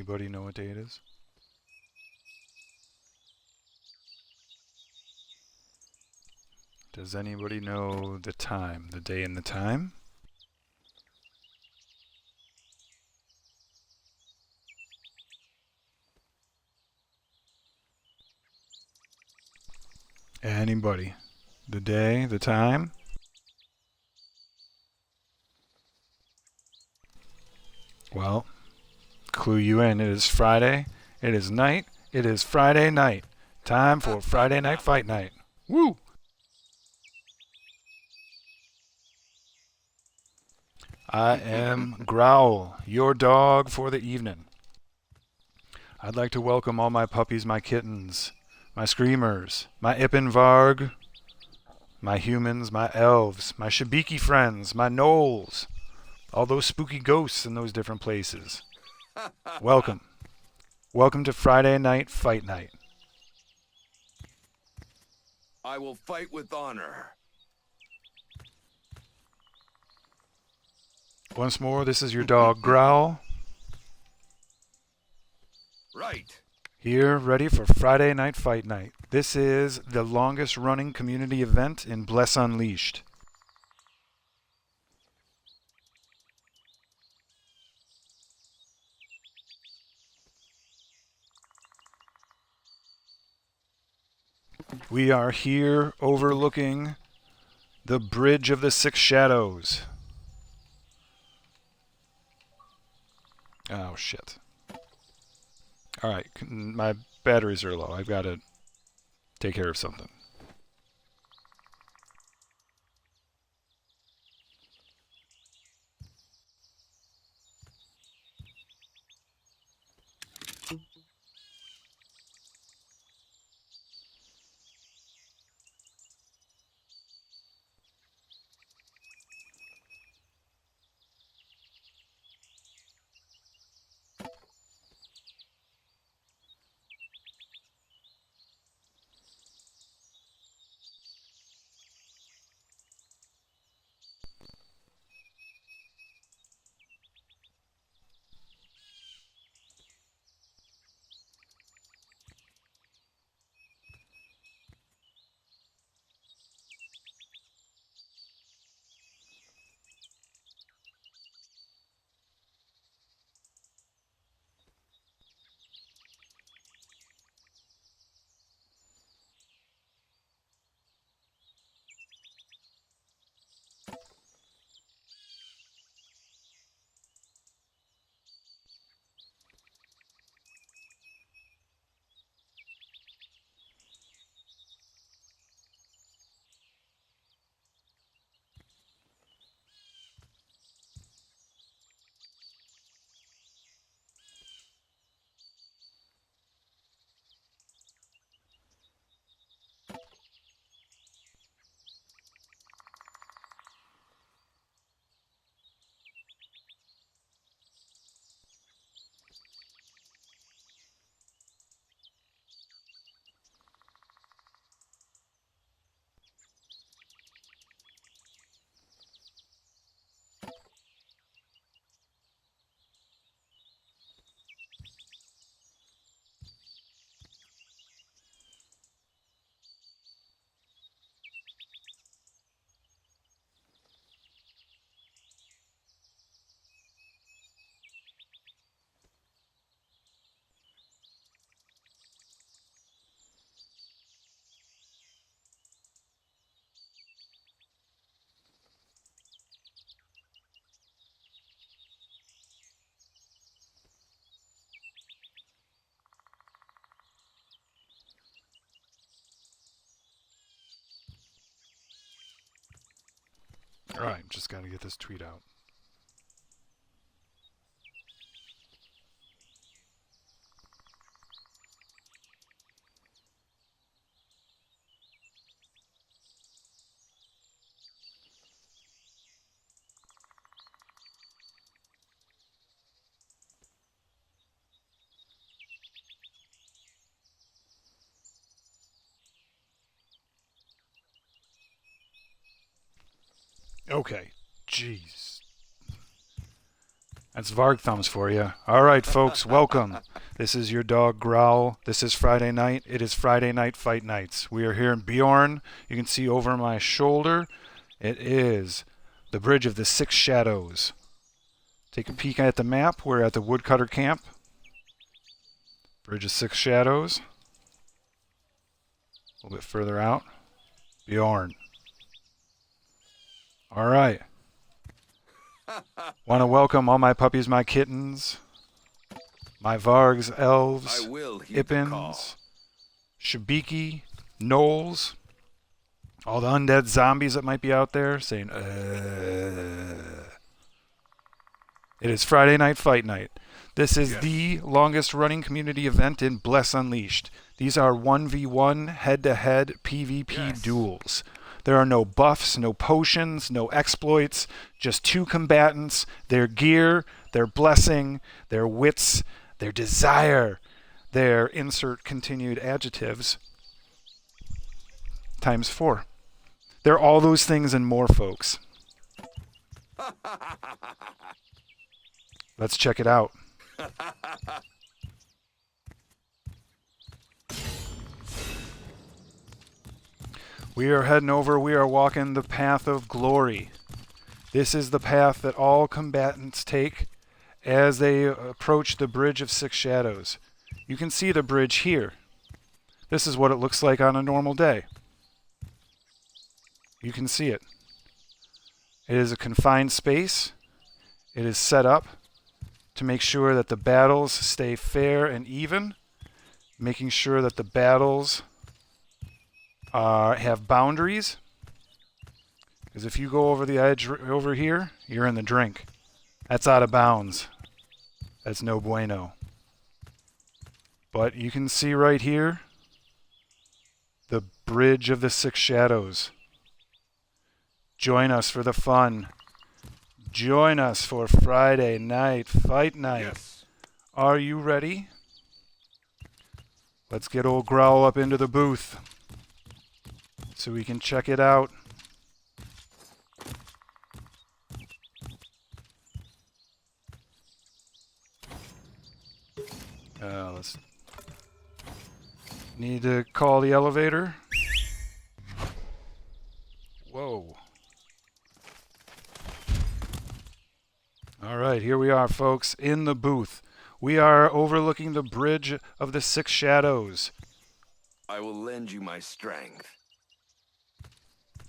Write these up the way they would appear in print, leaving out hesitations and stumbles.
anybody know what day it is? Does anybody know the time? The day and the time? Anybody? The day, the time? Well, clue you in. It is Friday. It is night. It is Friday night. Time for Friday Night Fight Night. Woo! I am Growl, your dog for the evening. I'd like to welcome all my puppies, my kittens, my screamers, my Ippenvarg, my humans, my elves, my Shabiki friends, my gnolls, all those spooky ghosts in those different places. Welcome. Welcome to Friday Night Fight Night. I will fight with honor. Once more, this is your dog Growl. Right. Here, ready for Friday Night Fight Night. This is the longest running community event in Bless Unleashed. We are here overlooking the Bridge of the Six Shadows. Oh, shit. Alright, my batteries are low. I've got to take care of something. Alright, just gotta get this tweet out. Okay, jeez. That's Varg thumbs for you. All right, folks, welcome. This is your dog Growl. This is Friday night. It is Friday night fight nights. We are here in Bjorn. You can see over my shoulder. It is the Bridge of the Six Shadows. Take a peek at the map. We're at the Woodcutter Camp. Bridge of Six Shadows. A little bit further out. Bjorn. All right. Want to welcome all my puppies, my kittens, my Vargs, elves, Ippins, Shabiki, Knowles, all the undead zombies that might be out there saying, It is Friday Night Fight Night. This is the longest running community event in Bless Unleashed. These are 1v1 head-to-head PvP duels. There are no buffs, no potions, no exploits, just two combatants, their gear, their blessing, their wits, their desire, their insert continued adjectives, times 4. They're all those things and more, folks. Let's check it out. We are heading over, we are walking the path of glory. This is the path that all combatants take as they approach the Bridge of Six Shadows. You can see the bridge here. This is what it looks like on a normal day. You can see it. It is a confined space. It is set up to make sure that the battles stay fair and even, making sure that the battles have boundaries, because if you go over the edge over here, you're in the drink. That's out of bounds. That's no bueno. But you can see right here the Bridge of the Six Shadows. Join us for the fun. Join us for Friday night fight night. Yes. Are you ready? Let's get old Growl up into the booth so we can check it out. Let's need to call the elevator. Whoa. All right, here we are, folks, in the booth. We are overlooking the Bridge of the Six Shadows. I will lend you my strength.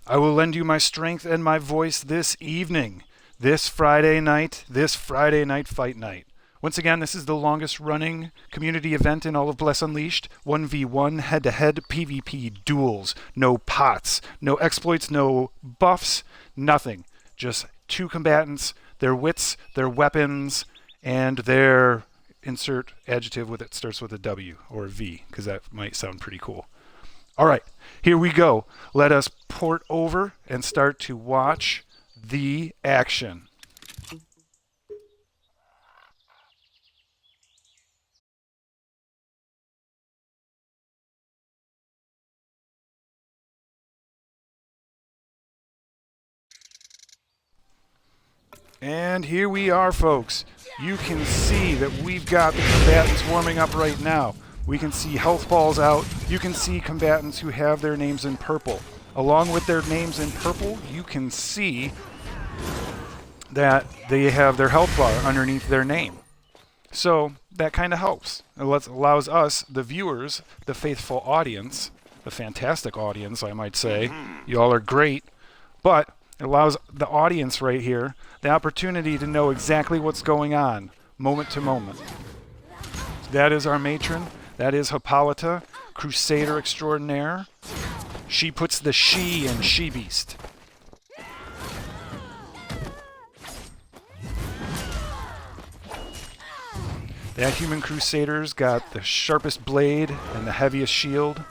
I will lend you my strength and my voice this evening, this Friday night fight night. Once again, this is the longest running community event in all of Bless Unleashed. 1v1 head-to-head PvP duels. No pots, no exploits, no buffs, nothing. Just two combatants, their wits, their weapons, and their insert adjective with it starts with a W or a V, because that might sound pretty cool. All right, here we go. Let us port over and start to watch the action. And here we are, folks. You can see that we've got the combatants warming up right now. We can see health balls out. You can see combatants who have their names in purple. Along with their names in purple, you can see that they have their health bar underneath their name. So that kind of helps. It allows us, the viewers, the faithful audience, the fantastic audience, I might say, you all are great, but it allows the audience right here the opportunity to know exactly what's going on, moment to moment. That is our matron. That is Hippolyta, Crusader extraordinaire. She puts the she in she-beast. That human Crusader's got the sharpest blade and the heaviest shield.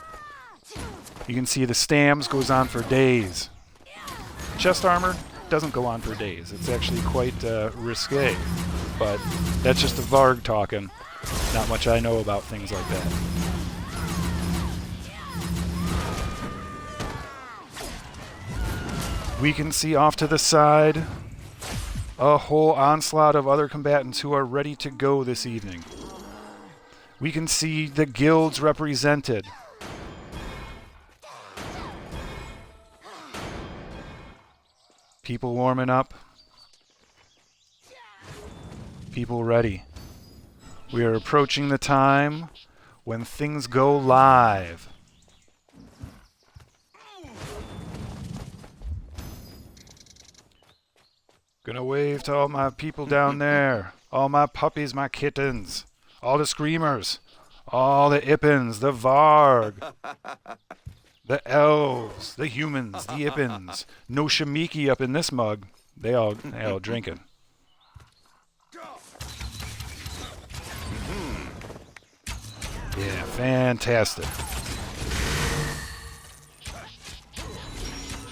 You can see the stams goes on for days. Chest armor doesn't go on for days. It's actually quite risque, but that's just a Varg talking. Not much I know about things like that. We can see off to the side a whole onslaught of other combatants who are ready to go this evening. We can see the guilds represented. People warming up. People ready. We are approaching the time when things go live. Gonna wave to all my people down there. All my puppies, my kittens. All the screamers. All the Ippins, the Varg. The elves, the humans, the Ippins. No Shamiki up in this mug. They all drinking. Yeah, fantastic.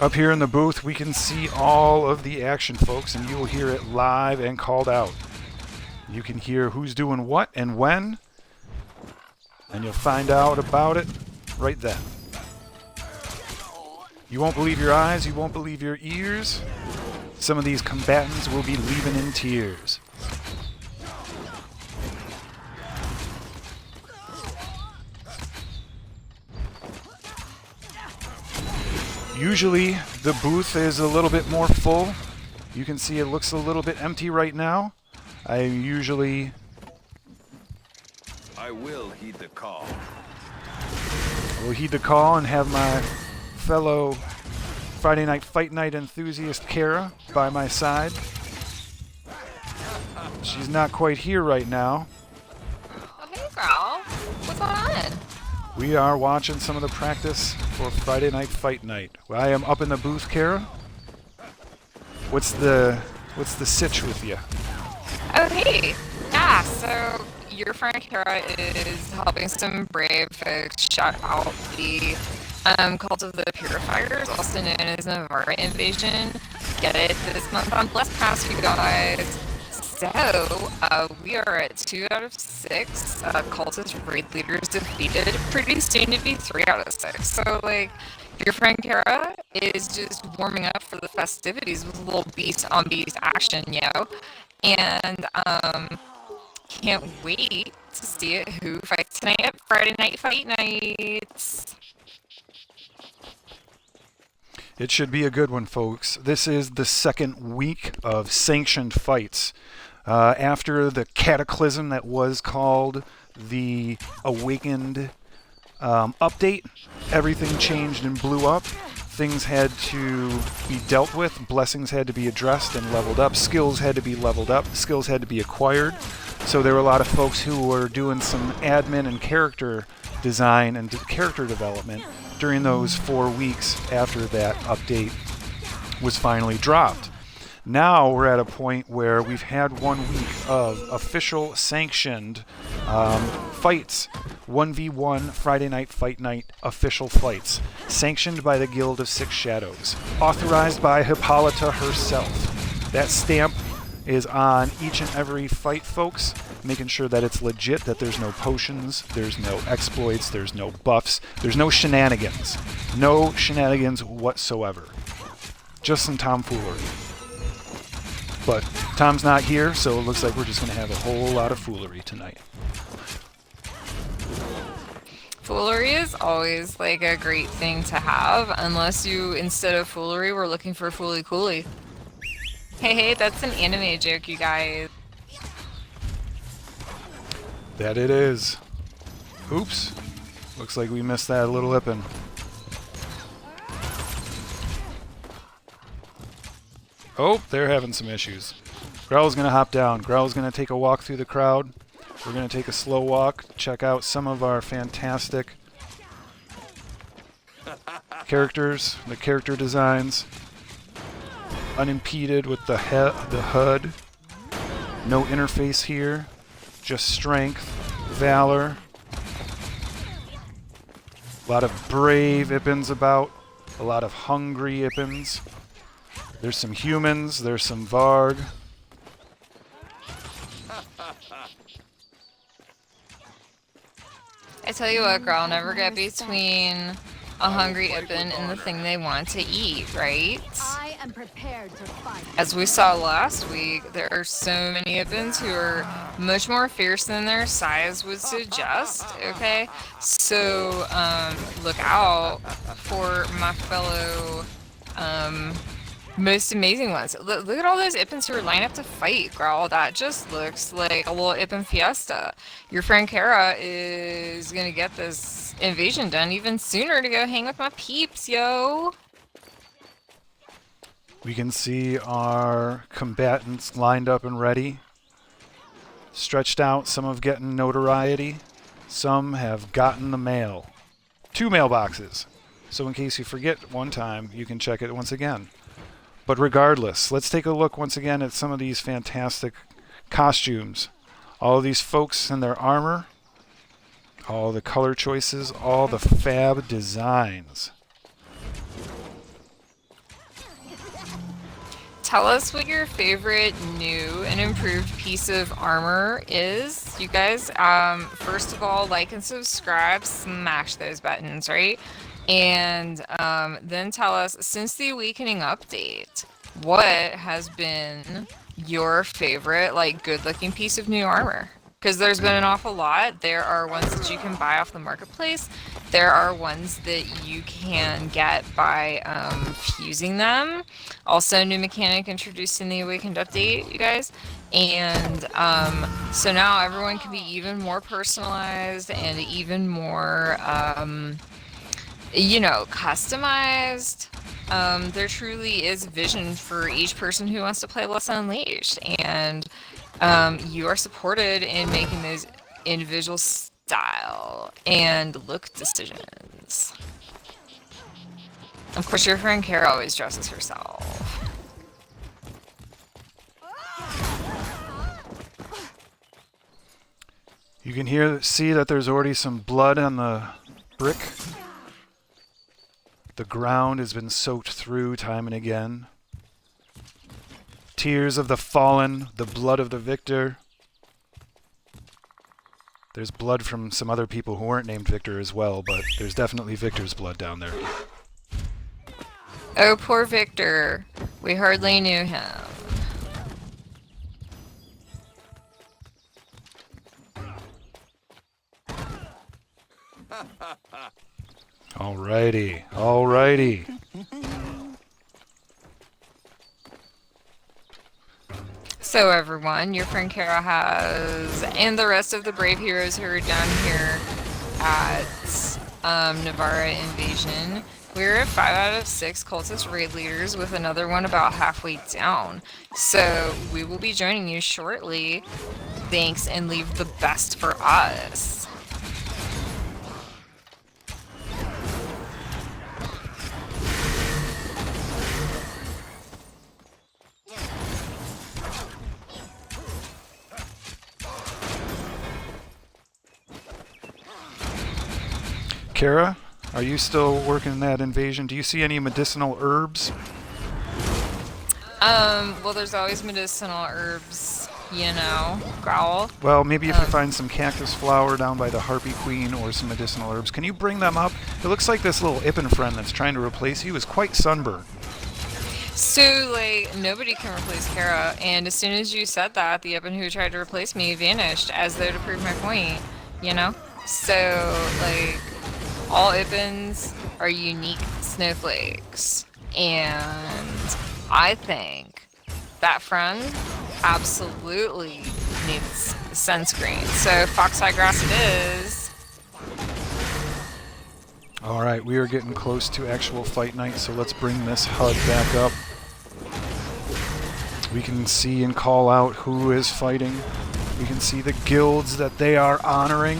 Up here in the booth, we can see all of the action, folks, and you will hear it live and called out. You can hear who's doing what and when, and you'll find out about it right then. You won't believe your eyes, you won't believe your ears. Some of these combatants will be leaving in tears. Usually the booth is a little bit more full. You can see it looks a little bit empty right now. I will heed the call. Will heed the call and have my fellow Friday Night Fight Night enthusiast Kara by my side. She's not quite here right now. Oh, hey, girl. What's going on? We are watching some of the practice for Friday Night Fight Night. I am up in the booth, Kara. What's the sitch with you? Oh, hey. Yeah, so your friend Kara is helping some brave folks shut out the Cult of the Purifiers, also known as Nora Invasion. Get it this month on Bless Pass, you guys. So, we are at 2 out of 6 cultist raid leaders defeated. Pretty soon to be 3 out of 6. So, like, your friend Kara is just warming up for the festivities with a little beast-on-beast action, yo. And, can't wait to see it who fights tonight at Friday Night Fight Nights. It should be a good one, folks. This is the second week of sanctioned fights. After the cataclysm that was called the Awakened update, everything changed and blew up. Things had to be dealt with, blessings had to be addressed and leveled up, skills had to be leveled up, skills had to be acquired. So there were a lot of folks who were doing some admin and character design and character development during those 4 weeks after that update was finally dropped. Now we're at a point where we've had 1 week of official sanctioned fights. 1v1 Friday Night Fight Night official fights. Sanctioned by the Guild of Six Shadows. Authorized by Hippolyta herself. That stamp is on each and every fight, folks, making sure that it's legit, that there's no potions, there's no exploits, there's no buffs, there's no shenanigans. No shenanigans whatsoever. Just some tomfoolery. But Tom's not here, so it looks like we're just going to have a whole lot of foolery tonight. Foolery is always, like, a great thing to have, unless you, instead of foolery, were looking for Fooly Cooly. Hey, that's an anime joke, you guys. That it is. Oops. Looks like we missed that little Ippin. Oh, they're having some issues. Growl's going to hop down. Growl's going to take a walk through the crowd. We're going to take a slow walk, check out some of our fantastic characters, the character designs. Unimpeded with the HUD. No interface here. Just strength, valor. A lot of brave Ippins about. A lot of hungry Ippins. There's some humans, there's some Varg. I tell you what, girl, never get between a hungry Ippin and the thing they want to eat, right? am prepared to fight. As we saw last week, there are so many Ipans who are much more fierce than their size would suggest, okay? So, look out for my fellow, most amazing ones. Look at all those Ipans who are lined up to fight, Growl. That just looks like a little Ipan fiesta. Your friend Kara is gonna get this invasion done even sooner to go hang with my peeps, yo! We can see our combatants lined up and ready. Stretched out, some have gotten notoriety. Some have gotten the mail. 2 mailboxes. So in case you forget one time, you can check it once again. But regardless, let's take a look once again at some of these fantastic costumes. All of these folks in their armor, all the color choices, all the fab designs. Tell us what your favorite new and improved piece of armor is, you guys. First of all, like and subscribe, smash those buttons, right? And then tell us, since the Awakening update, what has been your favorite, like, good-looking piece of new armor? Because there's been an awful lot. There are ones that you can buy off the marketplace. There are ones that you can get by fusing them. Also, new mechanic introduced in the Awakened update, you guys. And so now everyone can be even more personalized and even more, you know, customized. There truly is vision for each person who wants to play Let's Unleashed. And you are supported in making those individual style and look decisions. Of course, your friend Kara always dresses herself. You can see that there's already some blood on the brick. The ground has been soaked through time and again. Tears of the fallen, the blood of the victor. There's blood from some other people who weren't named Victor as well, but there's definitely Victor's blood down there. Oh, poor Victor. We hardly knew him. Alrighty, alrighty. So everyone, your friend Kara has, and the rest of the brave heroes who are down here at Navarra Invasion, we're at 5 out of 6 cultist raid leaders with another one about halfway down. So we will be joining you shortly. Thanks, and leave the best for us. Kara, are you still working that invasion? Do you see any medicinal herbs? Well, there's always medicinal herbs, you know, Growl. Well, maybe if you find some cactus flower down by the Harpy Queen or some medicinal herbs, can you bring them up? It looks like this little Ipan friend that's trying to replace you is quite sunburned. So, like, nobody can replace Kara, and as soon as you said that, the Ipan who tried to replace me vanished, as though to prove my point, you know? So, like, all Ipans are unique snowflakes, and I think that friend absolutely needs sunscreen. So, Foxeye Grass it is. Alright, we are getting close to actual fight night, so let's bring this HUD back up. We can see and call out who is fighting. We can see the guilds that they are honoring.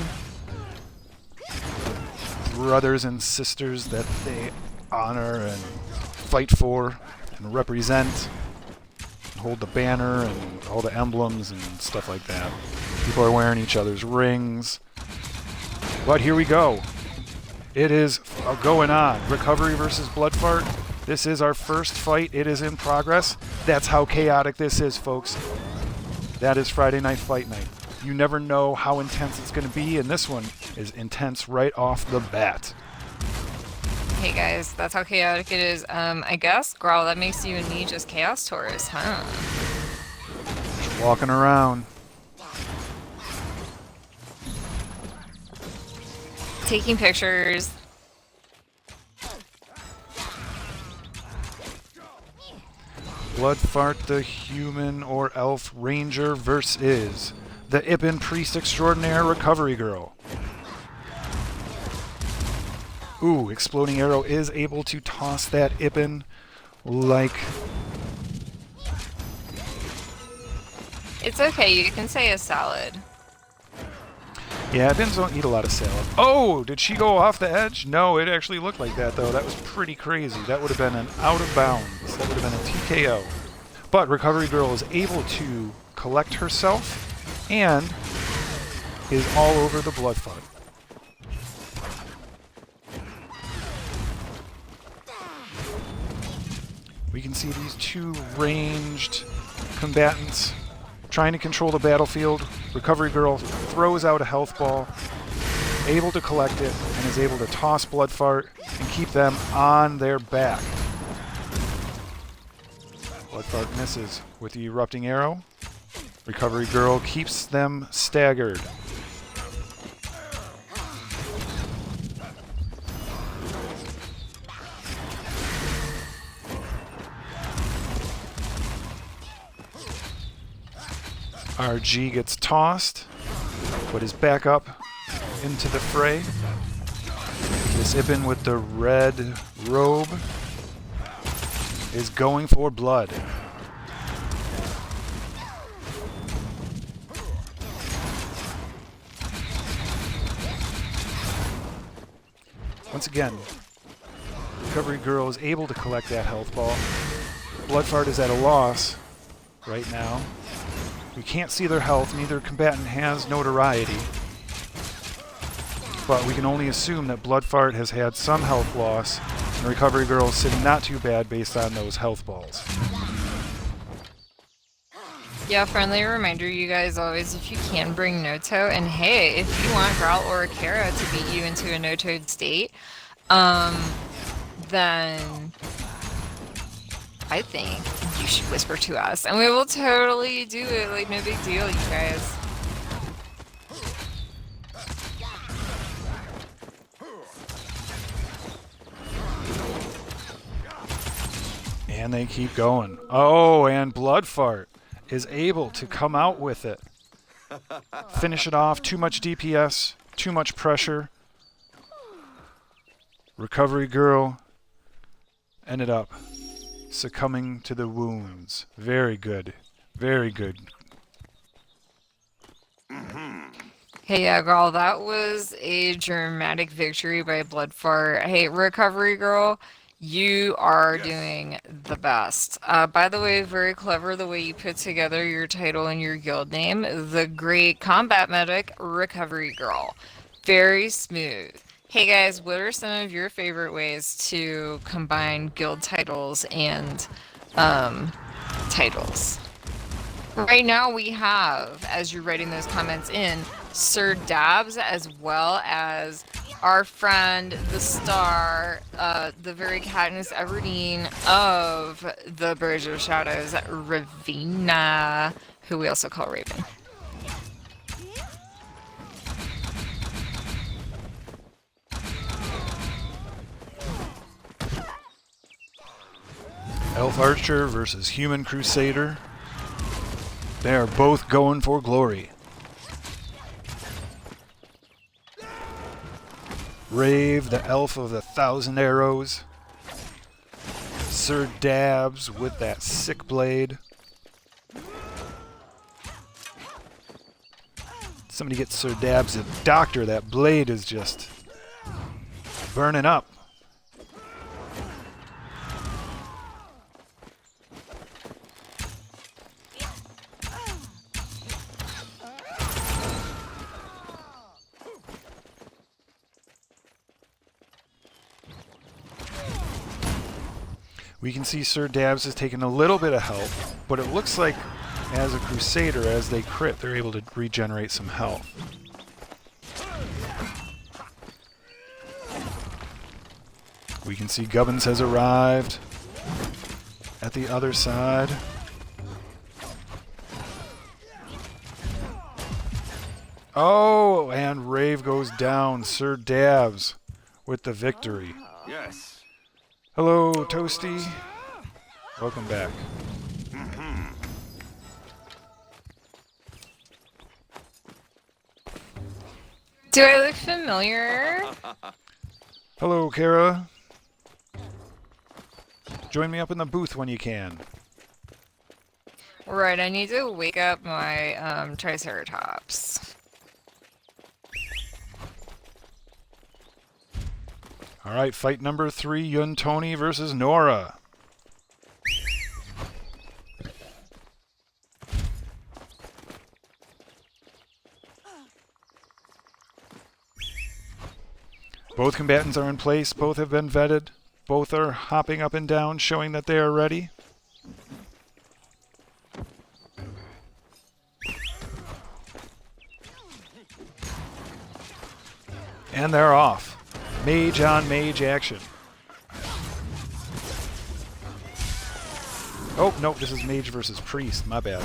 Brothers and sisters that they honor and fight for and represent. And hold the banner and all the emblems and stuff like that. People are wearing each other's rings. But here we go. It is going on. Recovery versus Bloodfart. This is our first fight. It is in progress. That's how chaotic this is, folks. That is Friday Night Fight Night. You never know how intense it's going to be, and this one is intense right off the bat. Hey guys, that's how chaotic it is. I guess, Growl, that makes you and me just Chaos Taurus, huh? Just walking around. Taking pictures. Bloodfart the human or elf ranger versus the Ippin priest extraordinaire recovery girl. Ooh, exploding arrow is able to toss that Ippin like... It's okay, you can say a salad. Yeah, Ippins don't eat a lot of salad. Oh, did she go off the edge? No, it actually looked like that, though. That was pretty crazy. That would have been an out of bounds. That would have been a TKO. But Recovery Girl is able to collect herself and is all over the Bloodfart. We can see these two ranged combatants trying to control the battlefield. Recovery Girl throws out a health ball, able to collect it, and is able to toss Bloodfart and keep them on their back. Bloodfart misses with the erupting arrow. Recovery Girl keeps them staggered. RG gets tossed, but is back up into the fray. This Ippin with the red robe is going for blood. Once again, Recovery Girl is able to collect that health ball. Bloodfart is at a loss right now. We can't see their health, neither combatant has notoriety. But we can only assume that Bloodfart has had some health loss, and Recovery Girl is sitting not too bad based on those health balls. Yeah, friendly reminder, you guys always, if you can, bring Noto. And hey, if you want Growl or Kara to beat you into a no-toed state, then I think you should whisper to us, and we will totally do it. Like, no big deal, you guys. And they keep going. Oh, and Bloodfart is able to come out with it. Finish it off. Too much DPS, too much pressure. Recovery Girl ended up succumbing to the wounds. Very good. Very good. Hey, yeah, girl, that was a dramatic victory by Bloodfart. Hey, Recovery Girl, you are doing the best. By the way, very clever the way you put together your title and your guild name. The Great Combat Medic, Recovery Girl. Very smooth. Hey guys, what are some of your favorite ways to combine guild titles and titles? Right now we have, as you're writing those comments in, Sir Dabs, as well as our friend, the star, the very Katniss Everdeen of the Birds of Shadows, Ravina, who we also call Raven. Elf Archer versus Human Crusader. They are both going for glory. Rave, the elf of 1,000 arrows. Sir Dabs with that sick blade. Somebody get Sir Dabs a doctor. That blade is just burning up. We can see Sir Dabs has taken a little bit of health, but it looks like as a Crusader, as they crit, they're able to regenerate some health. We can see Gubbins has arrived at the other side. Oh, and Rave goes down. Sir Davs with the victory. Yes. Hello, Toasty. Welcome back. Do I look familiar? Hello, Kara. Join me up in the booth when you can. Right, I need to wake up my Triceratops. All right, fight number 3, Yuntoni versus Nora. Both combatants are in place, both have been vetted, both are hopping up and down, showing that they are ready. And they're off. Mage on mage action. Oh, no, this is mage versus priest, my bad.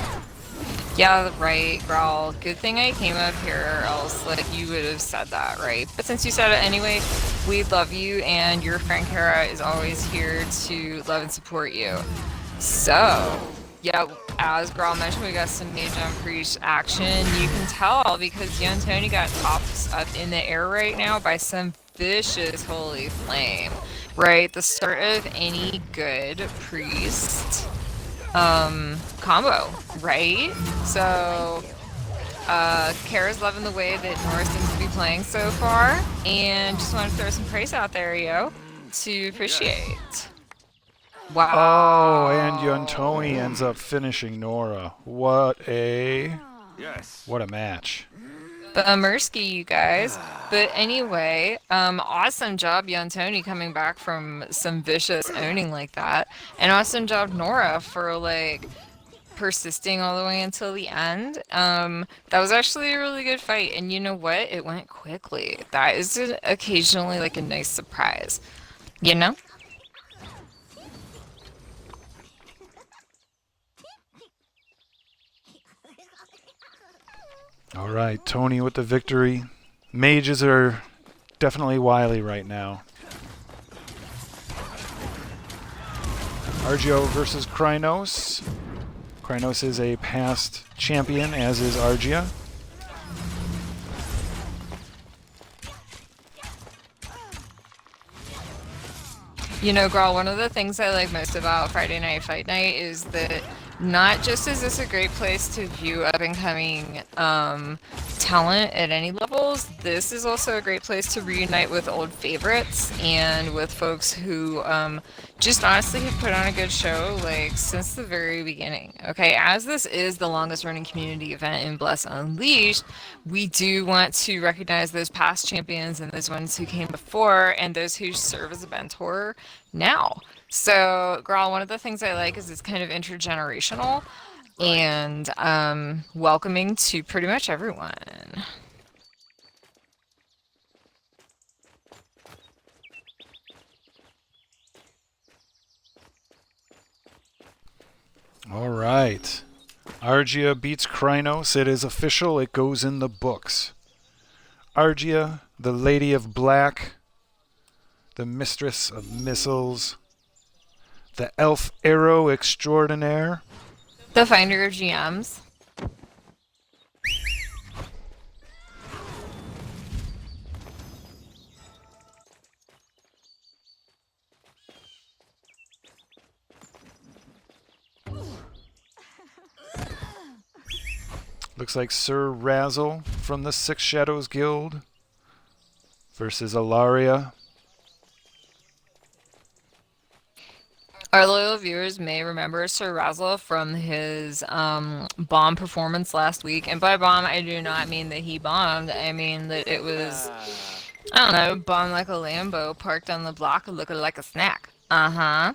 Yeah, right, Growl. Good thing I came up here, else, like, you would have said that, right? But since you said it anyway, we love you, and your friend Kara is always here to love and support you. So, yeah, as Growl mentioned, we got some Mage on Priest action. You can tell because Yuntoni got topped up in the air right now by some vicious holy flame, right? The start of any good priest combo, right? So Kara's loving the way that Nora seems to be playing so far, and just want to throw some praise out there, yo, to appreciate. Wow. Oh, and Yuntoni ends up finishing Nora. What a match. Bummersky, you guys. But anyway, awesome job, Yuntoni, coming back from some vicious owning like that. And awesome job, Nora, for, like, persisting all the way until the end. That was actually a really good fight. And you know what? It went quickly. That is occasionally, like, a nice surprise. You know? All right, Tony with the victory. Mages are definitely wily right now. Argia versus Crinos. Crinos is a past champion, as is Argia. You know, girl, one of the things I like most about Friday Night Fight Night is that not just is this a great place to view up-and-coming talent at any levels, this is also a great place to reunite with old favorites and with folks who just honestly have put on a good show, like, since the very beginning. Okay, as this is the longest-running community event in Bless Unleashed, we do want to recognize those past champions and those ones who came before and those who serve as a mentor now. So, girl, one of the things I like is it's kind of intergenerational and welcoming to pretty much everyone. All right. Argia beats Crinos. It is official. It goes in the books. Argia, the Lady of Black, the Mistress of Missiles, the Elf Arrow Extraordinaire. The Finder of GMs. Looks like Sir Razzle from the Six Shadows Guild versus Ilaria. Our loyal viewers may remember Sir Razzle from his bomb performance last week. And by bomb, I do not mean that he bombed. I mean that it was, I don't know, bomb like a Lambo parked on the block looking like a snack. Uh-huh.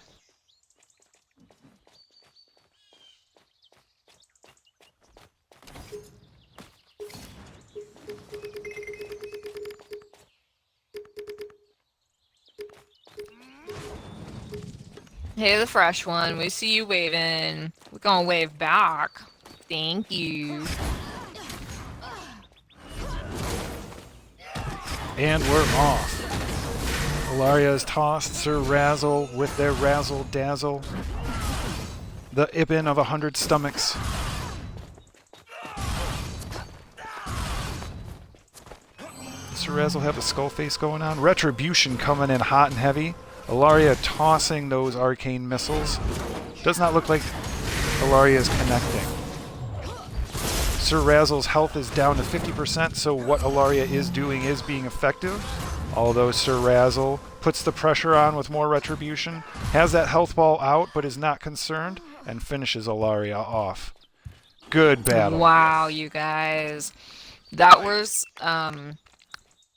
Hey, the fresh one. We see you waving. We're gonna wave back. Thank you. And we're off. Ilaria is tossed. Sir Razzle with their Razzle Dazzle. The Ibn of 100 stomachs. Sir Razzle have a skull face going on. Retribution coming in hot and heavy. Ilaria tossing those arcane missiles. Does not look like Ilaria is connecting. Sir Razzle's health is down to 50%, so what Ilaria is doing is being effective. Although Sir Razzle puts the pressure on with more retribution, has that health ball out but is not concerned, and finishes Ilaria off. Good battle. Wow, you guys. That was,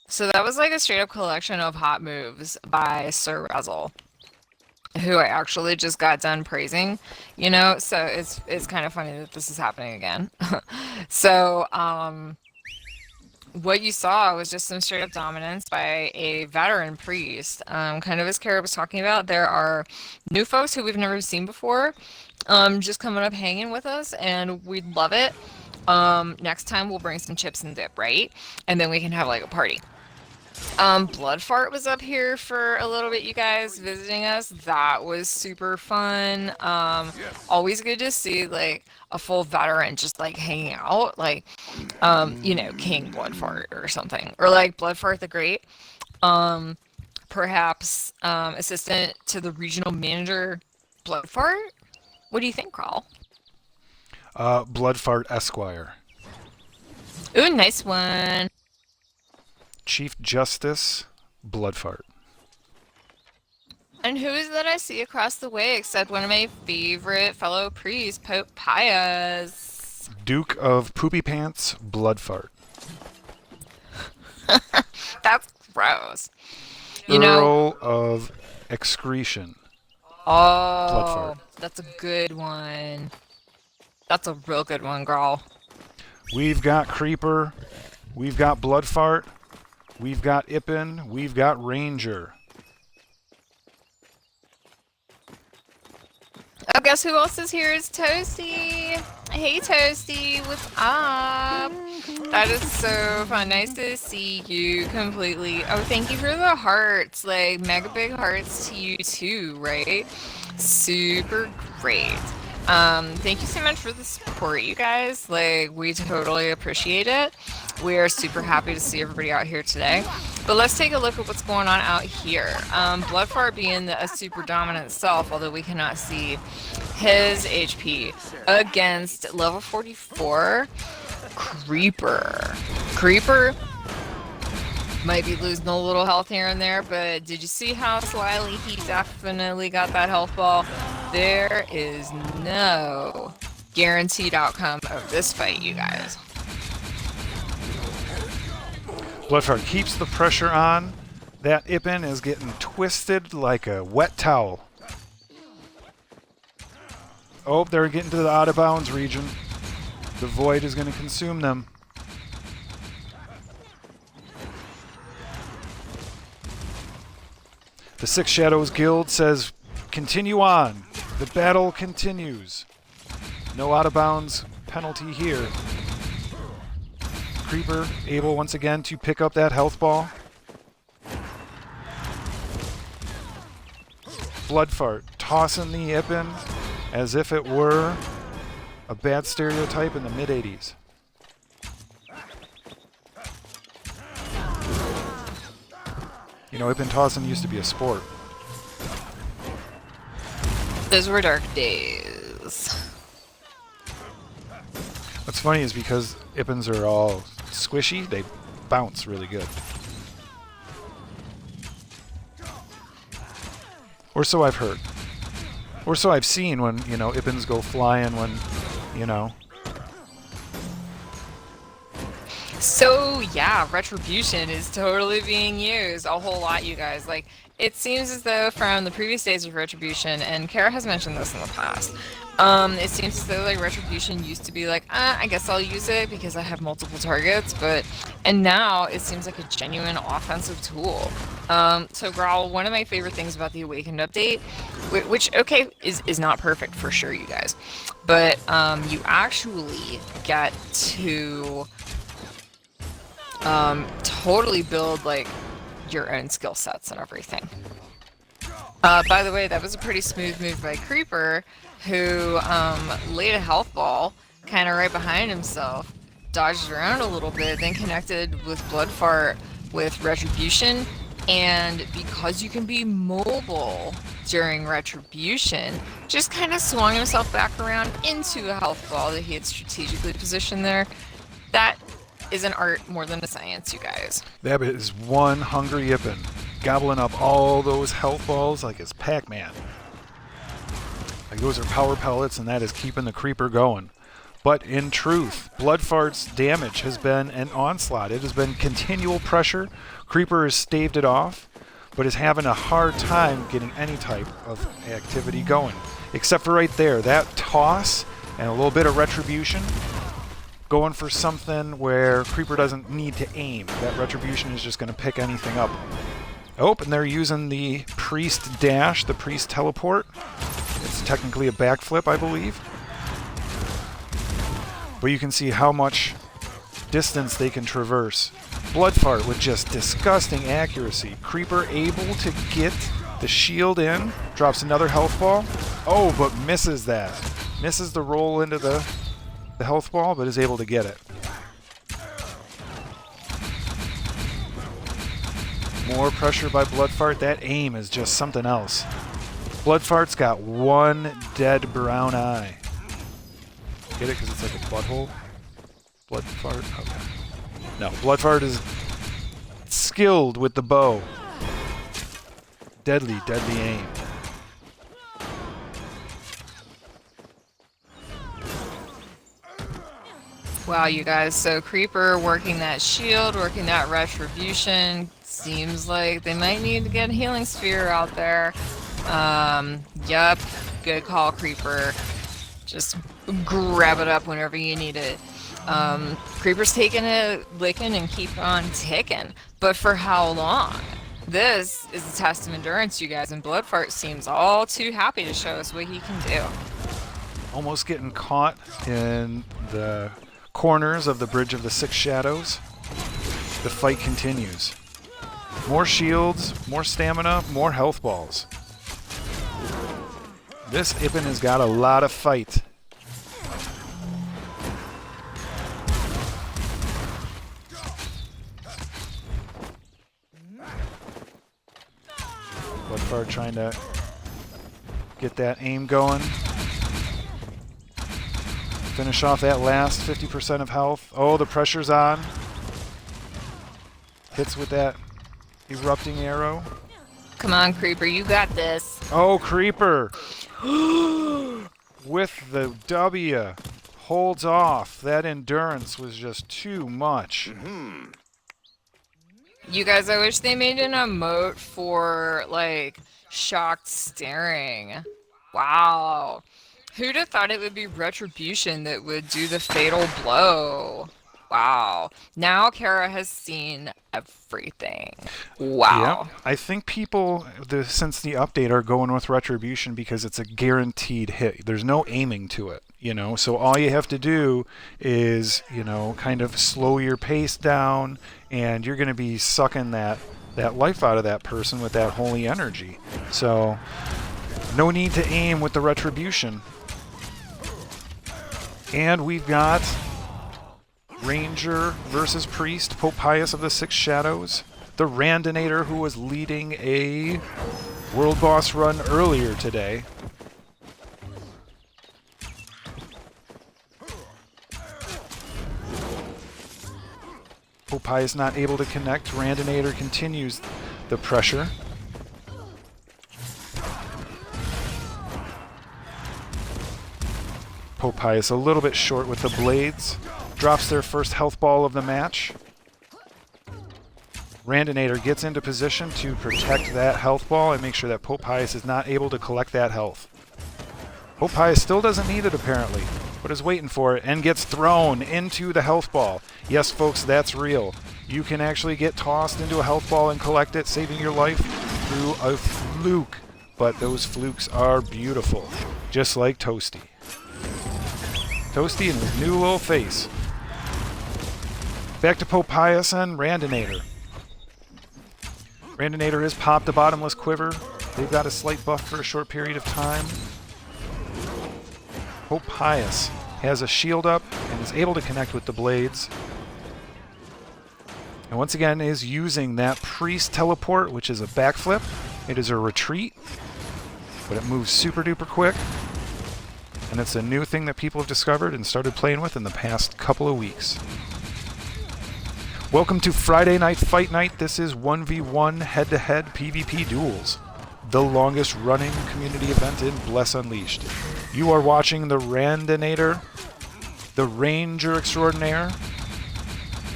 so that was like a straight up collection of hot moves by Sir Razzle, who I actually just got done praising, you know, so it's kind of funny that this is happening again. So, what you saw was just some straight up dominance by a veteran priest. Kind of as Kara was talking about, there are new folks who we've never seen before, just coming up hanging with us, and we'd love it. Next time we'll bring some chips and dip, right? And then we can have like a party. Bloodfart was up here for a little bit, you guys, visiting us. That was super fun. Always good to see like a full veteran just like hanging out, like, you know, King Bloodfart or something, or like Bloodfart the Great. Perhaps assistant to the regional manager, Bloodfart. What do you think, Crawl? Bloodfart Esquire. Ooh, nice one. Chief Justice Bloodfart. And who is that I see across the way except one of my favorite fellow priests, Pope Pius? Duke of Poopy Pants Bloodfart. That's gross. You know, Earl of Excretion. oh, Bloodfart. that's a good one. That's a real good one, girl. We've got Creeper. We've got Bloodfart. We've got Ippin. We've got Ranger. Oh, guess who else is here? Is Toasty. Hey, Toasty, what's up? That is so fun. Nice to see you completely. Oh, thank you for the hearts. Like, mega big hearts to you too, right? Super great. Thank you so much for the support, you guys. Like, we totally appreciate it. We are super happy to see everybody out here today. But let's take a look at what's going on out here. Bloodfart being a super dominant self, although we cannot see his HP, against level 44 Creeper. Creeper might be losing a little health here and there, but did you see how slyly he definitely got that health ball? There is no guaranteed outcome of this fight, you guys. Bloodfart keeps the pressure on. That Ippin is getting twisted like a wet towel. Oh, they're getting to the out of bounds region. The void is going to consume them. The Six Shadows Guild says, continue on. The battle continues. No out of bounds penalty here. Creeper able once again to pick up that health ball. Bloodfart tossing the Ippin as if it were a bad stereotype in the mid-80s. You know, Ippin tossing used to be a sport. Those were dark days. What's funny is because Ippins are all squishy, they bounce really good. Or so I've heard. Or so I've seen when, you know, Ippins go flying when, you know. So yeah, retribution is totally being used a whole lot, you guys. Like, It seems as though from the previous days of Retribution, and Kara has mentioned this in the past, it seems as though like Retribution used to be like, I guess I'll use it because I have multiple targets, and now it seems like a genuine offensive tool. So Growl, one of my favorite things about the Awakened update, which okay is not perfect for sure, you guys, but you actually get to totally build like your own skill sets and everything. By the way, that was a pretty smooth move by Creeper, who laid a health ball kind of right behind himself, dodged around a little bit, then connected with Bloodfart with Retribution, and because you can be mobile during Retribution, just kind of swung himself back around into a health ball that he had strategically positioned there. That is an art more than a science, you guys. That is one hungry Yippin, gobbling up all those health balls like it's Pac-Man. Like those are power pellets, and that is keeping the Creeper going. But in truth, Bloodfart's damage has been an onslaught. It has been continual pressure. Creeper has staved it off, but is having a hard time getting any type of activity going. Except for right there, that toss and a little bit of retribution, going for something where Creeper doesn't need to aim. That retribution is just going to pick anything up. Oh, and they're using the priest dash, the priest teleport. It's technically a backflip, I believe. But you can see how much distance they can traverse. Bloodfart with just disgusting accuracy. Creeper able to get the shield in. Drops another health ball. Oh, but misses that. Misses the roll into the health ball, but is able to get it. More pressure by Bloodfart. That aim is just something else. Bloodfart's got one dead brown eye. Get it? Because it's like a butthole? Bloodfart? Okay. No, Bloodfart is skilled with the bow. Deadly, deadly aim. Wow, you guys. So Creeper working that shield, working that retribution. Seems like they might need to get a healing sphere out there. Yup. Good call, Creeper. Just grab it up whenever you need it. Creeper's taking a licking and keep on ticking. But for how long? This is a test of endurance, you guys, and Bloodfart seems all too happy to show us what he can do. Almost getting caught in the corners of the Bridge of the Six Shadows. The fight continues. More shields, more stamina, more health balls. This Ippin has got a lot of fight. Bloodfart trying to get that aim going. Finish off that last 50% of health. Oh, the pressure's on. Hits with that erupting arrow. Come on, Creeper, you got this. Oh, Creeper! With the W. Holds off. That endurance was just too much. You guys, I wish they made an emote for, like, shocked staring. Wow. Who'd have thought it would be Retribution that would do the fatal blow? Wow. Now Kara has seen everything. Wow. Yep. I think people, since the update, are going with Retribution because it's a guaranteed hit. There's no aiming to it, you know? So all you have to do is, you know, kind of slow your pace down, and you're going to be sucking that life out of that person with that holy energy. So no need to aim with the Retribution. And we've got Ranger versus Priest, Pope Pius of the Six Shadows, the Randinator who was leading a World Boss run earlier today. Pope Pius not able to connect. Randinator continues the pressure. Pope Pius a little bit short with the blades. Drops their first health ball of the match. Randinator gets into position to protect that health ball and make sure that Pope Pius is not able to collect that health. Pope Pius still doesn't need it apparently, but is waiting for it and gets thrown into the health ball. Yes, folks, that's real. You can actually get tossed into a health ball and collect it, saving your life through a fluke. But those flukes are beautiful, just like Toasty. Toasty and his new little face. Back to Pope Pius and Randinator. Randinator has popped a bottomless quiver. They've got a slight buff for a short period of time. Pope Pius has a shield up and is able to connect with the blades. And once again is using that priest teleport, which is a backflip. It is a retreat, but it moves super duper quick. And it's a new thing that people have discovered and started playing with in the past couple of weeks. Welcome to Friday Night Fight Night. This is 1v1 head-to-head PvP Duels, the longest running community event in Bless Unleashed. You are watching the Randinator, the Ranger Extraordinaire,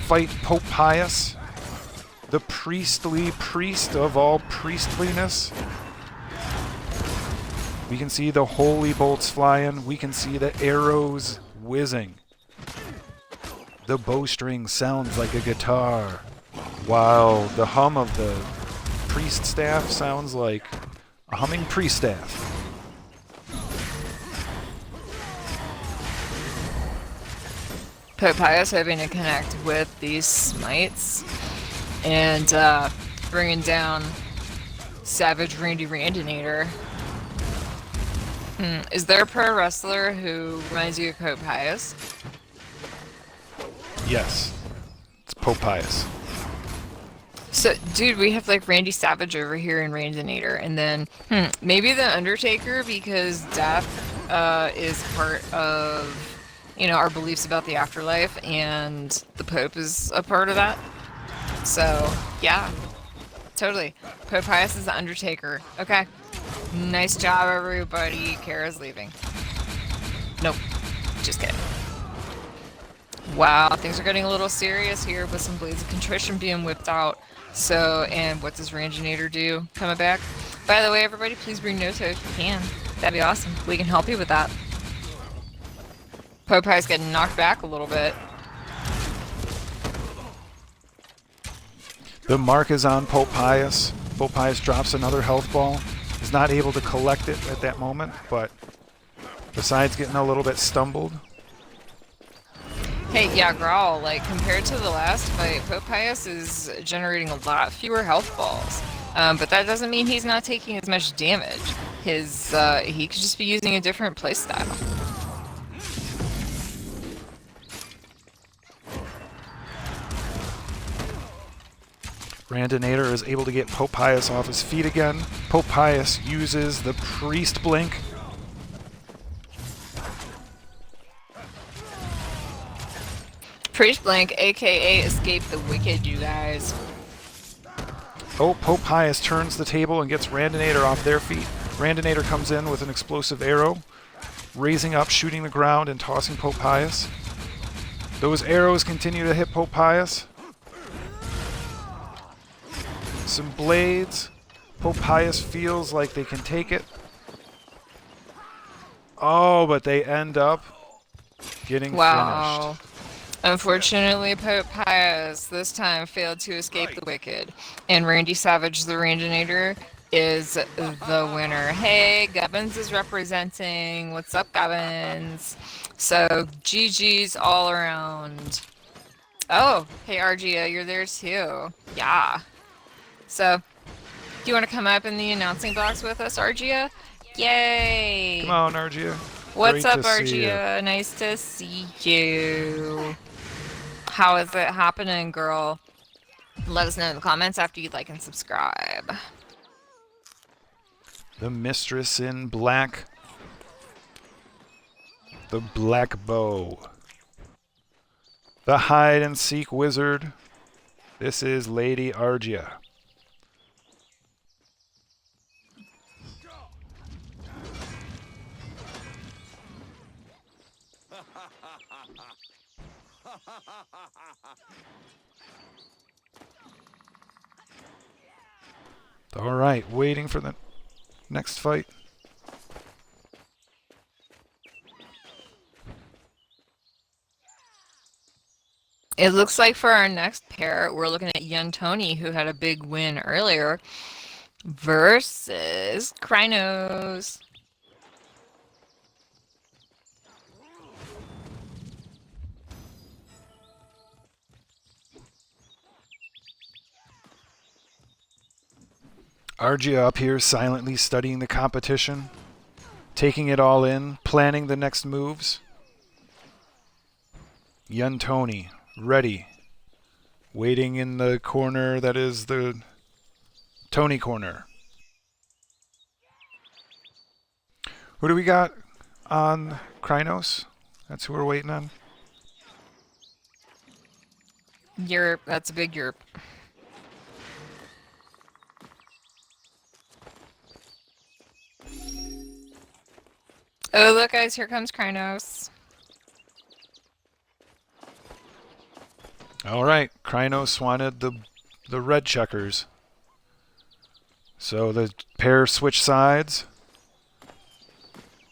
fight Pope Pius, the priestly priest of all priestliness. We can see the holy bolts flying. We can see the arrows whizzing. The bowstring sounds like a guitar, while the hum of the priest staff sounds like a humming priest staff. Pope Pius hoping to connect with these smites and bringing down Savage Randinator. Is there a pro wrestler who reminds you of Pope Pius? Yes, it's Pope Pius. So, dude, we have like Randy Savage over here in Randinator, and then maybe the Undertaker, because death is part of, you know, our beliefs about the afterlife, and the Pope is a part of that. So, yeah, totally. Pope Pius is the Undertaker. Okay, nice job, everybody. Kara's leaving. Nope, just kidding. Wow, things are getting a little serious here with some Blades of Contrition being whipped out. So, and what does Randinator do coming back? By the way, everybody, please bring Noto if you can. That'd be awesome. We can help you with that. Pope Pius getting knocked back a little bit. The mark is on Pope Pius. Pope Pius drops another health ball. Is not able to collect it at that moment, but besides getting a little bit stumbled. Hey, yeah, Growl, like, compared to the last fight, Pope Pius is generating a lot fewer health balls. But that doesn't mean he's not taking as much damage. He could just be using a different playstyle. Randinator is able to get Pope Pius off his feet again. Pope Pius uses the Priest Blink. Priest Blink, aka Escape the Wicked, you guys. Oh, Pope Pius turns the table and gets Randinator off their feet. Randinator comes in with an explosive arrow, raising up, shooting the ground, and tossing Pope Pius. Those arrows continue to hit Pope Pius. Some blades. Pope Pius feels like they can take it. Oh, but they end up getting finished. Unfortunately, Pope Pius this time failed to escape the wicked, and Randy Savage, the Randinator, is the winner. Hey, Gubbins is representing. What's up, Gubbins? So, GG's all around. Oh, hey, Argia, you're there too. Yeah. So, do you want to come up in the announcing box with us, Argia? Yay! Come on, Argia. What's Great up, to see Argia? Nice to see you. How is it happening, girl? Let us know in the comments after you like and subscribe. The Mistress in Black. The Black Bow. The Hide and Seek Wizard. This is Lady Argia. Alright, waiting for the next fight. It looks like for our next pair, we're looking at Tony, who had a big win earlier, versus Crinos. Argia up here silently studying the competition, taking it all in, planning the next moves. Tony, ready, waiting in the corner that is the Tony corner. Who do we got on Crinos? That's who we're waiting on. Europe, that's a big Europe. Oh, look, guys, here comes Crinos. All right, Crinos wanted the red checkers. So the pair switch sides.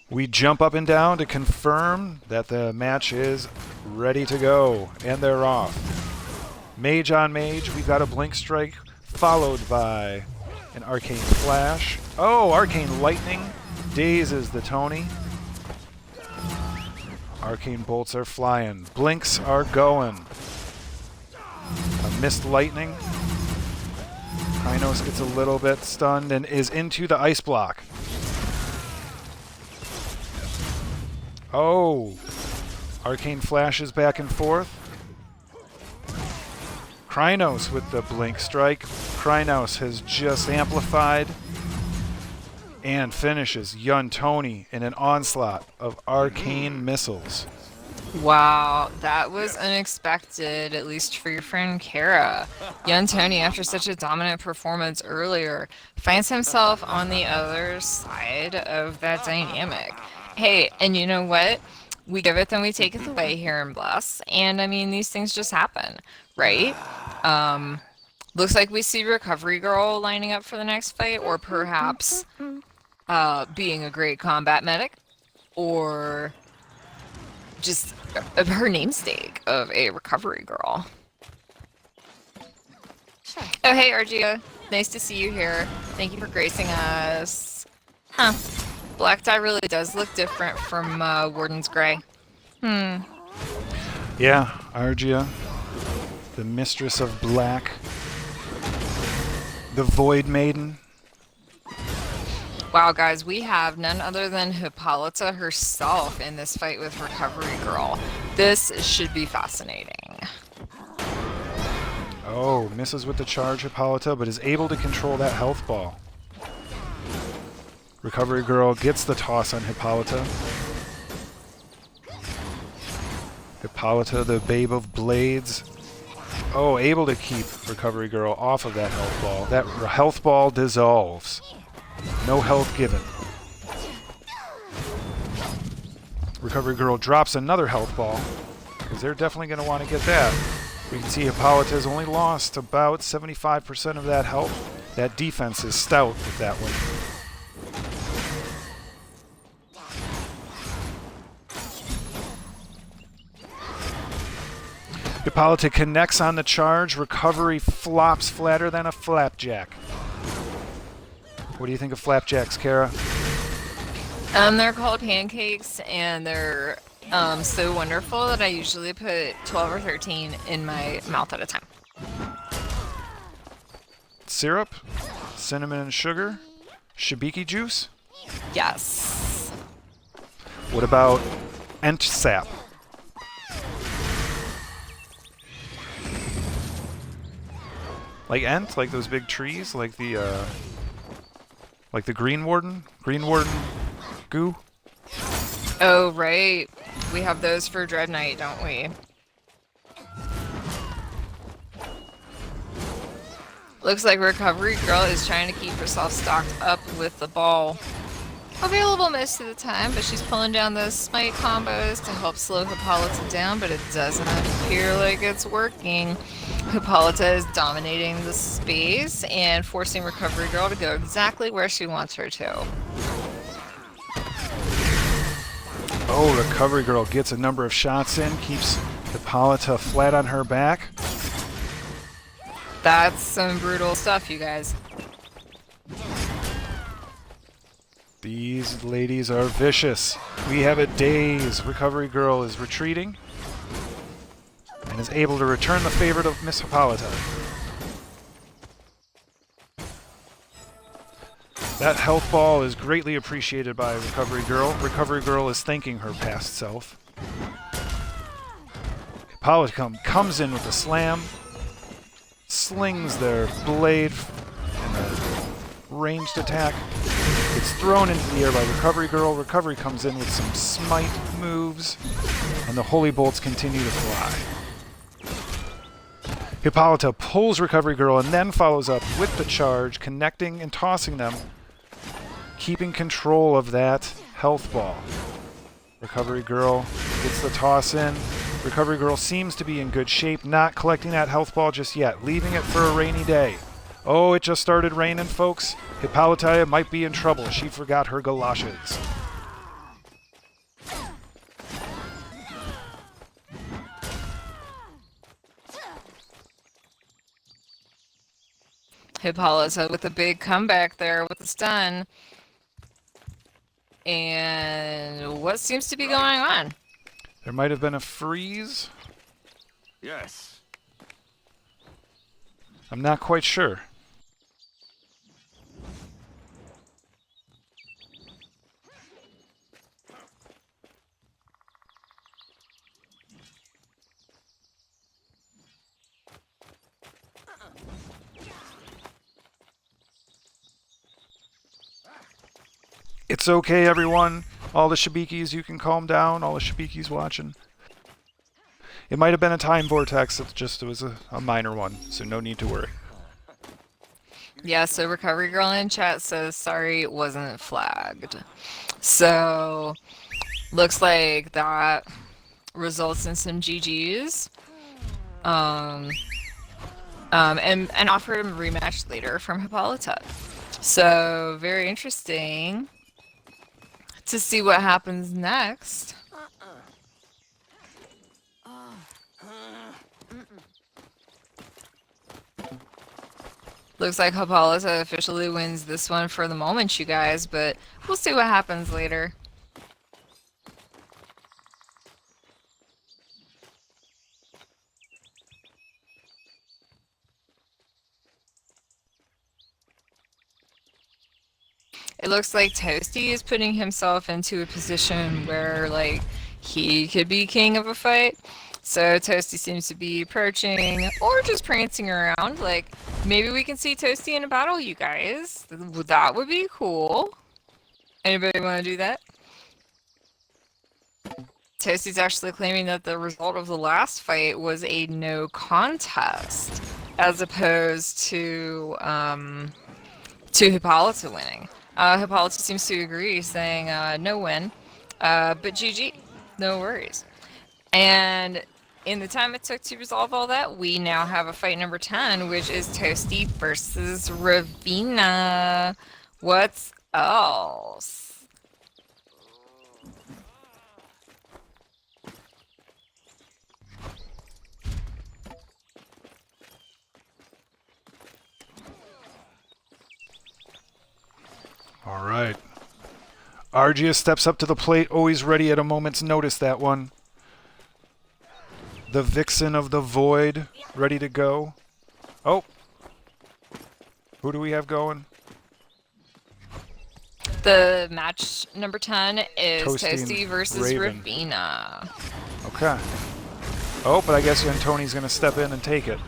We jump up and down to confirm that the match is ready to go, and they're off. Mage on Mage, we've got a Blink Strike, followed by an Arcane Flash. Oh, Arcane Lightning dazes the Tony. Arcane Bolts are flying. Blinks are going. A Mist Lightning. Crinos gets a little bit stunned and is into the Ice Block. Oh! Arcane flashes back and forth. Crinos with the Blink Strike. Crinos has just amplified and finishes Tony in an onslaught of arcane missiles. Wow, that was unexpected, at least for your friend Kara. Tony, after such a dominant performance earlier, finds himself on the other side of that dynamic. Hey, and you know what? We give it, then we take it away here in Bless. And I mean, these things just happen, right? Looks like we see Recovery Girl lining up for the next fight, or perhaps being a great combat medic, or just her namesake of a Recovery Girl. Sure. Oh, hey, Argia. Nice to see you here. Thank you for gracing us. Huh. Black dye really does look different from Warden's Gray. Yeah, Argia, the mistress of black, the Void Maiden. Wow, guys, we have none other than Hippolyta herself in this fight with Recovery Girl. This should be fascinating. Oh, misses with the charge, Hippolyta, but is able to control that health ball. Recovery Girl gets the toss on Hippolyta. Hippolyta, the babe of blades. Oh, able to keep Recovery Girl off of that health ball. That health ball dissolves. No health given. Recovery Girl drops another health ball, because they're definitely going to want to get that. We can see Hippolyta has only lost about 75% of that health. That defense is stout with that one. Hippolyta connects on the charge. Recovery flops flatter than a flapjack. What do you think of flapjacks, Kara? They're called pancakes, and they're so wonderful that I usually put 12 or 13 in my mouth at a time. Syrup, cinnamon and sugar, shibiki juice. Yes. What about ent sap? Like ent, like those big trees, like the Green Warden goo. Oh, right. We have those for Dread Knight, don't we? Looks like Recovery Girl is trying to keep herself stocked up with the ball. available most of the time, but she's pulling down those smite combos to help slow Hippolyta down, but it doesn't appear like it's working. Hippolyta is dominating the space and forcing Recovery Girl to go exactly where she wants her to. Oh, Recovery Girl gets a number of shots in, keeps Hippolyta flat on her back. That's some brutal stuff, you guys. These ladies are vicious. We have a daze. Recovery Girl is retreating and is able to return the favor to Miss Hippolyta. That health ball is greatly appreciated by Recovery Girl. Recovery Girl is thanking her past self. Hippolyta comes in with a slam, slings their blade in a ranged attack. It's thrown into the air by Recovery Girl. Recovery comes in with some smite moves, and the holy bolts continue to fly. Hippolyta pulls Recovery Girl and then follows up with the charge, connecting and tossing them, keeping control of that health ball. Recovery Girl gets the toss in. Recovery Girl seems to be in good shape, not collecting that health ball just yet, leaving it for a rainy day. Oh, it just started raining, folks. Hippolyta might be in trouble. She forgot her galoshes. Hippolyta with a big comeback there with the stun. And what seems to be going on? There might have been a freeze. Yes. I'm not quite sure. It's okay, everyone. All the Shibikis, you can calm down. All the Shibikis watching. It might have been a time vortex. It was a minor one, so no need to worry. Yeah, so Recovery Girl in chat says, sorry, it wasn't flagged. So, looks like that results in some GGs. And offered him a rematch later from Hippolyta. So, very interesting to see what happens next. Looks like Hippolyta officially wins this one for the moment, you guys, but we'll see what happens later. It looks like Toasty is putting himself into a position where, like, he could be king of a fight. So Toasty seems to be approaching, or just prancing around. Like, maybe we can see Toasty in a battle, you guys. That would be cool. Anybody want to do that? Toasty's actually claiming that the result of the last fight was a no contest, as opposed to Hippolyta winning. Hippolyta seems to agree, saying no win, but GG, no worries. And in the time it took to resolve all that, we now have a fight number 10, which is Toasty versus Ravina. What's else? All right. Argia steps up to the plate, always ready at a moment's notice, that one. The Vixen of the Void, ready to go. Oh. Who do we have going? The match number 10 is Toasty Toasty versus Raven. Ravina. Okay. Oh, but I guess Tony's going to step in and take it.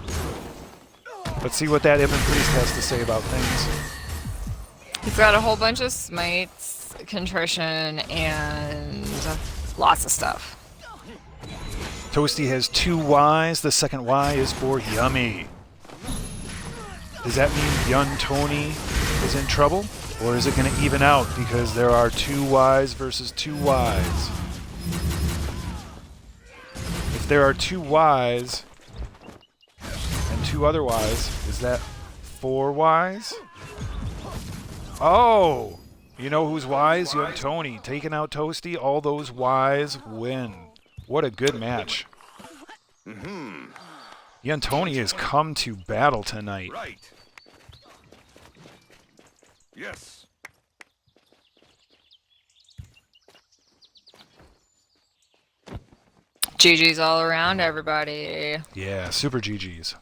Let's see what that Ibn Priest has to say about things. He's got a whole bunch of smites, contrition, and lots of stuff. Toasty has 2 Ys. The second Y is for yummy. Does that mean Young Tony is in trouble? Or is it going to even out because there are 2 Ys versus 2 Ys? If there are 2 Ys and 2 other Ys, is that 4 Ys? Oh! You know who's wise? Young Tony taking out Toasty. All those Ys win. What a good match. Young Tony has come to battle tonight. Right. Yes. GG's all around, everybody. Yeah, super GG's.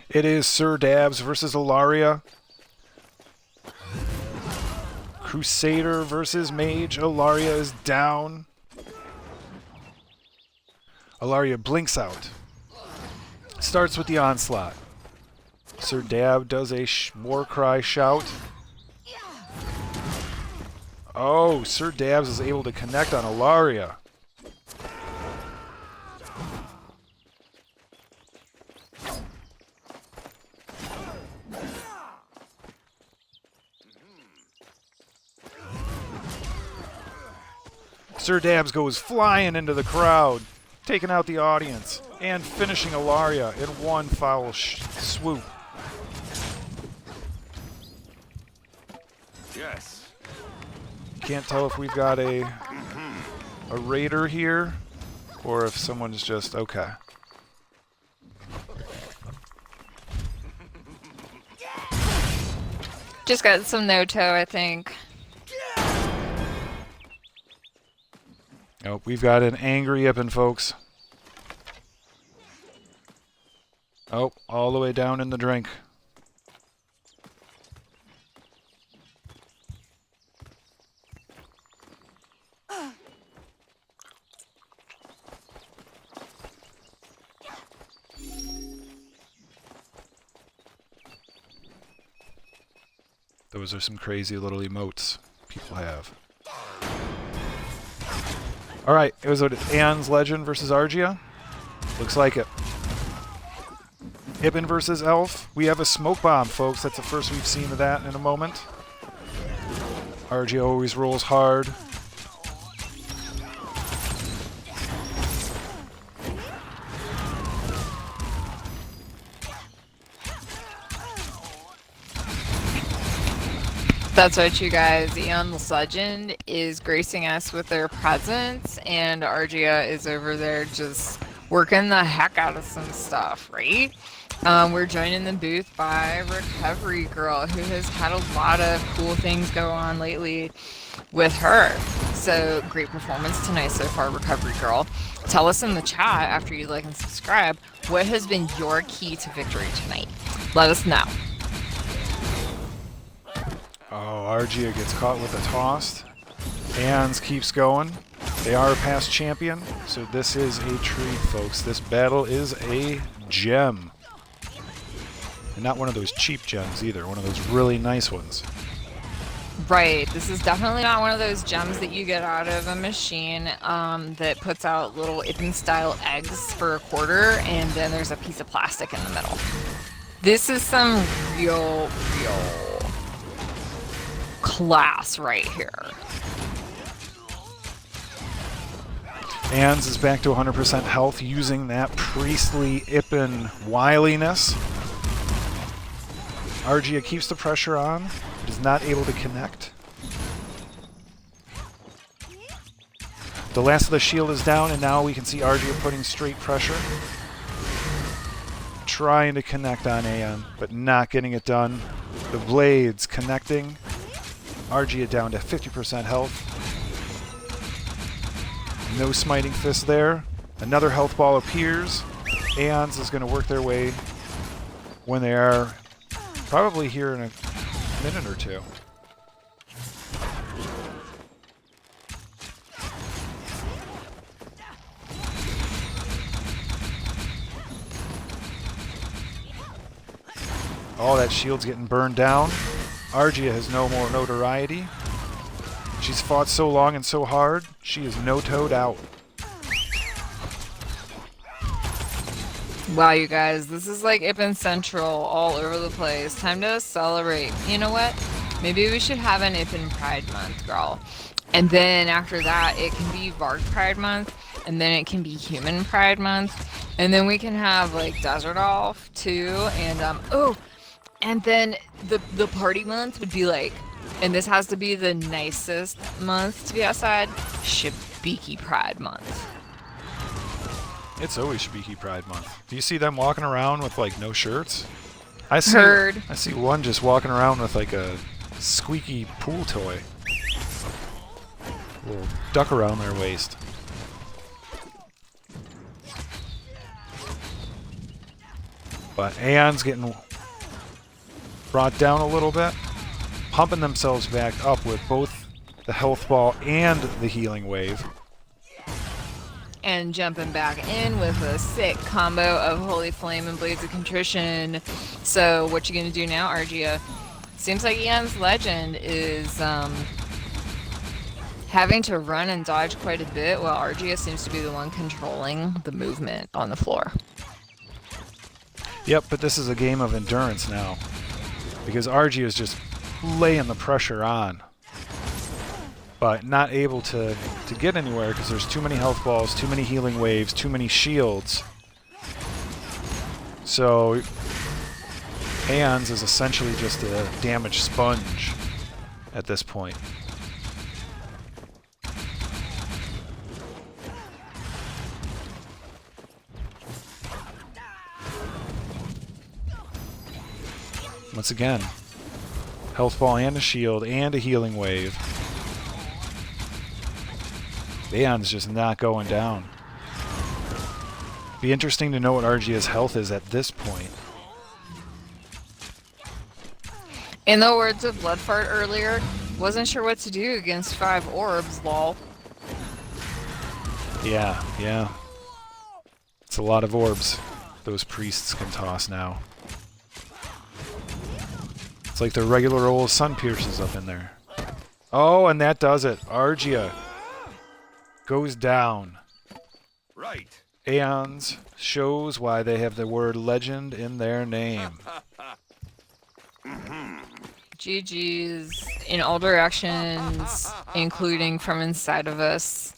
It is Sir Dabs versus Ilaria. Crusader versus Mage. Ilaria is down. Ilaria blinks out. Starts with the onslaught. Sir Dab does a war cry shout. Oh, Sir Dabs is able to connect on Ilaria. Sir Dabs goes flying into the crowd, taking out the audience, and finishing Ilaria in one foul swoop. Yes. Can't tell if we've got a raider here, or if someone's just okay. Just got some no-toe, I think. Nope, we've got an angry Yippin, folks. Oh, all the way down in the drink. Those are some crazy little emotes people have. Alright, it was Aeon's Legend versus Argia. Looks like it. Hippin versus Elf. We have a smoke bomb, folks. That's the first we've seen of that in a moment. Argia always rolls hard. That's right, you guys. Eon's Legend is gracing us with their presence, and Argia is over there just working the heck out of some stuff, right? We're joined in the booth by Recovery Girl, who has had a lot of cool things go on lately with her. So, great performance tonight so far, Recovery Girl. Tell us in the chat, after you like and subscribe, what has been your key to victory tonight? Let us know. Oh, Argia gets caught with a toss. Aeons keeps going. They are a past champion, so this is a treat, folks. This battle is a gem. And not one of those cheap gems either, one of those really nice ones. Right, this is definitely not one of those gems that you get out of a machine that puts out little Ippen-style eggs for a quarter, and then there's a piece of plastic in the middle. This is some real class right here. Aeons is back to 100% health using that priestly Ippen wiliness. Argia keeps the pressure on, but is not able to connect. The last of the shield is down, and now we can see Argia putting straight pressure. Trying to connect on Aeon, but not getting it done. The blades connecting. Argia down to 50% health. No smiting fist there. Another health ball appears. Aeons is going to work their way when they are Probably here in a minute or two. Oh, that shield's getting burned down. Argia has no more notoriety. She's fought so long and so hard, she is no-toed out. Wow, you guys, this is like Ippen Central all over the place. Time to celebrate. You know what? Maybe we should have an Ippen Pride Month, girl. And then after that, it can be Varg Pride Month, and then it can be Human Pride Month, and then we can have like Desert Off too, and oh, and then the party month would be like, and this has to be the nicest month to be outside, Shibiki Pride Month. It's always Shibiki Pride Month. Do you see them walking around with like no shirts? I see one just walking around with like a squeaky pool toy. A little duck around their waist. But Aeon's getting brought down a little bit, pumping themselves back up with both the health ball and the healing wave. And jumping back in with a sick combo of Holy Flame and Blades of Contrition. So what you gonna do now, Argia? Seems like Ian's Legend is having to run and dodge quite a bit, while Argia seems to be the one controlling the movement on the floor. Yep, but this is a game of endurance now, because Argia is just laying the pressure on, but not able to get anywhere because there's too many health balls, too many healing waves, too many shields. So Aeon's is essentially just a damage sponge at this point. Once again, health ball and a shield and a healing wave. Aeon's just not going down. Be interesting to know what Argia's health is at this point. In the words of Bloodfart earlier, wasn't sure what to do against 5 orbs, lol. Yeah. It's a lot of orbs those priests can toss now. It's like the regular old sun pierces up in there. Oh, and that does it. Argia goes down. Right. Aeons shows why they have the word legend in their name. GG's in all directions, including from inside of us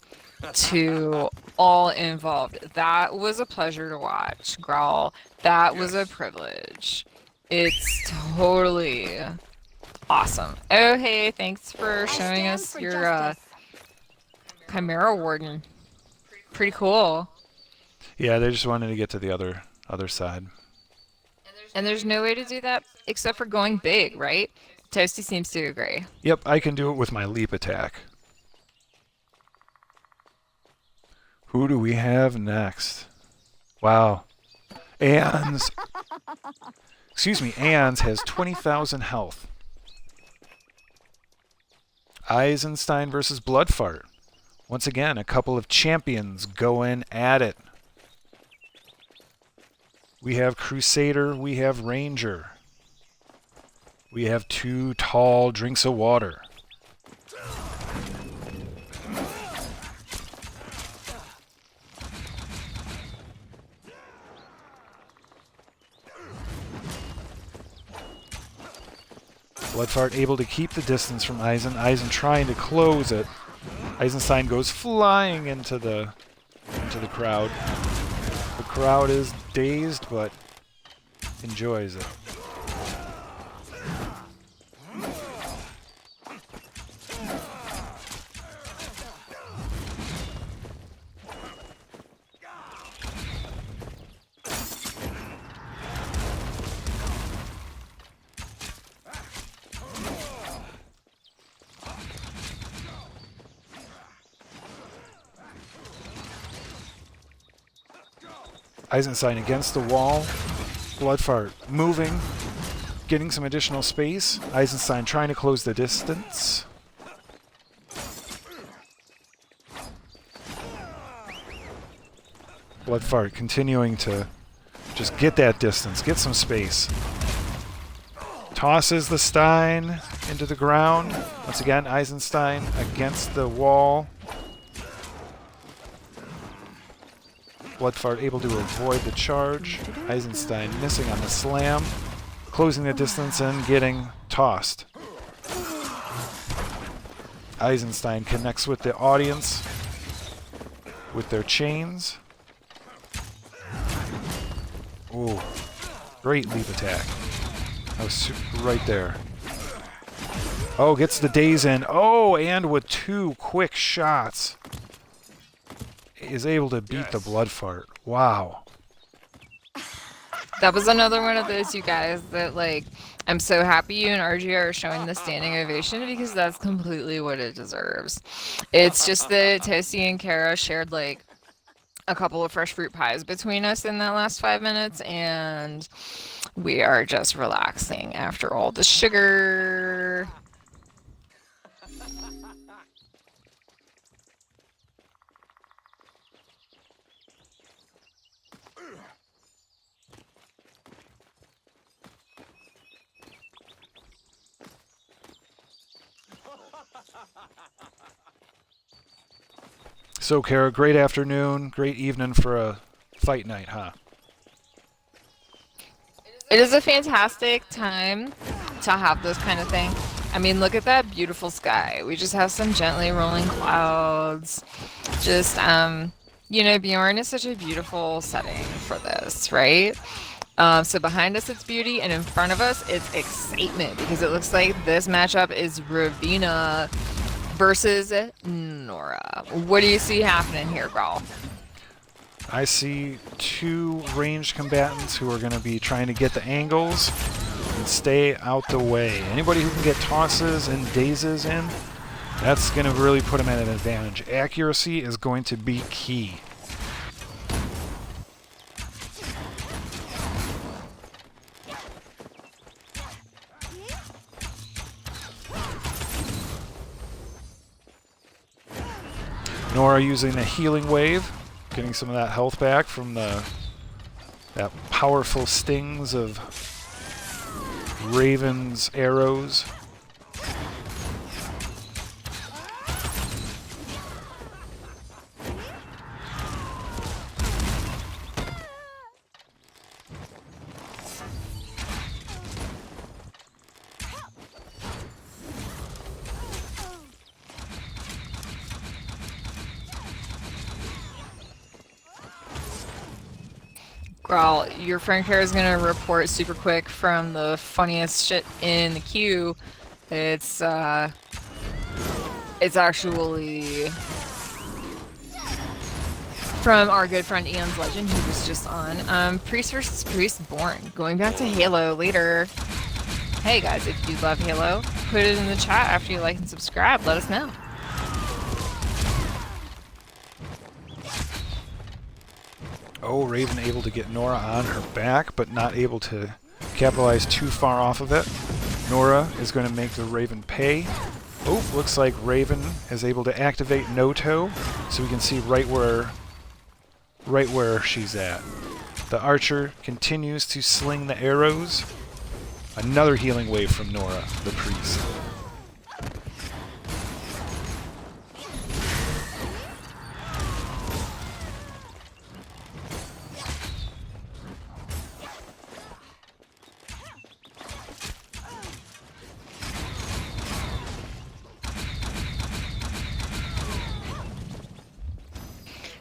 to all involved. That was a pleasure to watch, Growl. That was a privilege. It's totally awesome. Oh, hey, thanks for showing us your Chimera Warden. Pretty cool. Yeah, they just wanted to get to the other side. And there's no way to do that except for going big, right? Toasty seems to agree. Yep, I can do it with my leap attack. Who do we have next? Wow. Aeons. Excuse me, Aeons has 20,000 health. Eisenstein versus Bloodfart. Once again, a couple of champions going at it. We have Crusader, we have Ranger. We have 2 tall drinks of water. Bloodfart able to keep the distance from Eisen. Eisen trying to close it. Eisenstein goes flying into the crowd. The crowd is dazed, but enjoys it. Eisenstein against the wall. Bloodfart moving. getting some additional space. Eisenstein trying to close the distance. Bloodfart continuing to just get that distance, get some space. Tosses the Stein into the ground. Once again, Eisenstein against the wall. Bloodfart able to avoid the charge. Eisenstein missing on the slam. Closing the distance and getting tossed. Eisenstein connects with the audience with their chains. Ooh, great leap attack. That was right there. Oh, gets the daze in. Oh, and with 2 quick shots, is able to beat the Bloodfart. Wow. That was another one of those, you guys, that, like, I'm so happy you and Argia are showing the standing ovation because that's completely what it deserves. It's just that Toasty and Kara shared, like, a couple of fresh fruit pies between us in that last 5 minutes, and we are just relaxing after all the sugar. So, Kara, great afternoon, great evening for a fight night, huh? It is a fantastic time to have this kind of thing. I mean, look at that beautiful sky. We just have some gently rolling clouds. Just, you know, Bjorn is such a beautiful setting for this, right? So behind us it's beauty, and in front of us it's excitement, because it looks like this matchup is Ravina versus Nora. What do you see happening here, Grawl? I see 2 ranged combatants who are going to be trying to get the angles and stay out the way. Anybody who can get tosses and dazes in, that's going to really put them at an advantage. Accuracy is going to be key. Nora using the healing wave, getting some of that health back from that powerful stings of Raven's arrows. Grawl, your friend Kara is gonna report super quick from the funniest shit in the queue. It's actually from our good friend Ian's Legend, who was just on. Priest versus Priest Born. Going back to Halo later. Hey guys, if you love Halo, put it in the chat after you like and subscribe. Let us know. Oh, Raven able to get Nora on her back, but not able to capitalize too far off of it. Nora is going to make the Raven pay. Oh, looks like Raven is able to activate No-Toe, so we can see right where she's at. The archer continues to sling the arrows. Another healing wave from Nora, the priest.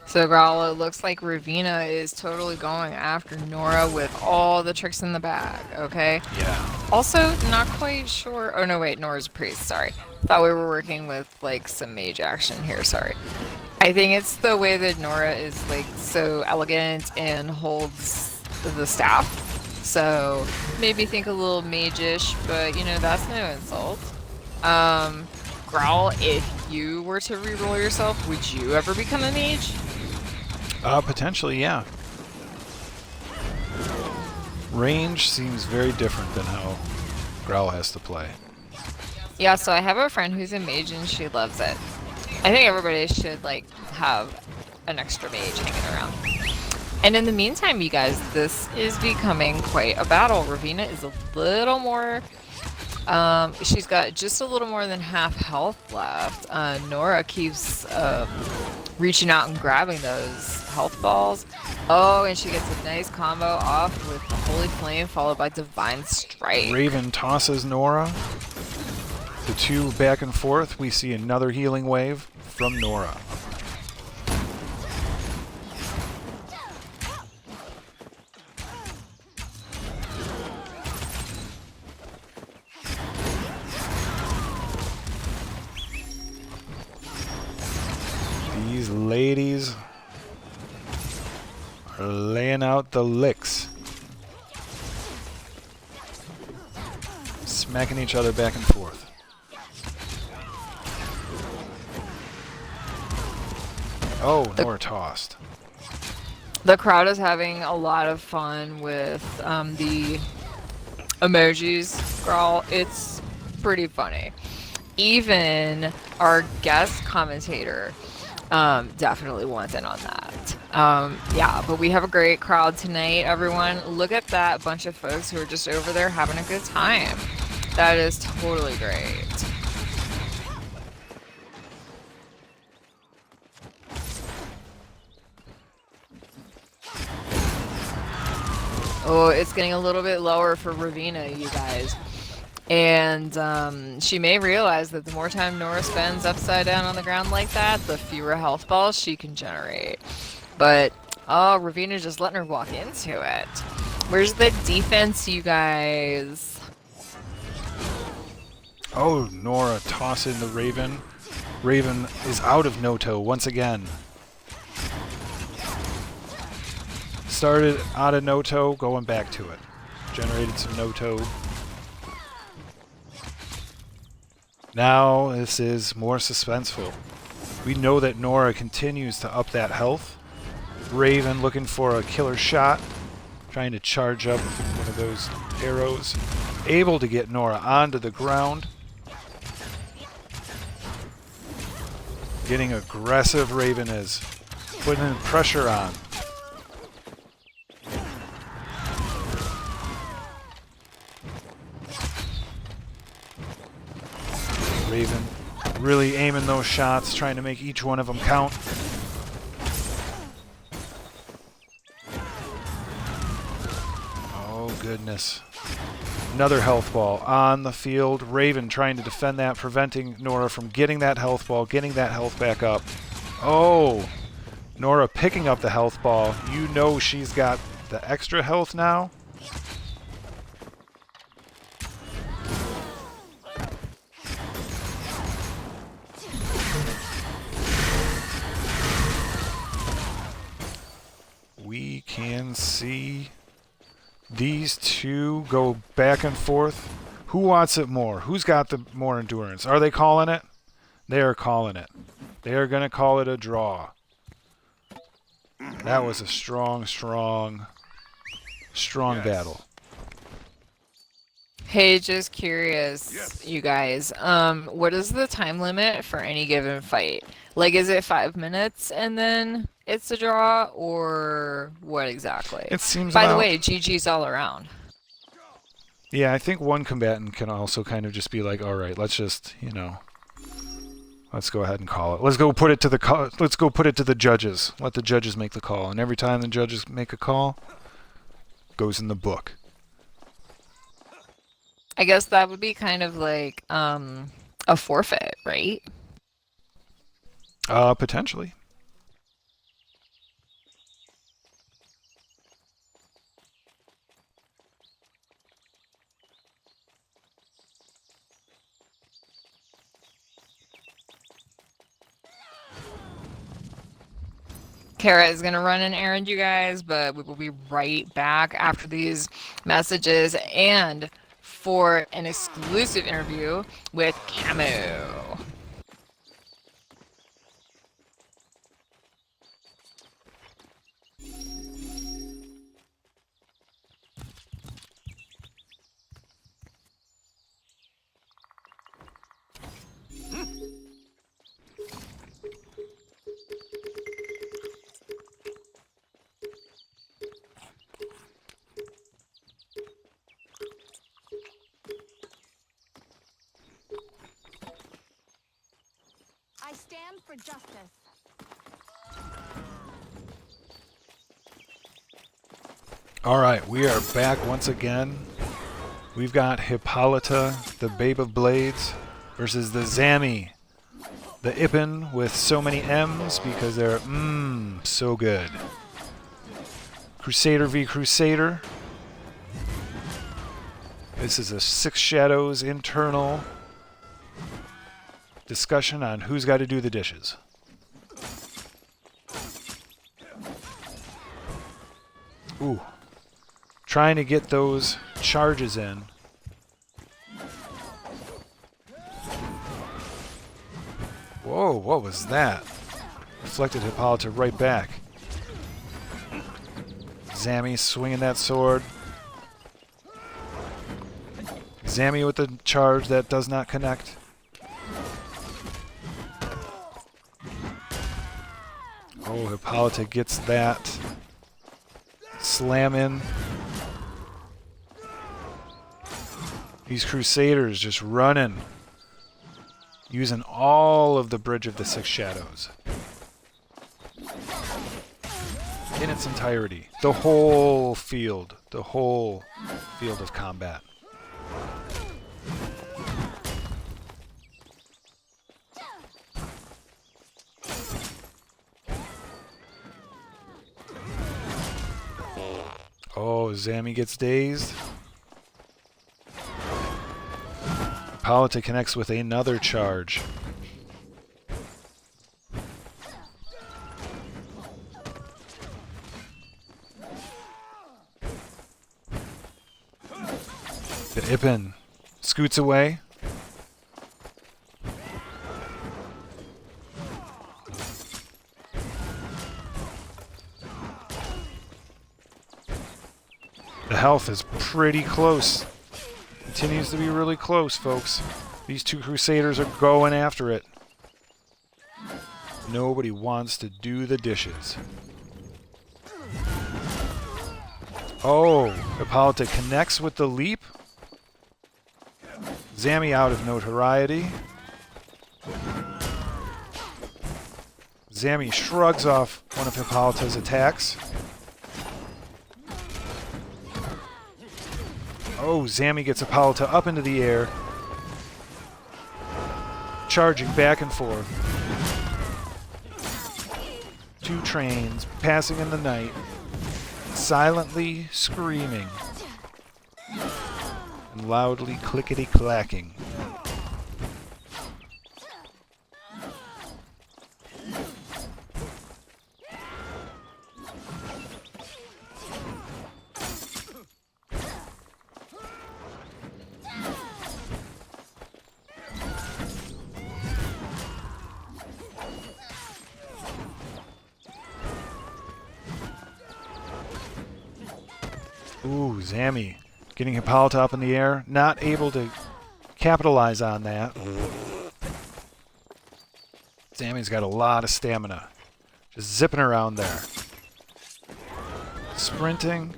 So, Grawl, it looks like Ravina is totally going after Nora with all the tricks in the bag, okay? Yeah. Also, not quite sure... Oh, no, wait, Nora's a priest, sorry. Thought we were working with, like, some mage action here, sorry. I think it's the way that Nora is, like, so elegant and holds the staff. So, maybe think a little mage-ish, but, you know, that's no insult. Grawl, if you were to reroll yourself, would you ever become a mage? Potentially, yeah. Range seems very different than how Growl has to play. Yeah, so I have a friend who's a mage and she loves it. I think everybody should like have an extra mage hanging around. And in the meantime, you guys, this is becoming quite a battle. Ravina is a little more, she's got just a little more than half health left. Nora keeps reaching out and grabbing those health balls. Oh, and she gets a nice combo off with the Holy Flame followed by Divine Strike. Raven tosses Nora. The two back and forth. We see another healing wave from Nora. These ladies are laying out the licks. Smacking each other back and forth. Oh, Nora tossed. The crowd is having a lot of fun with the emojis, Growl. It's pretty funny. Even our guest commentator definitely wants in on that. Yeah, but we have a great crowd tonight, everyone. Look at that bunch of folks who are just over there having a good time. That is totally great. Oh, it's getting a little bit lower for Ravina, you guys. And she may realize that the more time Nora spends upside down on the ground like that, the fewer health balls she can generate. But, oh, Ravina just letting her walk into it. Where's the defense, you guys? Oh, Nora tossing the Raven. Raven is out of Noto once again. Started out of Noto, going back to it. Generated some Noto. Now this is more suspenseful. We know that Nora continues to up that health. Raven looking for a killer shot. Trying to charge up one of those arrows. Able to get Nora onto the ground. Getting aggressive, Raven is. Putting pressure on. Raven really aiming those shots, trying to make each one of them count. Oh goodness. Another health ball on the field. Raven trying to defend that, preventing Nora from getting that health ball, getting that health back up. Oh! Nora picking up the health ball. You know she's got the extra health now. We can see these two go back and forth. Who wants it more? Who's got the more endurance? Are they calling it? They are calling it. They are going to call it a draw. That was a strong battle. Hey, just curious, Yes. you guys. What is the time limit for any given fight? Like, is it 5 minutes and then it's a draw, or what exactly? It seems By the about- way, GG's all around. Yeah, I think one combatant can also kind of just be like, all right, let's just, let's go ahead and call it. Let's go put it to the judges. Let the judges make the call. And every time the judges make a call, goes in the book. I guess that would be kind of like a forfeit, right? Potentially. Kara is going to run an errand, you guys, but we will be right back after these messages and for an exclusive interview with Camu. I stand for justice. Alright, we are back once again. We've got Hippolyta, the Babe of Blades, versus the Sammy, the Ippin with so many M's because they're so good. Crusader v Crusader. This is a Six Shadows internal discussion on who's got to do the dishes. Ooh. Trying to get those charges in. Whoa, what was that? Reflected Hippolyta right back. Sammy swinging that sword. Sammy with the charge that does not connect. Oh, Hippolyta gets that. Slam in. These Crusaders just running. Using all of the Bridge of the Six Shadows. In its entirety. The whole field. The whole field of combat. Oh, Sammy gets dazed. Hippolyta connects with another charge. The Ippin scoots away. The health is pretty close. Continues to be really close, folks. These two Crusaders are going after it. Nobody wants to do the dishes. Oh, Hippolyta connects with the leap. Sammy out of notoriety. Sammy shrugs off one of Hippolyta's attacks. Oh, Sammy gets Hippolyta up into the air. Charging back and forth. Two trains passing in the night. Silently screaming. And loudly clickety-clacking. Ooh, Sammy getting Hippolyta up in the air. Not able to capitalize on that. Sammy's got a lot of stamina. Just zipping around there. Sprinting.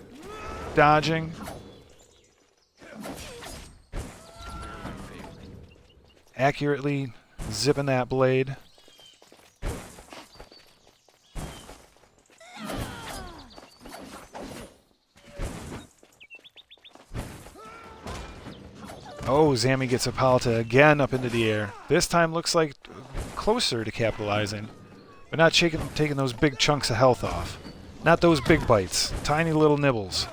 Dodging. Accurately zipping that blade. Oh, Sammy gets Hippolyta again up into the air. This time looks like closer to capitalizing, but not taking those big chunks of health off. Not those big bites. Tiny little nibbles.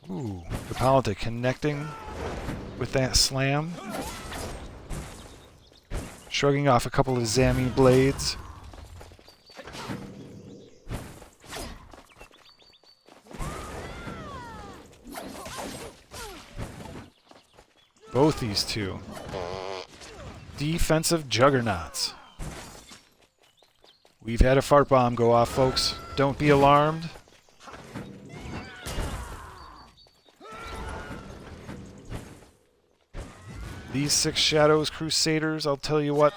Ooh, Hippolyta connecting with that slam. Shrugging off a couple of Sammy blades. Both these two. Defensive juggernauts. We've had a fart bomb go off, folks. Don't be alarmed. These 6 shadows Crusaders, I'll tell you what.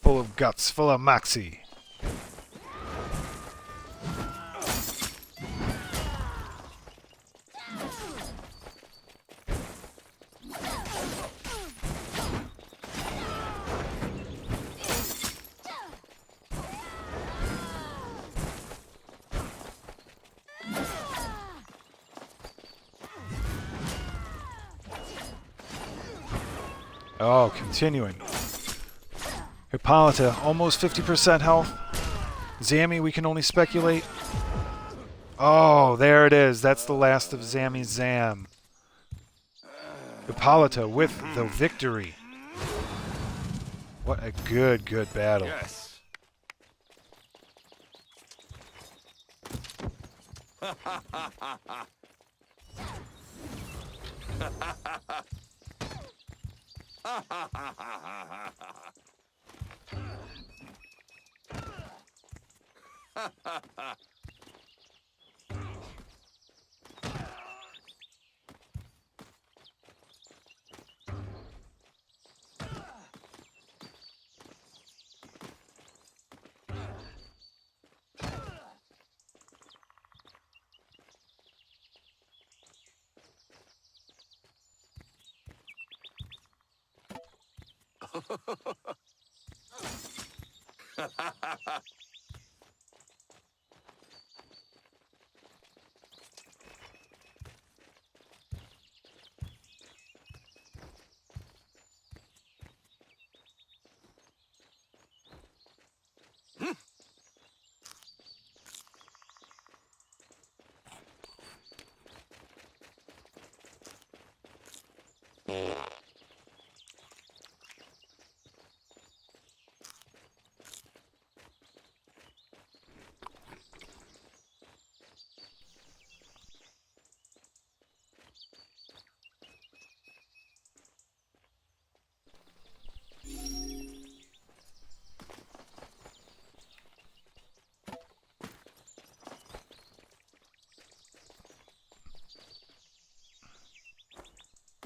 Full of guts, full of moxie. Oh, continuing. Hippolyta, almost 50% health. Sammy, we can only speculate. Oh, there it is. That's the last of Sammy's Zam. Hippolyta with the victory. What a good battle. Yes.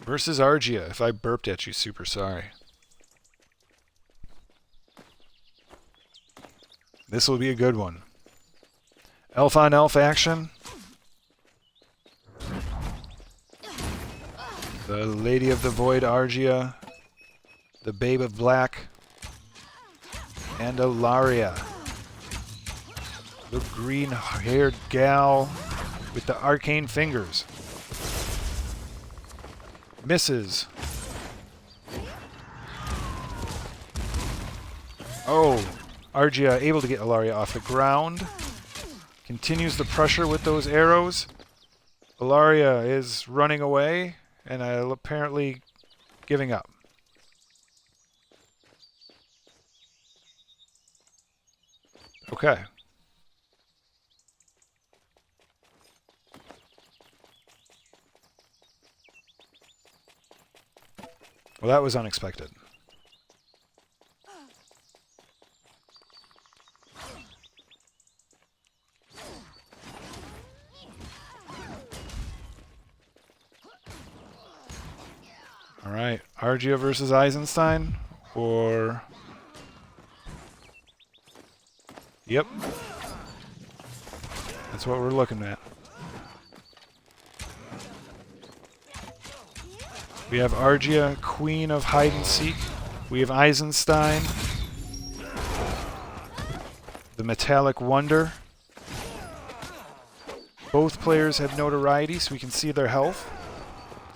Versus Argia. If I burped at you, super sorry. This will be a good one. Elf on elf action. The Lady of the Void Argia. The Babe of Black. And Ilaria. The green-haired gal with the arcane fingers. Misses. Oh, Argia able to get Ilaria off the ground. Continues the pressure with those arrows. Ilaria is running away and apparently giving up. Okay. Well, that was unexpected. All right, Argia versus Eisenstein, or... Yep. That's what we're looking at. We have Argia, Queen of Hide and Seek. We have Eisenstein, the Metallic Wonder. Both players have notoriety, so we can see their health.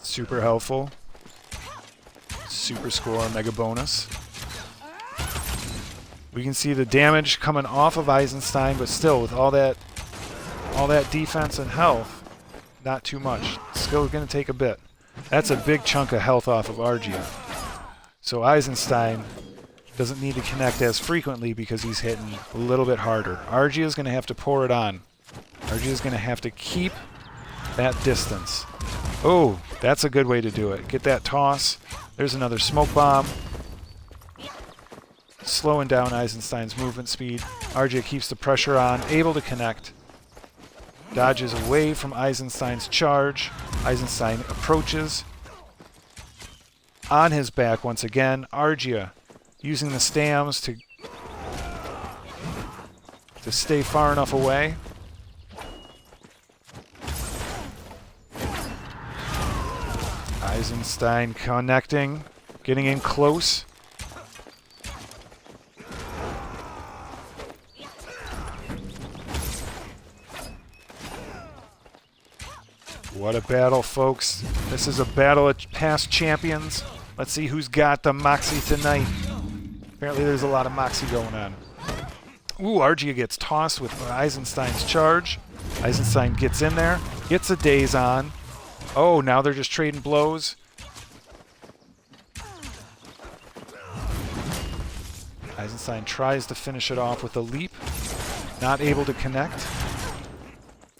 Super helpful. Super score, mega bonus. We can see the damage coming off of Eisenstein, but still, with all that defense and health, not too much. Still going to take a bit. That's a big chunk of health off of Argia. So Eisenstein doesn't need to connect as frequently because he's hitting a little bit harder. Argia is going to have to pour it on. Argia is going to have to keep that distance. Oh, that's a good way to do it. Get that toss. There's another smoke bomb. Slowing down Eisenstein's movement speed. Argia keeps the pressure on, able to connect. Dodges away from Eisenstein's charge. Eisenstein approaches. on his back once again. Argia using the stams to stay far enough away. Eisenstein connecting, getting in close. What a battle, folks. This is a battle of past champions. Let's see who's got the moxie tonight. Apparently there's a lot of moxie going on. Ooh, Argia gets tossed with Eisenstein's charge. Eisenstein gets in there, gets a daze on. Oh, now they're just trading blows. Eisenstein tries to finish it off with a leap. Not able to connect.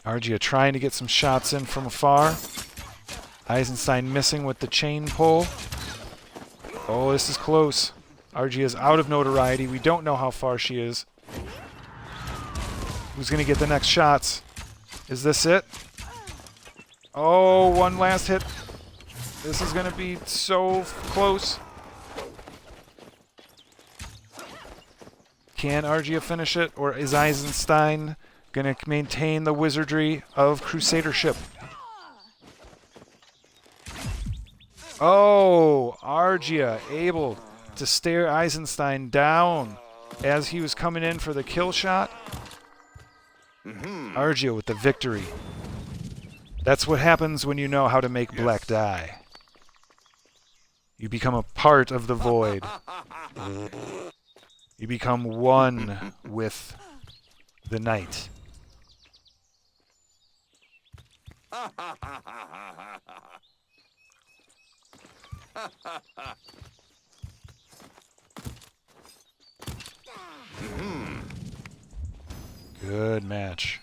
Argia trying to get some shots in from afar. Eisenstein missing with the chain pull. Oh, this is close. Argia is out of notoriety. We don't know how far she is. Who's going to get the next shots? Is this it? Oh, one last hit. This is going to be so close. Can Argia finish it, or is Eisenstein going to maintain the wizardry of Crusadership? Oh, Argia able to stare Eisenstein down as he was coming in for the kill shot. Argia with the victory. That's what happens when you know how to make black dye. You become a part of the void. You become one with the night. Good match.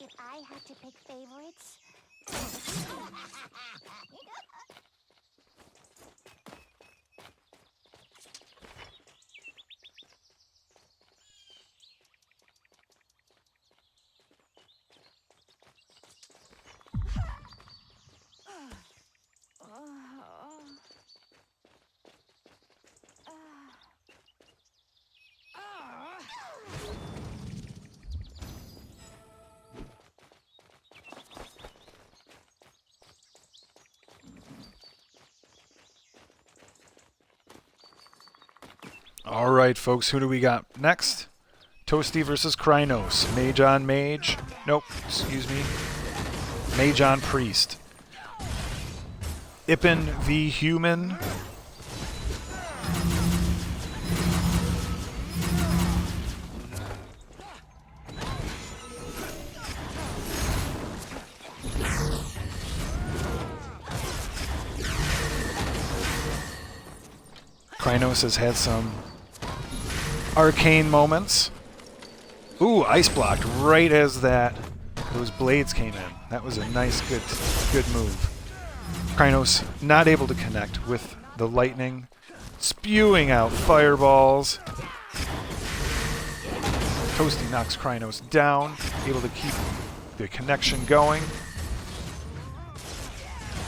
If I had to pick favorites. All right, folks, who do we got next? Toasty versus Crinos. Majon Mage. Nope, excuse me. Majon Priest. Ippen v Human. Crinos has had some arcane moments. Ooh, ice blocked right as those blades came in. That was a nice, good move. Crinos not able to connect with the lightning, spewing out fireballs. Toasty knocks Crinos down, able to keep the connection going.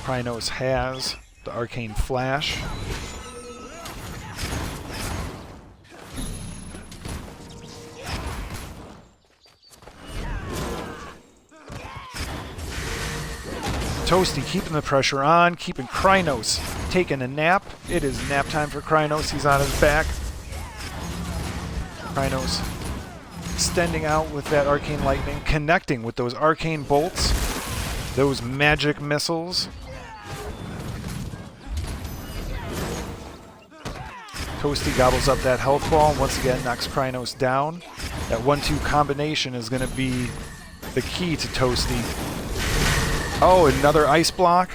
Crinos has the arcane flash. Toasty keeping the pressure on, keeping Crinos taking a nap. It is nap time for Crinos. He's on his back. Crinos extending out with that arcane lightning, connecting with those arcane bolts, those magic missiles. Toasty gobbles up that health ball and once again knocks Crinos down. That 1-2 combination is going to be the key to Toasty. Oh, another ice block.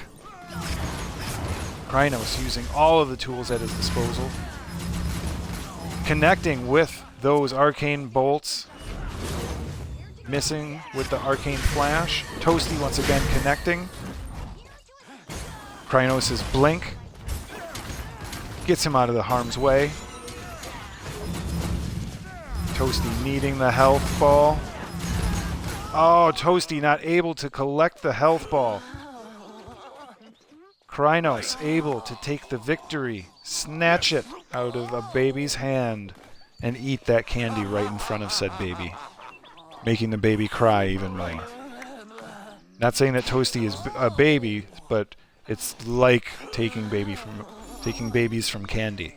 Crinos using all of the tools at his disposal. Connecting with those arcane bolts. Missing with the arcane flash. Toasty once again connecting. Crinos' blink. Gets him out of the harm's way. Toasty needing the health ball. Oh, Toasty not able to collect the health ball. Crinos able to take the victory, snatch it out of a baby's hand, and eat that candy right in front of said baby, making the baby cry even more. Not saying that Toasty is a baby, but it's like taking babies from candy.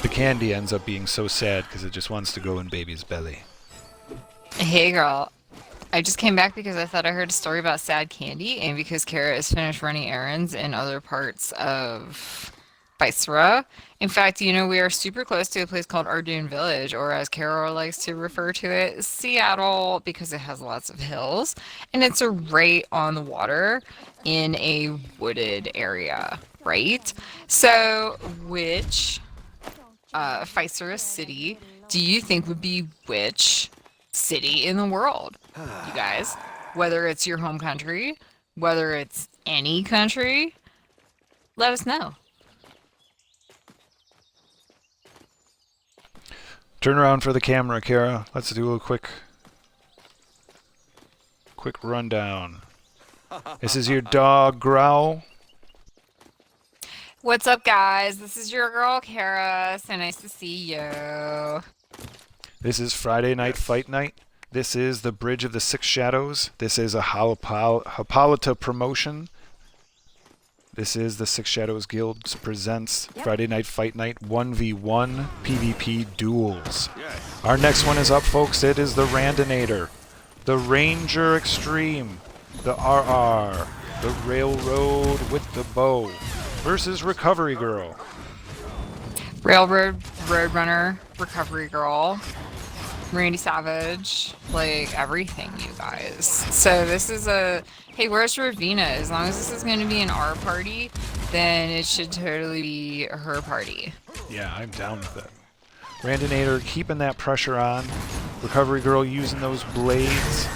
The candy ends up being so sad because it just wants to go in baby's belly. Hey girl, I just came back because I thought I heard a story about sad candy, and because Kara is finished running errands in other parts of Physera. In fact, you know, we are super close to a place called Arjuna Village, or as Kara likes to refer to it, Seattle, because it has lots of hills, and it's right on the water in a wooded area, right? So, which Physera city do you think would be which city in the world, you guys? Whether it's your home country, whether it's any country, let us know. Turn around for the camera, Kara. Let's do a quick rundown. This is your dog, Growl. What's up, guys? This is your girl, Kara. So nice to see you. This is Friday Night Fight Night. This is the Bridge of the Six Shadows. This is a Hippolyta promotion. This is the Six Shadows Guild presents Friday Night Fight Night 1v1 PvP Duels. Our next one is up, folks. It is the Randinator, the Ranger Extreme, the RR, the Railroad with the Bow versus Recovery Girl. Railroad, Roadrunner, Recovery Girl, Randy Savage, like everything, you guys. So this is a, hey, where's Ravina? As long as this is going to be an R party, then it should totally be her party. Yeah, I'm down with it. Randinator keeping that pressure on. Recovery Girl using those blades.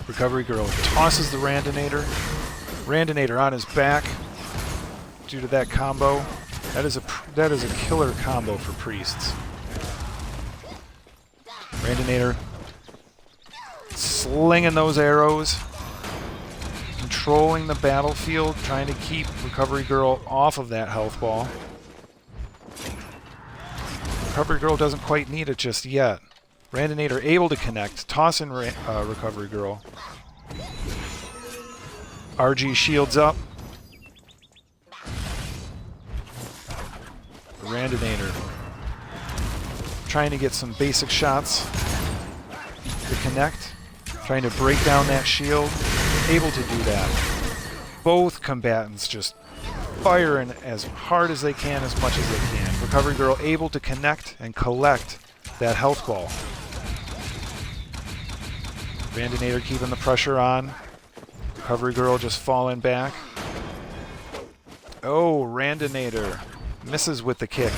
Recovery Girl tosses the Randinator. Randinator on his back due to that combo. That is a killer combo for priests. Randinator slinging those arrows, controlling the battlefield, trying to keep Recovery Girl off of that health ball. Recovery Girl doesn't quite need it just yet. Randinator able to connect, tossing Recovery Girl. RG shields up. Randinator trying to get some basic shots to connect, trying to break down that shield, able to do that. Both combatants just firing as hard as they can, as much as they can. Recovery Girl able to connect and collect that health ball. Randinator keeping the pressure on. Recovery Girl just falling back. Oh, Randinator misses with the kick.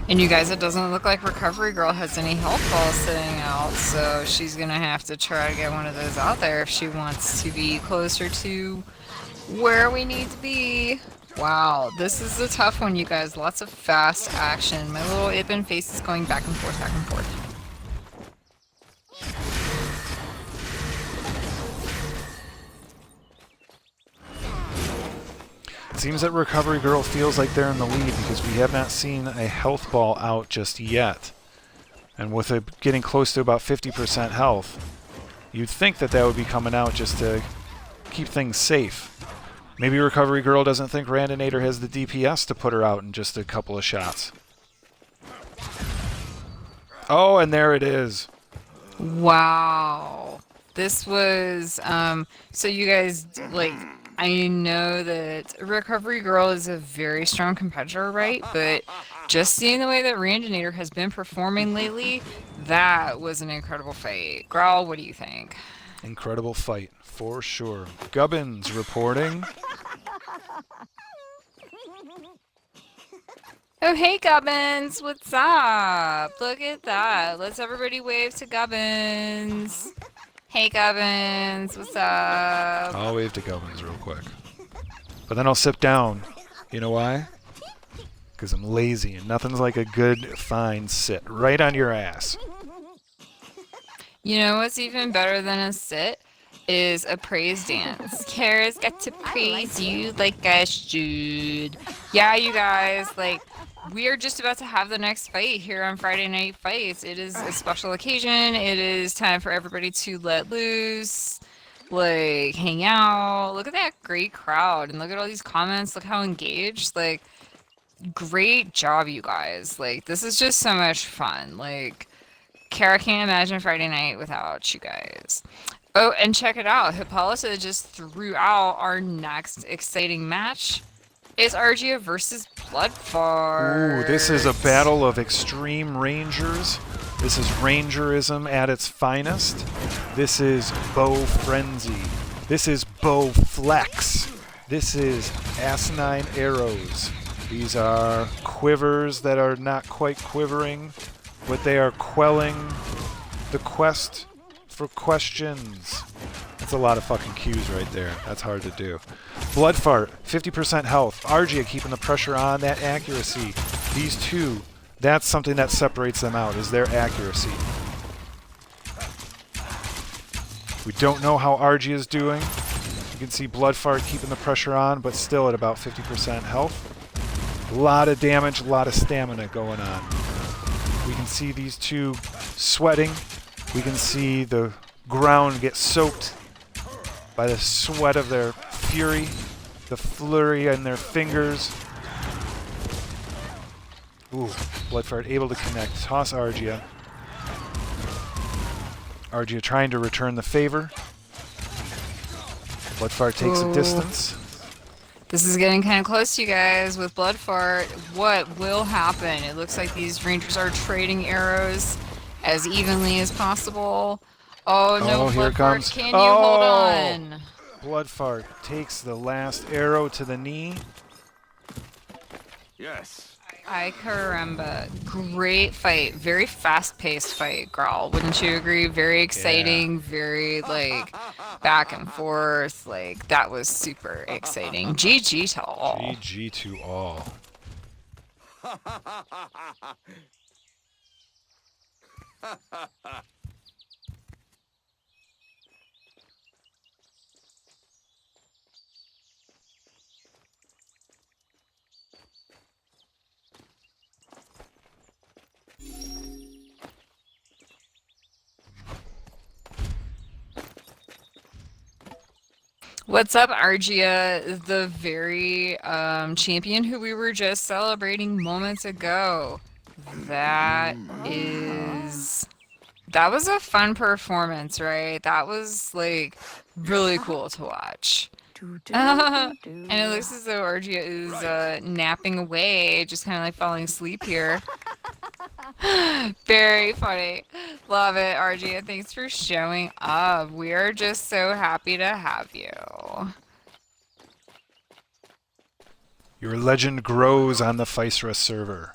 And you guys, it doesn't look like Recovery Girl has any health balls sitting out, so she's gonna have to try to get one of those out there if she wants to be closer to where we need to be. Wow, this is a tough one, you guys. Lots of fast action. My little Ibn face is going back and forth, back and forth. It seems that Recovery Girl feels like they're in the lead because we have not seen a health ball out just yet. And with it getting close to about 50% health, you'd think that that would be coming out just to keep things safe. Maybe Recovery Girl doesn't think Randinator has the DPS to put her out in just a couple of shots. Oh, and there it is. Wow. This was, so you guys, like, I know that Recovery Girl is a very strong competitor, right? But just seeing the way that Randinator has been performing lately, that was an incredible fight. Growl, what do you think? Incredible fight, for sure. Gubbins reporting. Oh, hey, Gubbins! What's up? Look at that. Let's everybody wave to Gubbins. Hey, Gubbins. What's up? I'll wave to Gubbins real quick. But then I'll sit down. You know why? Because I'm lazy, and nothing's like a good, fine sit right on your ass. You know what's even better than a sit? Is a praise dance. Kara's got to praise you like I should. Yeah, you guys, like, we are just about to have the next fight here on Friday Night Fights. It is a special occasion. It is time for everybody to let loose, like, hang out. Look at that great crowd, and look at all these comments. Look how engaged. Like, great job, you guys. Like, this is just so much fun. Like, Kara can't imagine Friday night without you guys. Oh, and check it out. Hippolyta just threw out our next exciting match. It's Argia versus Bloodfart. Ooh, this is a battle of extreme rangers. This is rangerism at its finest. This is bow frenzy. This is bow flex. This is asinine arrows. These are quivers that are not quite quivering, but they are quelling the quest for questions. That's a lot of fucking Qs right there. That's hard to do. Bloodfart, 50% health. Argia keeping the pressure on, that accuracy. These two, that's something that separates them out, is their accuracy. We don't know how Argia is doing. You can see Bloodfart keeping the pressure on, but still at about 50% health. A lot of damage, a lot of stamina going on. We can see these two sweating. We can see the ground get soaked by the sweat of their fury, the flurry in their fingers. Ooh, Bloodfart able to connect. Toss Argia. Argia trying to return the favor. Bloodfart takes a distance. This is getting kind of close, you guys, with Bloodfart. What will happen? It looks like these rangers are trading arrows as evenly as possible. Oh no, here Bloodfart, comes. can you hold on? Bloodfart takes the last arrow to the knee. Yes. Ay caramba. Great fight. Very fast-paced fight, Growl. Wouldn't you agree? Very exciting, very, like, back and forth. Like, that was super exciting. GG to all. GG to all. What's up, Argia, the very champion who we were just celebrating moments ago? That was a fun performance, right? That was like really cool to watch. And it looks as though Argia is napping away, just kind of like falling asleep here. Very funny. Love it, Argia. Thanks for showing up. We are just so happy to have you. Your legend grows on the Physera server.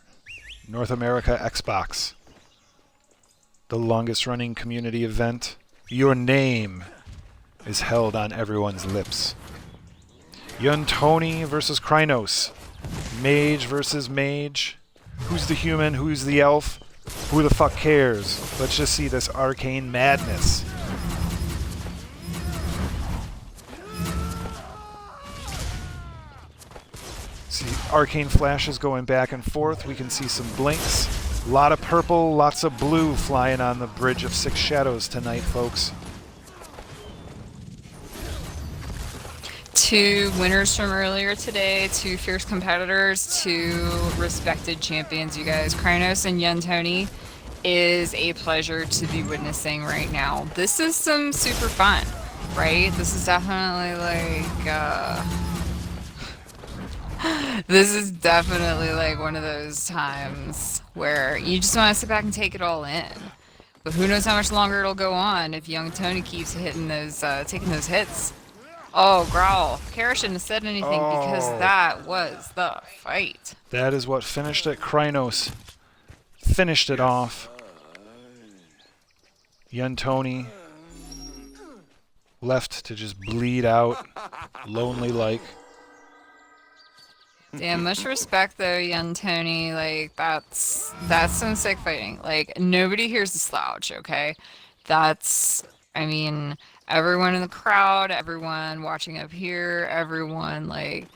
North America Xbox. The longest running community event. Your name is held on everyone's lips. Tony versus Crinos. Mage versus Mage. Who's the human? Who's the elf? Who the fuck cares? Let's just see this arcane madness. See arcane flashes going back and forth. We can see some blinks. A lot of purple, lots of blue flying on the Bridge of Six Shadows tonight, folks. Two winners from earlier today, two fierce competitors, two respected champions, you guys. Crinos and Tony is a pleasure to be witnessing right now. This is some super fun, right? This is definitely like, this is definitely like one of those times where you just want to sit back and take it all in. But who knows how much longer it'll go on if young Tony keeps hitting those, taking those hits. Oh, Growl. Kara shouldn't have said anything because Oh, that was the fight. that is what finished it. Crinos finished it off. Tony left to just bleed out, lonely like. Damn, much respect though, young Tony. Like that's some sick fighting. Like nobody here's a slouch, okay? That's I mean, everyone in the crowd, everyone watching up here, everyone like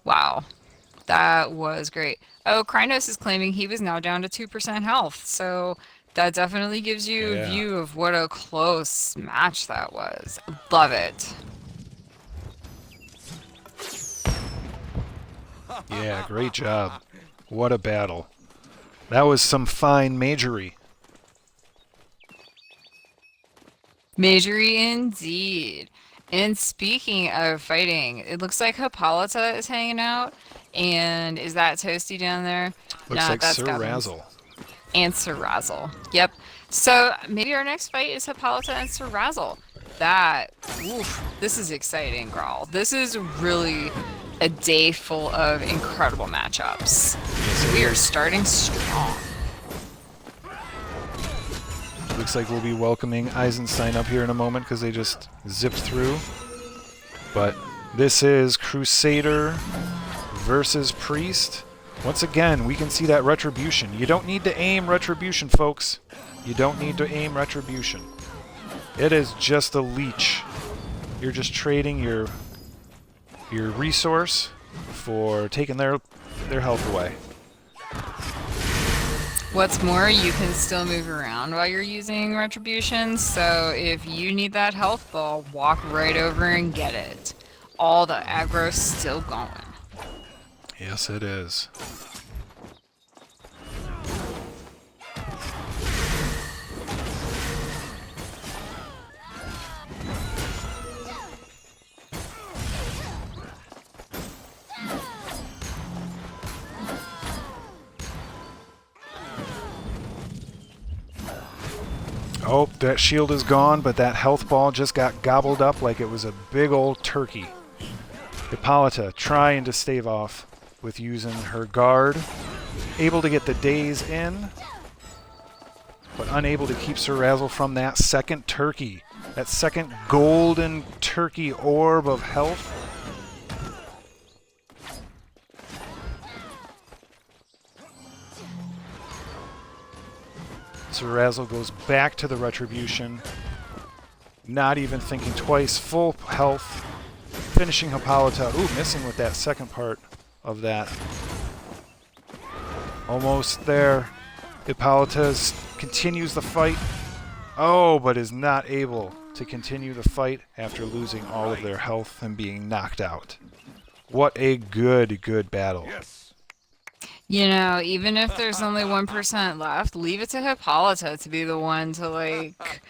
wow. That was great. Oh, Crinos is claiming he was now down to 2% health, so that definitely gives you a Yeah. view of what a close match that was. Love it. Yeah, great job. What a battle. That was some fine magery. Majory indeed. And speaking of fighting, it looks like Hippolyta is hanging out. And is that Toasty down there? Looks Nah, like that's Sir Govins. Razzle. And Sir Razzle. Yep. So maybe our next fight is Hippolyta and Sir Razzle. That, oof, this is exciting, Grawl. This is really a day full of incredible matchups. Yes, We it are is. starting strong. Looks like we'll be welcoming Eisenstein up here in a moment because they just zipped through. But this is Crusader versus Priest. Once again, we can see that retribution. You don't need to aim retribution, folks. You don't need to aim retribution. It is just a leech. You're just trading your resource for taking their health away. What's more, you can still move around while you're using Retribution, so if you need that health ball, walk right over and get it. All the aggro's still going. Yes, it is. Oh, that shield is gone, but that health ball just got gobbled up like it was a big old turkey. Hippolyta trying to stave off with using her guard. Able to get the daze in, but unable to keep Sir Razzle from that second turkey. That second golden turkey orb of health. Sir Razzle goes back to the retribution. Not even thinking twice. Full health. Finishing Hippolyta. Ooh, missing with that second part of that. Almost there. Hippolyta continues the fight. Oh, but is not able to continue the fight after losing all of their health and being knocked out. What a good battle. Yes. You know, even if there's only 1% left, leave it to Hippolyta to be the one to, like,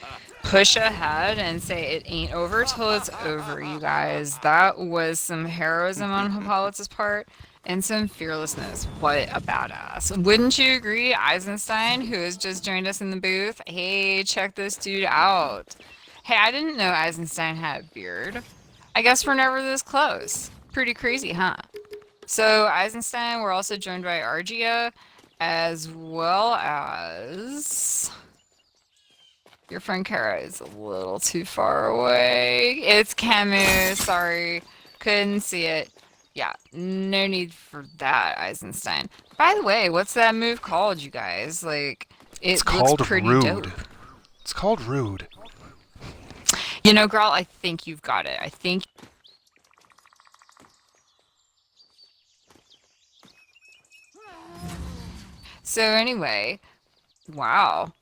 push ahead and say it ain't over till it's over, you guys. That was some heroism on Hippolyta's part and some fearlessness. What a badass. Wouldn't you agree, Eisenstein, who has just joined us in the booth? Hey, check this dude out. Hey, I didn't know Eisenstein had a beard. I guess we're never this close. Pretty crazy, huh? So Eisenstein, we're also joined by Argia, as well as your friend Kara is a little too far away. It's Camus, sorry, couldn't see it. Yeah, no need for that, Eisenstein. By the way, what's that move called, you guys? Like, It's it looks called pretty rude. dope. It's called rude. You know, girl, I think you've got it. I think. So anyway, wow.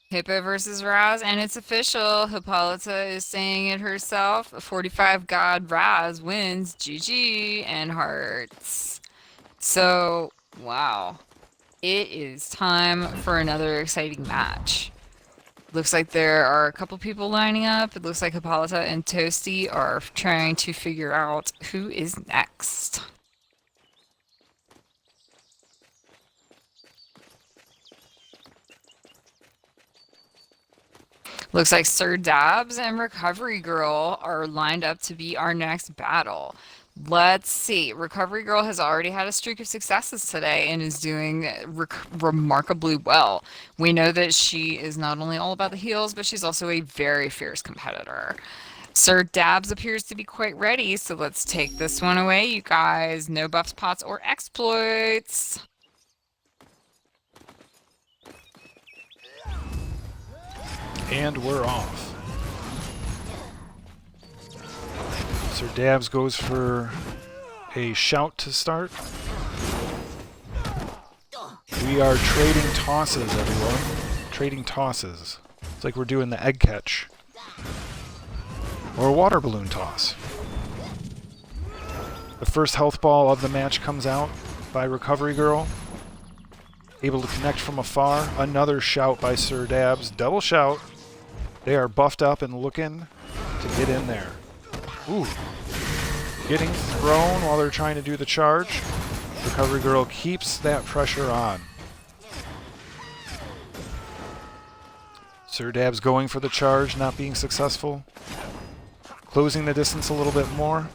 Hippo versus Raz, and it's official. Hippolyta is saying it herself. 45 God Raz wins. GG and hearts. So, wow. It is time for another exciting match. Looks like there are a couple people lining up. It looks like Hippolyta and Toasty are trying to figure out who is next. Looks like Sir Dabs and Recovery Girl are lined up to be our next battle. Let's see. Recovery Girl has already had a streak of successes today and is doing remarkably well. We know that she is not only all about the heals, but she's also a very fierce competitor. Sir Dabs appears to be quite ready, so let's take this one away, you guys. No buffs, pots, or exploits. And we're off. Sir Dabs goes for a shout to start. We are trading tosses, everyone. Trading tosses. It's like we're doing the egg catch. Or a water balloon toss. The first health ball of the match comes out by Recovery Girl. Able to connect from afar. Another shout by Sir Dabs. Double shout. They are buffed up and looking to get in there. Ooh. Getting thrown while they're trying to do the charge. Recovery Girl keeps that pressure on. Sir Dabs going for the charge, not being successful. Closing the distance a little bit more.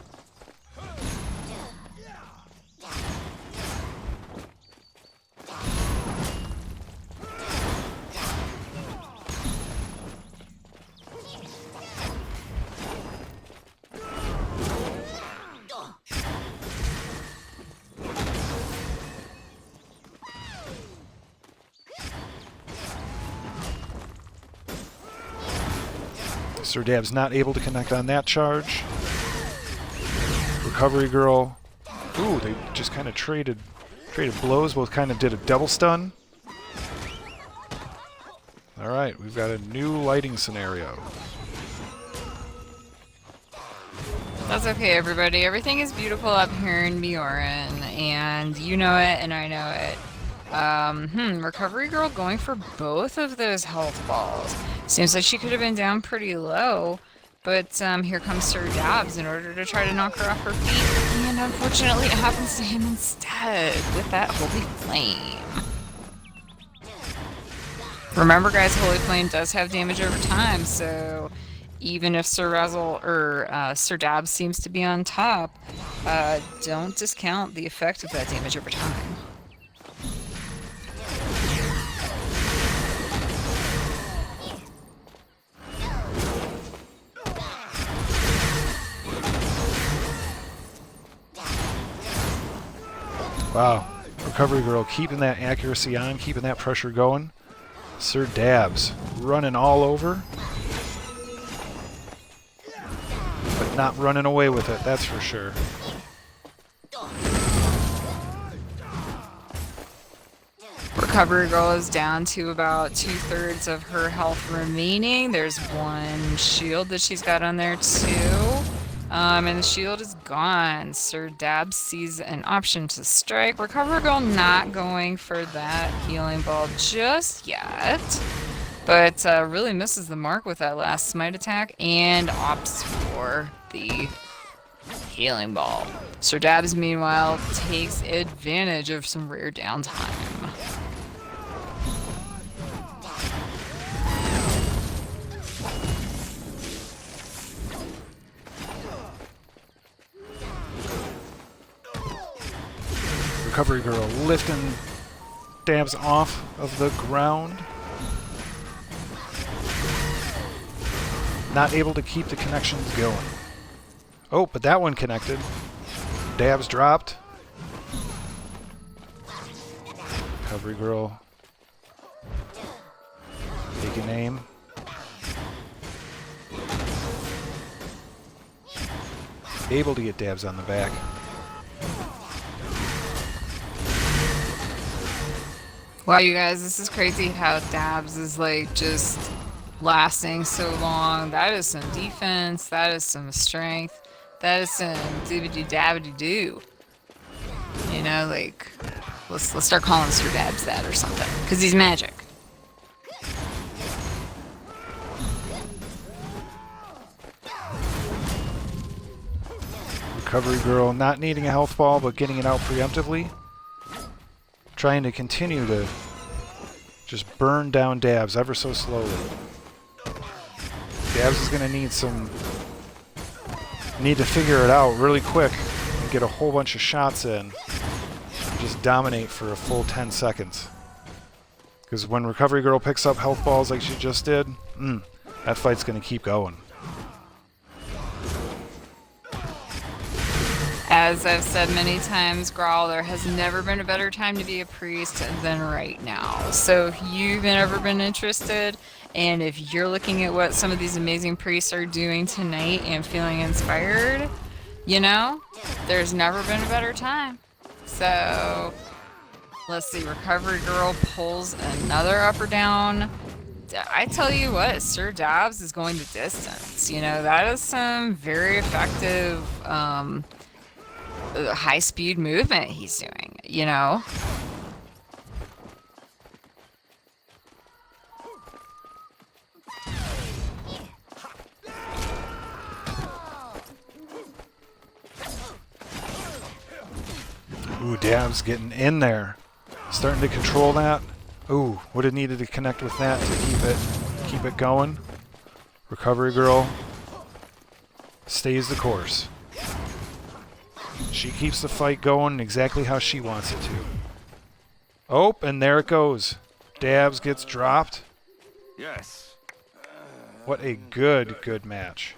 Sir Dabs not able to connect on that charge. Recovery Girl. Ooh, they just kind of traded blows. Both kind of did a double stun. Alright, we've got a new lighting scenario. That's okay, everybody. Everything is beautiful up here in Bjorn, and you know it, and I know it. Recovery Girl going for both of those health balls. Seems like she could have been down pretty low, but here comes Sir Dabs in order to try to knock her off her feet, and unfortunately it happens to him instead with that Holy Flame. Remember, guys, Holy Flame does have damage over time, so even if Sir Dabs seems to be on top, don't discount the effect of that damage over time. Wow. Recovery Girl keeping that accuracy on, keeping that pressure going. Sir Dabs running all over. But not running away with it, that's for sure. Recovery Girl is down to about 2/3 of her health remaining. There's one shield that she's got on there too. And the shield is gone. Sir Dabs sees an option to strike. Recovery Girl not going for that healing ball just yet. But really misses the mark with that last smite attack and opts for the healing ball. Sir Dabs, meanwhile, takes advantage of some rare downtime. Recovery Girl lifting Dabs off of the ground. Not able to keep the connections going. Oh, but that one connected. Dabs dropped. Recovery Girl taking aim. Able to get Dabs on the back. Wow, you guys, this is crazy how Dabs is like just lasting so long. That is some defense, that is some strength, that is some doobity-dabbity-doo. You know, like, let's start calling Sir Dabs that or something, because he's magic. Recovery Girl not needing a health ball, but getting it out preemptively. Trying to continue to just burn down Dabs ever so slowly. Dabs is gonna need to figure it out really quick and get a whole bunch of shots in. Just dominate for a full 10 seconds. Because when Recovery Girl picks up health balls like she just did, that fight's gonna keep going. As I've said many times, Growl, there has never been a better time to be a priest than right now. So if you've ever been interested, and if you're looking at what some of these amazing priests are doing tonight and feeling inspired, you know, there's never been a better time. So, let's see, Recovery Girl pulls another up or down. I tell you what, Sir Dabs is going the distance. You know, that is some very effective, high-speed movement he's doing, you know? Ooh, Dab's getting in there. Starting to control that. Ooh, would have needed to connect with that to keep it going. Recovery Girl stays the course. She keeps the fight going exactly how she wants it to. Oh, and there it goes. Dabs gets dropped. Yes. What a good match.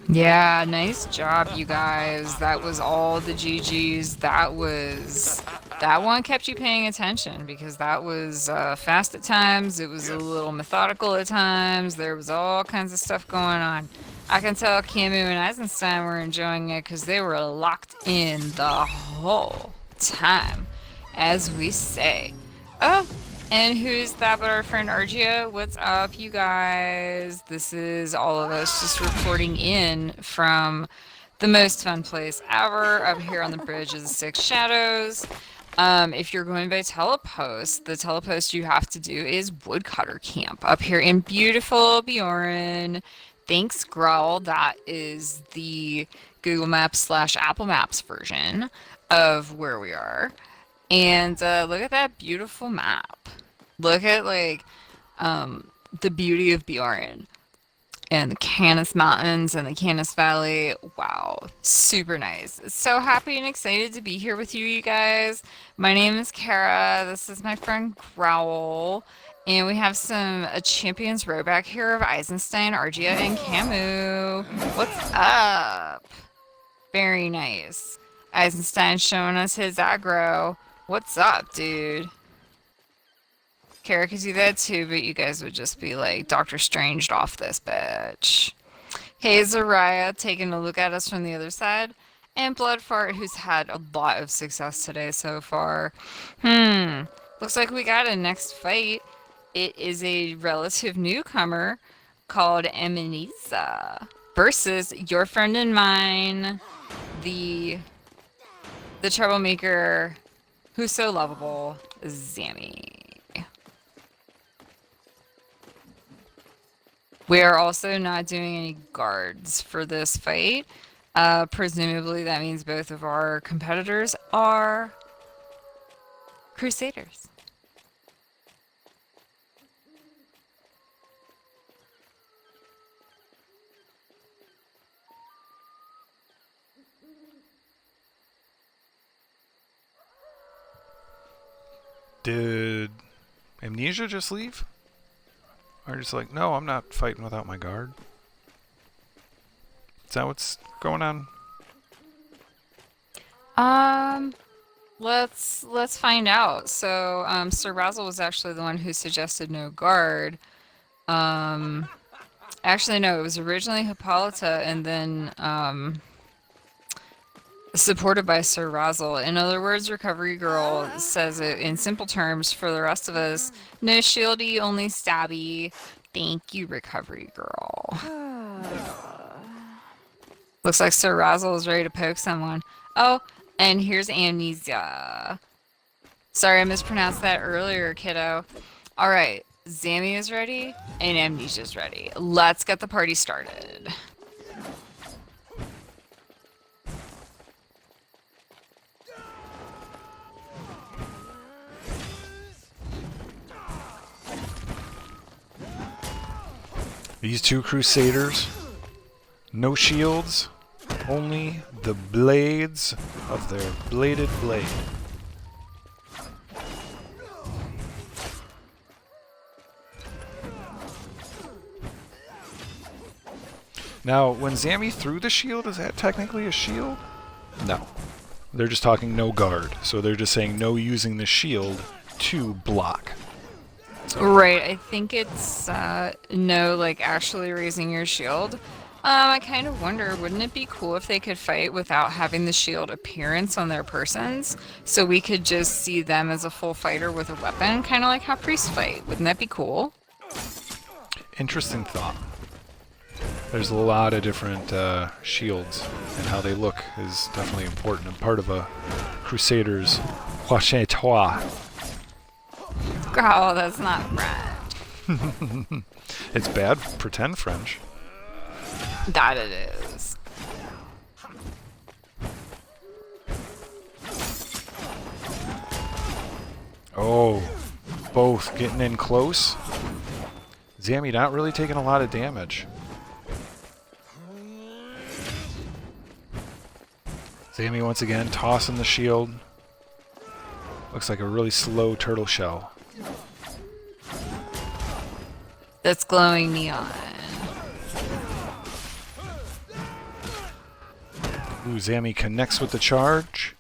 Yeah, nice job, you guys. That was all the GGs. That one kept you paying attention because that was fast at times. It was a little methodical at times. There was all kinds of stuff going on. I can tell Camu and Eisenstein were enjoying it because they were locked in the whole time, as we say. Oh, and who's that but our friend Argia? What's up, you guys? This is all of us just reporting in from the most fun place ever up here on the bridge of the Six Shadows. If you're going by telepost, the telepost you have to do is Woodcutter Camp up here in beautiful Bjorn. Thanks, Growl. That is the Google Maps / Apple Maps version of where we are. And look at that beautiful map. Look at the beauty of Bjorn and the Canis Mountains and the Canis Valley. Wow, super nice. So happy and excited to be here with you guys. My name is Kara. This is my friend Growl. And we have a champions row back here of Eisenstein, Argia, and Camu. What's up? Very nice. Eisenstein showing us his aggro. What's up, dude? Kara could do that too, but you guys would just be like Doctor Stranged off this bitch. Hey, Zariah, taking a look at us from the other side. And Bloodfart, who's had a lot of success today so far. Looks like we got a next fight. It is a relative newcomer called Eminisa versus your friend and mine, the troublemaker who's so lovable, Sammy. We are also not doing any guards for this fight. Presumably that means both of our competitors are Crusaders. Did Amnesia just leave? Or just like, no, I'm not fighting without my guard. Is that what's going on? Let's find out. So, Sir Razzle was actually the one who suggested no guard. Actually, no, it was originally Hippolyta and then, supported by Sir Razzle. In other words, Recovery Girl says it in simple terms for the rest of us. No shieldy, only stabby. Thank you, Recovery Girl. Looks like Sir Razzle is ready to poke someone. Oh, and here's Amnesia. Sorry, I mispronounced that earlier, kiddo. Alright, Sammy is ready, and Amnesia's ready. Let's get the party started. These two Crusaders, no shields, only the blades of their bladed blade. Now, when Sammy threw the shield, is that technically a shield? No. They're just talking no guard, so they're just saying no using the shield to block. So. Right, I think it's no, like actually raising your shield. I kind of wonder, wouldn't it be cool if they could fight without having the shield appearance on their persons? So we could just see them as a full fighter with a weapon, kind of like how priests fight. Wouldn't that be cool? Interesting thought. There's a lot of different shields, and how they look is definitely important and part of a Crusader's repertoire. Oh, that's not French. It's bad pretend French. That it is. Oh, both getting in close. Sammy not really taking a lot of damage. Sammy once again tossing the shield. Looks like a really slow turtle shell. That's glowing neon. Ooh, Sammy connects with the charge.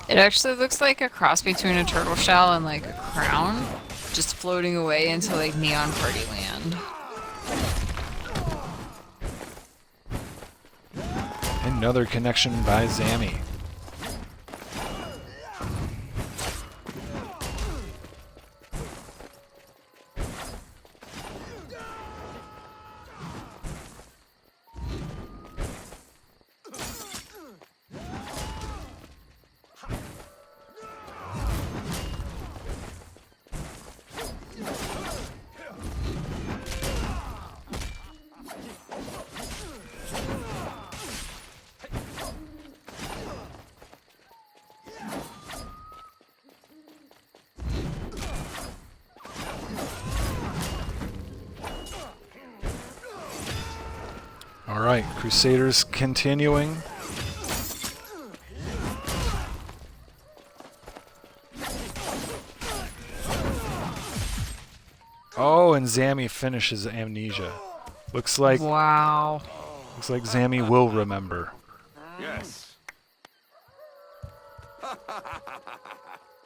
It actually looks like a cross between a turtle shell and like a crown, just floating away into like neon party land. Another connection by Sammy. Alright, Crusaders continuing. Oh, and Sammy finishes Amnesia. Looks like Wow. Sammy will remember. Yes.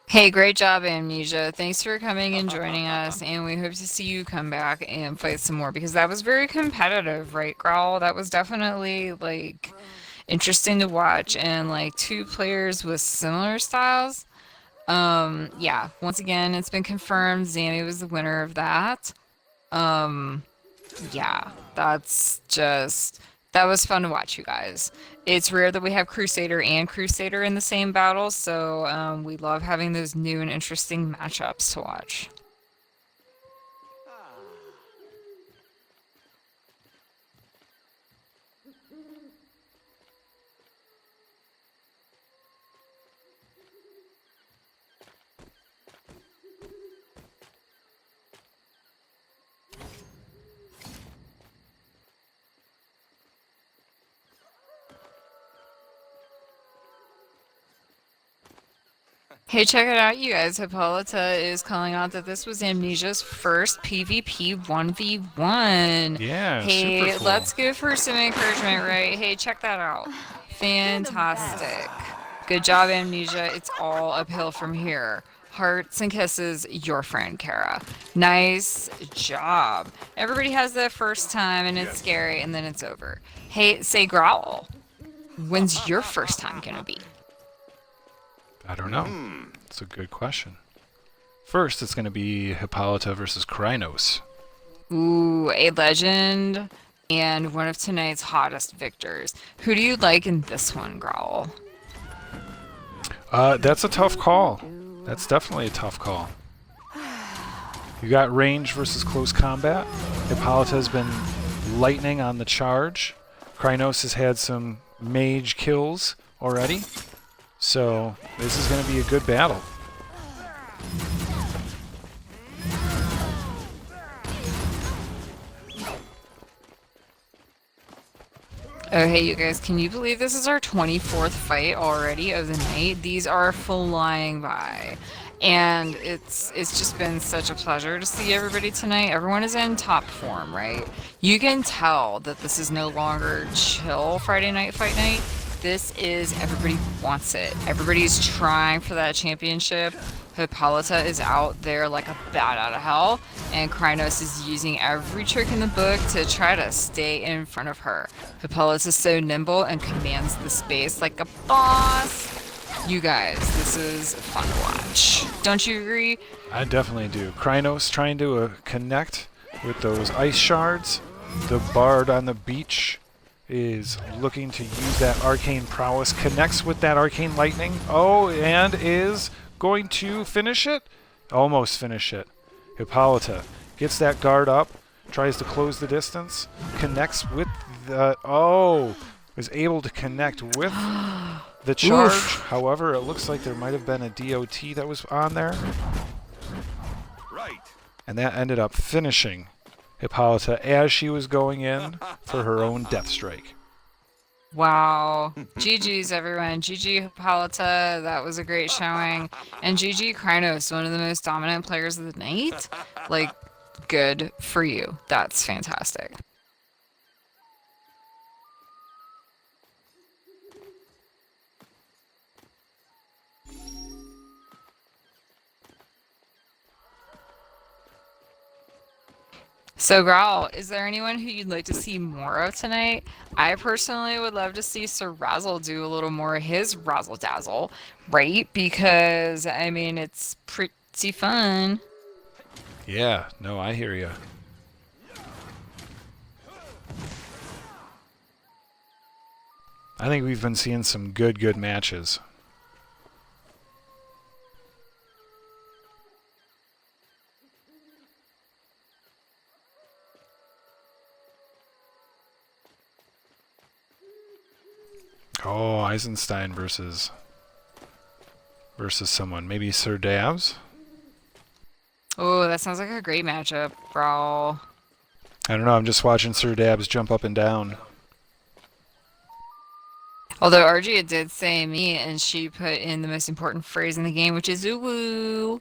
Hey, great job, Amnesia. Thanks for coming and joining us, and we hope to see you come back and fight some more, because that was very competitive, right, Growl? That was definitely, like, interesting to watch, and, like, two players with similar styles. Yeah, once again, it's been confirmed Sammy was the winner of that. Yeah, that was fun to watch, you guys. It's rare that we have Crusader and Crusader in the same battle, so we love having those new and interesting matchups to watch. Hey, check it out, you guys. Hippolyta is calling out that this was Amnesia's first PvP 1v1. Yeah, Hey, super cool. let's go for some encouragement, right? Hey, check that out. Fantastic. Good job, Amnesia. It's all uphill from here. Hearts and kisses, your friend, Kara. Nice job. Everybody has that first time, and it's scary, and then it's over. Hey, say Growl. When's your first time gonna be? I don't know. It's a good question. First, it's going to be Hippolyta versus Crinos. Ooh, a legend and one of tonight's hottest victors. Who do you like in this one, Growl? That's a tough call. That's definitely a tough call. You got range versus close combat. Hippolyta has been lightning on the charge. Crinos has had some mage kills already. So this is going to be a good battle. Oh, hey, you guys, can you believe this is our 24th fight already of the night? These are flying by. And it's just been such a pleasure to see everybody tonight. Everyone is in top form, right? You can tell that this is no longer chill Friday night fight night. This is everybody wants it. Everybody's trying for that championship. Hippolyta is out there like a bat out of hell, and Crinos is using every trick in the book to try to stay in front of her. Hippolyta is so nimble and commands the space like a boss. You guys, this is fun to watch. Don't you agree? I definitely do. Crinos trying to connect with those ice shards. The bard on the beach is looking to use that arcane prowess. Connects with that arcane lightning. Oh, and is going to finish it? Almost finish it. Hippolyta gets that guard up. Tries to close the distance. Connects with the... Oh! Was able to connect with the charge. Oof. However, it looks like there might have been a DOT that was on there. Right. And that ended up finishing Hippolyta as she was going in for her own death strike. Wow. GG's, everyone. GG Hippolyta. That was a great showing. And GG Crinos, one of the most dominant players of the night. Like, good for you. That's fantastic. So, Growl, is there anyone who you'd like to see more of tonight? I personally would love to see Sir Razzle do a little more of his razzle dazzle, right? Because, I mean, it's pretty fun. Yeah, no, I hear you. I think we've been seeing some good matches. Oh, Eisenstein versus someone. Maybe Sir Davs? Oh, that sounds like a great matchup, Growl. I don't know, I'm just watching Sir Dabs jump up and down. Although Argia did say me, and she put in the most important phrase in the game, which is "ooh."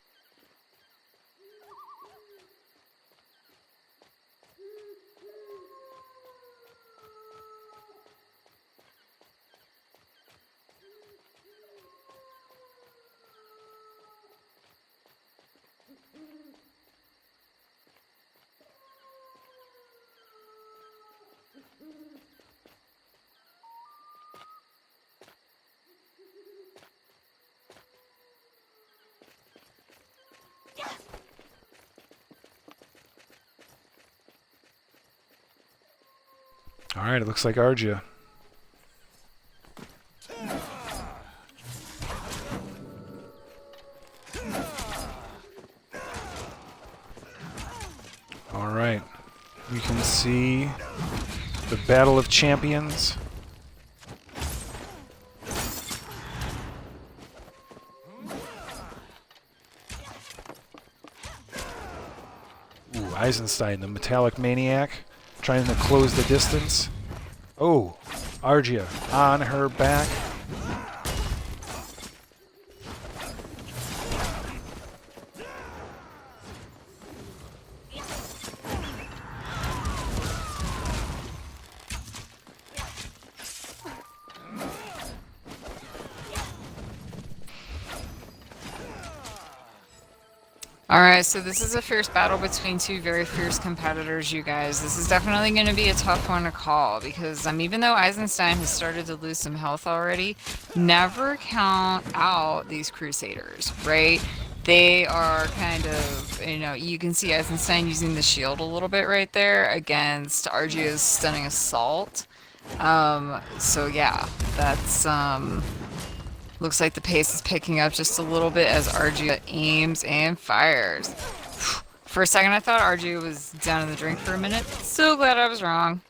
Alright, it looks like Argia. Alright, we can see the Battle of Champions. Ooh, Eisenstein, the metallic maniac, trying to close the distance. Oh, Argia on her back. Alright, so this is a fierce battle between two very fierce competitors, you guys. This is definitely going to be a tough one to call because even though Eisenstein has started to lose some health already, never count out these Crusaders, right? They are kind of, you can see Eisenstein using the shield a little bit right there against Argia's stunning assault. So yeah, that's, looks like the pace is picking up just a little bit as Argia aims and fires. For a second, I thought Argia was down in the drink for a minute. So glad I was wrong.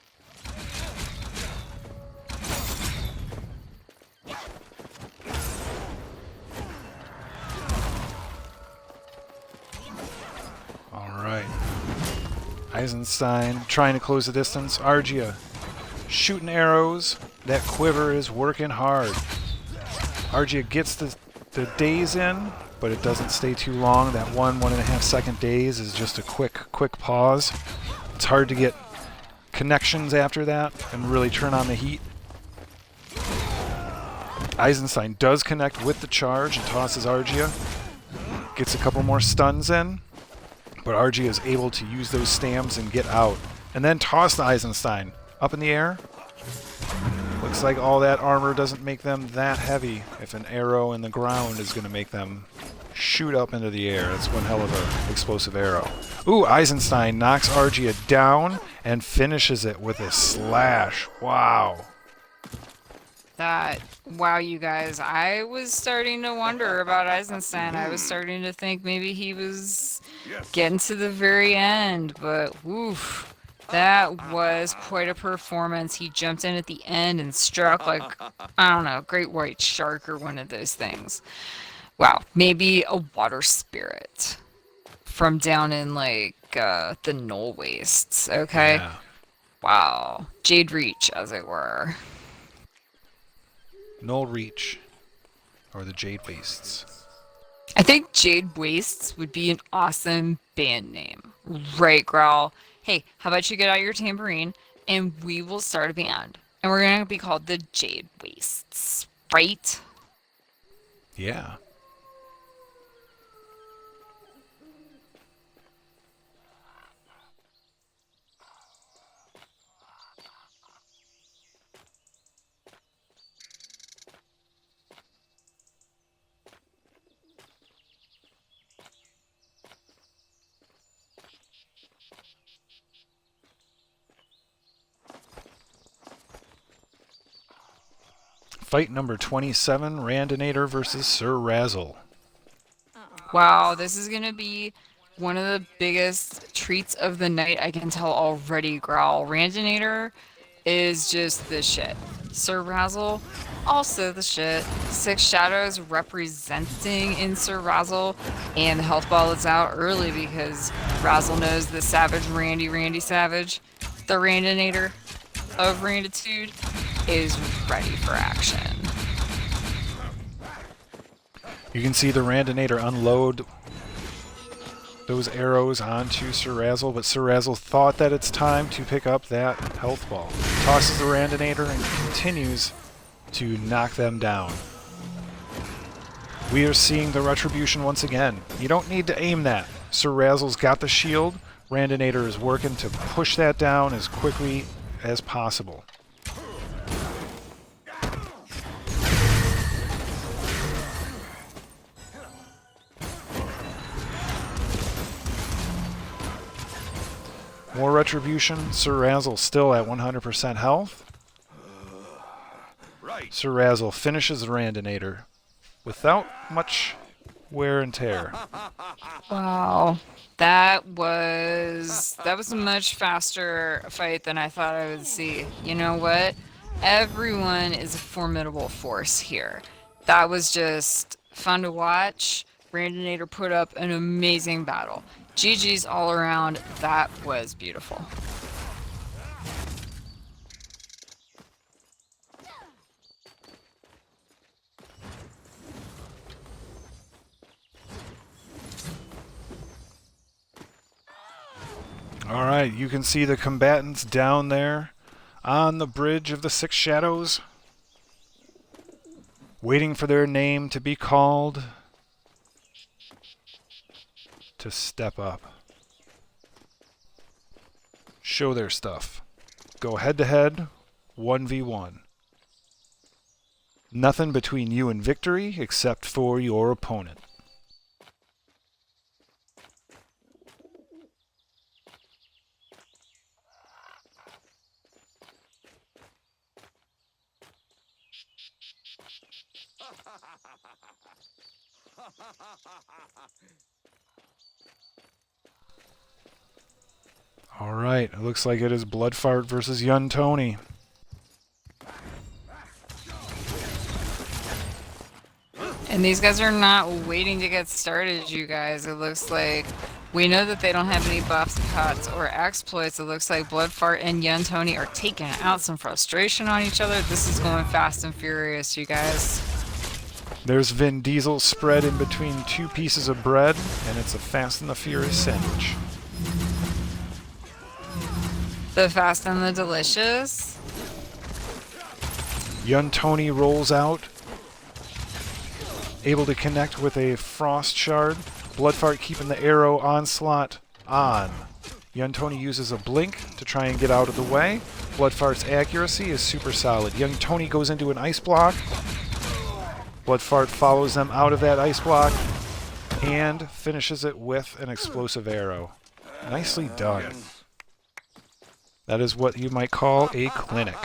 Eisenstein trying to close the distance. Argia shooting arrows. That quiver is working hard. Argia gets the daze in, but it doesn't stay too long. That 1.5 second daze is just a quick pause. It's hard to get connections after that and really turn on the heat. Eisenstein does connect with the charge and tosses Argia. Gets a couple more stuns in, but Argia is able to use those stams and get out. And then toss the Eisenstein up in the air. Looks like all that armor doesn't make them that heavy if an arrow in the ground is going to make them shoot up into the air. That's one hell of an explosive arrow. Ooh, Eisenstein knocks Argia down and finishes it with a slash. Wow. Wow, you guys, I was starting to wonder about Eisenstein. I was starting to think maybe he was getting to the very end, but woof, that was quite a performance. He jumped in at the end and struck like, I don't know, great white shark or one of those things. Wow, maybe a water spirit from down in like the Knoll Wastes, okay? Yeah. Wow, Jade Reach, as it were. Null Reach, or the Jade Wastes. I think Jade Wastes would be an awesome band name. Right, Growl? Hey, how about you get out your tambourine and we will start a band. And we're going to be called the Jade Wastes, right? Yeah. Fight number 27, Randinator versus Sir Razzle. Wow, this is going to be one of the biggest treats of the night. I can tell already, Growl. Randinator is just the shit. Sir Razzle, also the shit. Six Shadows representing in Sir Razzle, and the health ball is out early because Razzle knows the Savage Randy Savage, the Randinator of Randitude, is ready for action. You can see the Randinator unload those arrows onto Sir Razzle, but Sir Razzle thought that it's time to pick up that health ball. Tosses the Randinator and continues to knock them down. We are seeing the retribution once again. You don't need to aim that. Sir Razzle's got the shield. Randinator is working to push that down as quickly as possible. More retribution. Sir Razzle still at 100% health. Right. Sir Razzle finishes the Randinator without much wear and tear. Wow. That was a much faster fight than I thought I would see. You know what? Everyone is a formidable force here. That was just fun to watch. Randinator put up an amazing battle. GG's all around. That was beautiful. Alright, you can see the combatants down there on the bridge of the Six Shadows, waiting for their name to be called to step up. Show their stuff. Go head to head, 1v1. Nothing between you and victory except for your opponent. Alright, it looks like it is Bloodfart versus Young Tony. And these guys are not waiting to get started, you guys. It looks like We know that they don't have any buffs, cuts, or exploits. It looks like Bloodfart and Tony are taking out some frustration on each other. This is going fast and furious, you guys. There's Vin Diesel spread in between two pieces of bread, and it's a Fast and the Furious sandwich. The Fast and the Delicious. Tony rolls out, able to connect with a Frost Shard. Bloodfart keeping the arrow onslaught on. Tony uses a blink to try and get out of the way. Bloodfart's accuracy is super solid. Tony goes into an ice block. Bloodfart follows them out of that ice block and finishes it with an explosive arrow. Nicely done. That is what you might call a clinic.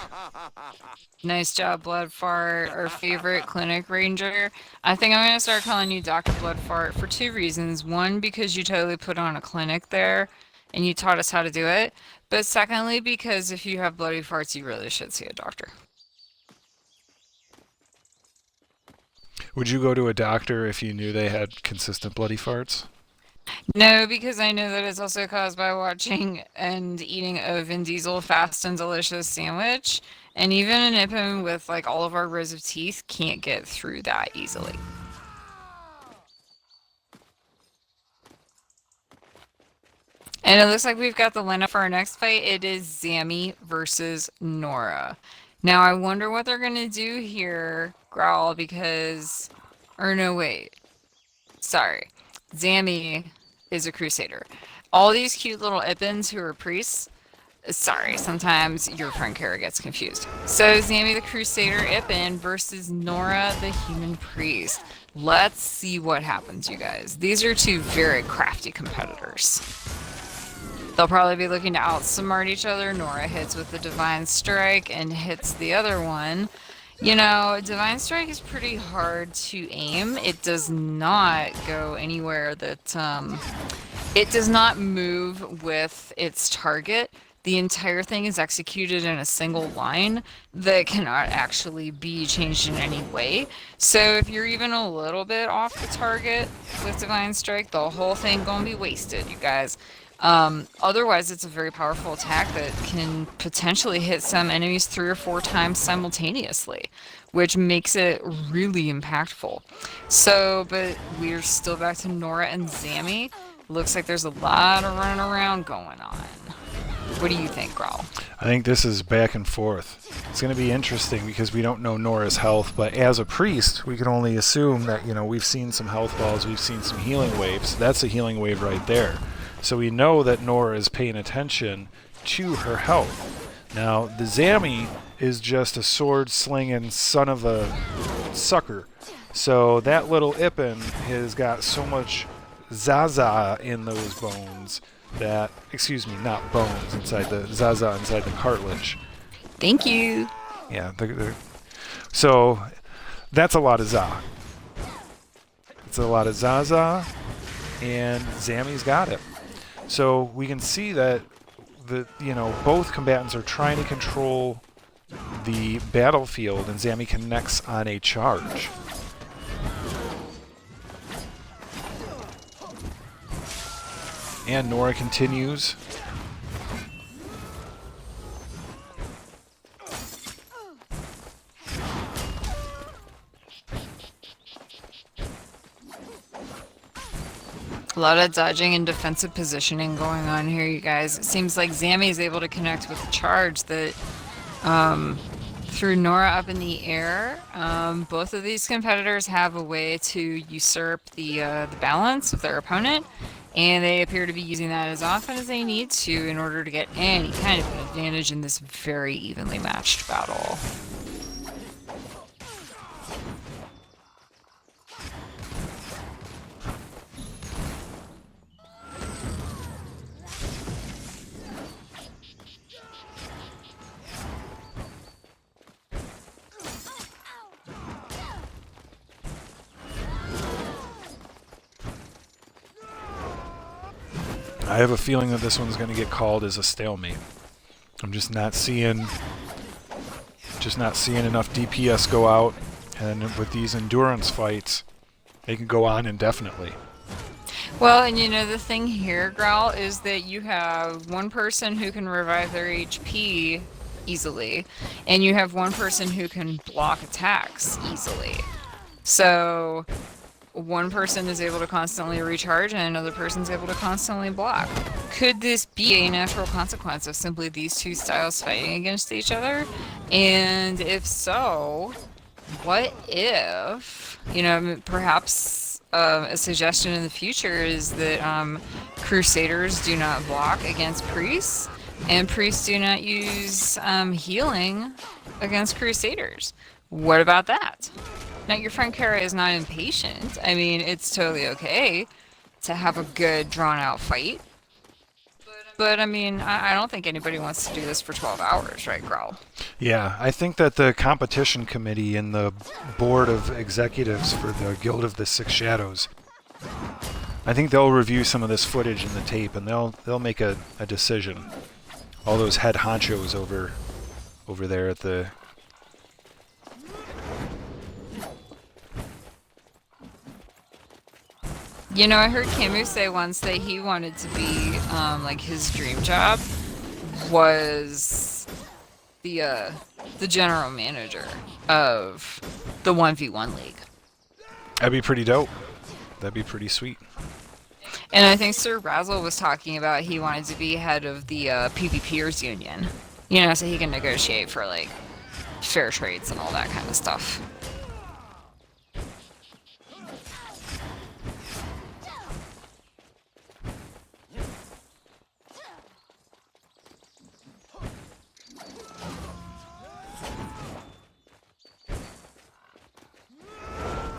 Nice job, Bloodfart, our favorite clinic ranger. I think I'm going to start calling you Dr. Bloodfart for two reasons. One, because you totally put on a clinic there, and you taught us how to do it. But secondly, because if you have bloody farts, you really should see a doctor. Would you go to a doctor if you knew they had consistent bloody farts? No, because I know that it's also caused by watching and eating a Vin Diesel Fast and Delicious sandwich. And even an Ippin with like all of our rows of teeth can't get through that easily. And it looks like we've got the lineup for our next fight. It is Sammy versus Nora. Now I wonder what they're going to do here, Growl, because... Or no, wait. Sorry. Sammy is a Crusader. All these cute little Ippins who are priests... Sorry, sometimes your friend Kara gets confused. So Sammy the Crusader Ippin versus Nora the Human Priest. Let's see what happens, you guys. These are two very crafty competitors. They'll probably be looking to outsmart each other. Nora hits with the Divine Strike and hits the other one. You know, Divine Strike is pretty hard to aim. It does not go anywhere that, it does not move with its target. The entire thing is executed in a single line that cannot actually be changed in any way. So if you're even a little bit off the target with Divine Strike, the whole thing gonna be wasted, you guys. Otherwise, it's a very powerful attack that can potentially hit some enemies 3 or 4 times simultaneously, which makes it really impactful. So, but we're still back to Nora and Sammy. Looks like there's a lot of running around going on. What do you think, Growl? I think this is back and forth. It's going to be interesting because we don't know Nora's health, but as a priest, we can only assume that, you know, we've seen some health balls, we've seen some healing waves. That's a healing wave right there. So we know that Nora is paying attention to her health. Now, the Sammy is just a sword-slinging son of a sucker. So that little Ippin has got so much Zaza in those bones that, excuse me, not bones, inside the Zaza, inside the cartilage. Thank you. Yeah, so that's a lot of Za. It's a lot of Zaza, and Sammy's got it. So we can see that both combatants are trying to control the battlefield, and Sammy connects on a charge. And Nora continues. A lot of dodging and defensive positioning going on here, you guys. It seems like Sammy is able to connect with a charge that threw Nora up in the air. Both of these competitors have a way to usurp the balance of their opponent, and they appear to be using that as often as they need to in order to get any kind of an advantage in this very evenly matched battle. I have a feeling that this one's going to get called as a stalemate. I'm just not seeing enough DPS go out, and with these endurance fights, they can go on indefinitely. Well, and you know, the thing here, Growl, is that you have one person who can revive their HP easily, and you have one person who can block attacks easily. So, one person is able to constantly recharge, and another person's able to constantly block. Could this be a natural consequence of simply these two styles fighting against each other? And if so, what if, you know, perhaps a suggestion in the future is that Crusaders do not block against priests, and priests do not use healing against Crusaders. What about that? Now, your friend Kara is not impatient. I mean, it's totally okay to have a good, drawn-out fight. But, I mean, I don't think anybody wants to do this for 12 hours, right, Growl? Yeah, I think that the competition committee and the board of executives for the Guild of the Six Shadows, I think they'll review some of this footage and the tape, and they'll make a decision. All those head honchos over there at the... You know, I heard Camus say once that he wanted to be, like, his dream job was the general manager of the 1v1 league. That'd be pretty dope. That'd be pretty sweet. And I think Sir Razzle was talking about he wanted to be head of the PvPers union. You know, so he can negotiate for, like, fair trades and all that kind of stuff.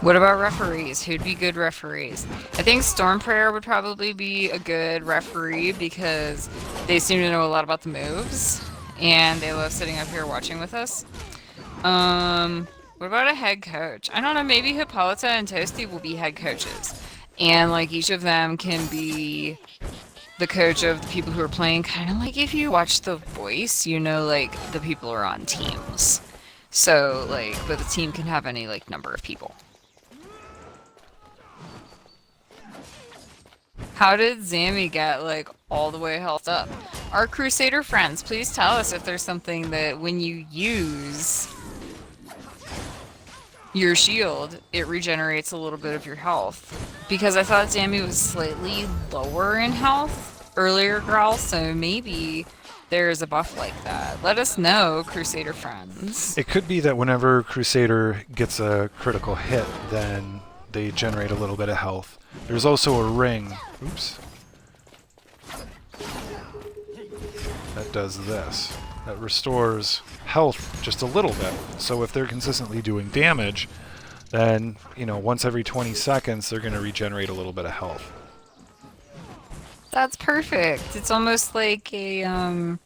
What about referees? Who'd be good referees? I think Stormprayer would probably be a good referee because they seem to know a lot about the moves, and they love sitting up here watching with us. What about a head coach? I don't know, maybe Hippolyta and Toasty will be head coaches. And, like, each of them can be the coach of the people who are playing, kind of like if you watch The Voice, you know, like, the people are on teams. So, like, but the team can have any, like, number of people. How did Sammy get, like, all the way health up? Our Crusader friends, please tell us if there's something that when you use your shield, it regenerates a little bit of your health. Because I thought Sammy was slightly lower in health earlier, Growl, so maybe there's a buff like that. Let us know, Crusader friends. It could be that whenever Crusader gets a critical hit, then they generate a little bit of health. There's also a ring. Oops. That does this. That restores health just a little bit. So if they're consistently doing damage, then, you know, once every 20 seconds, they're going to regenerate a little bit of health. That's perfect. It's almost like a,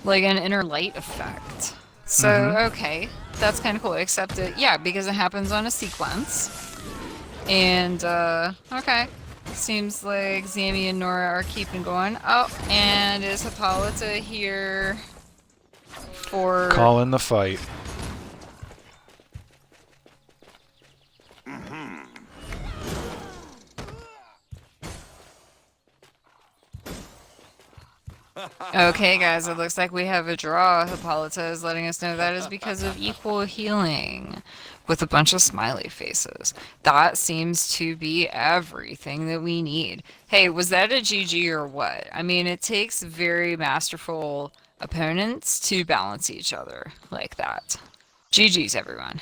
like an inner light effect. So, okay, that's kind of cool, except it, yeah, because it happens on a sequence. And, okay. Seems like Sammy and Nora are keeping going. Oh, and is Hippolyta here for... Calling the fight. Okay, guys, it looks like we have a draw. Hippolyta is letting us know that is because of equal healing, with a bunch of smiley faces. That seems to be everything that we need. Hey, was that a GG or what? I mean, it takes very masterful opponents to balance each other like that. GG's, everyone.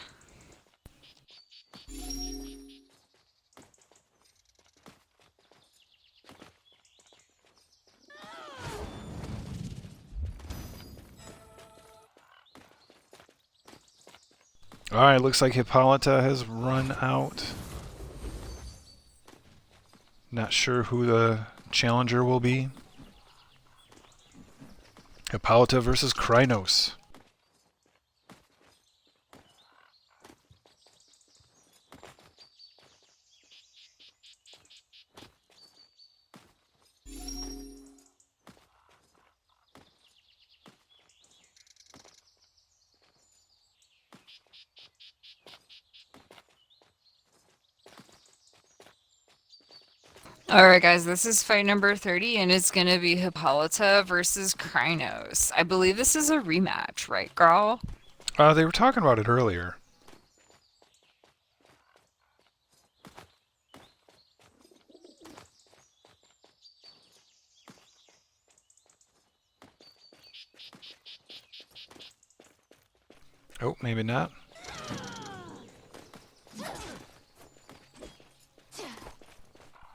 Alright, looks like Hippolyta has run out. Not sure who the challenger will be. Hippolyta versus Crinos. Alright guys, this is fight number 30 and it's gonna be Hippolyta versus Crinos. I believe this is a rematch, right girl? They were talking about it earlier. Oh, maybe not.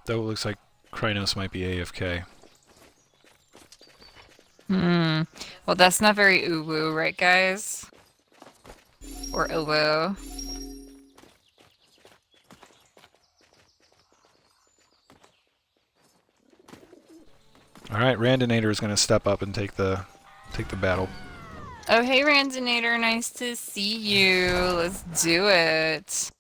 Though it looks like Crinos might be AFK. Well that's not very uwu, right guys? Or uwu. Alright, Randinator is gonna step up and take the battle. Oh hey Randinator, nice to see you. Let's do it.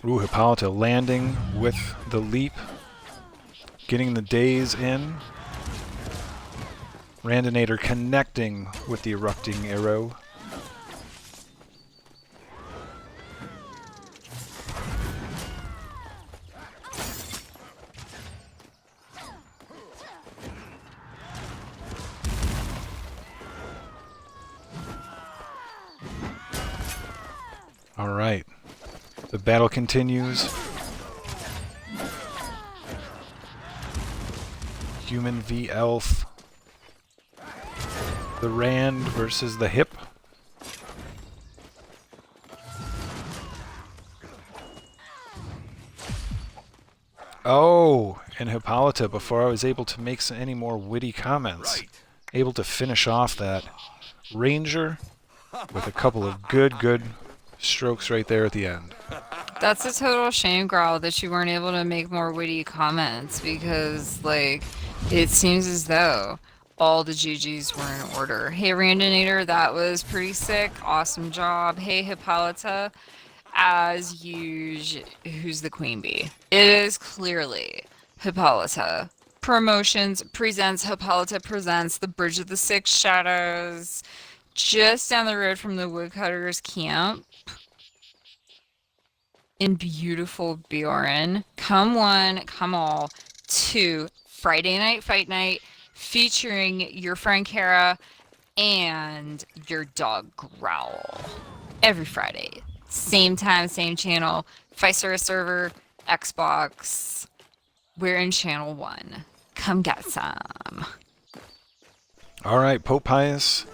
Ooh, Hippolyta landing with the leap, getting the daze in. Randinator connecting with the erupting arrow. All right. The battle continues. Human v elf. The Rand versus the Hip. Oh, and Hippolyta, before I was able to make any more witty comments, Right. able to finish off that Ranger with a couple of good strokes right there at the end. That's a total shame, Growl, that you weren't able to make more witty comments because, like, it seems as though all the GGs were in order. Hey, Randinator, that was pretty sick. Awesome job. Hey, Hippolyta, as usual, who's the queen bee? It is clearly Hippolyta. Promotions presents Hippolyta presents the Bridge of the Six Shadows, just down the road from the Woodcutters camp in beautiful Bjorn. Come one, come all to Friday Night Fight Night featuring your friend Kara and your dog Growl. Every Friday. Same time, same channel. Physera server, Xbox. We're in channel 1. Come get some. All right, Pope Pius,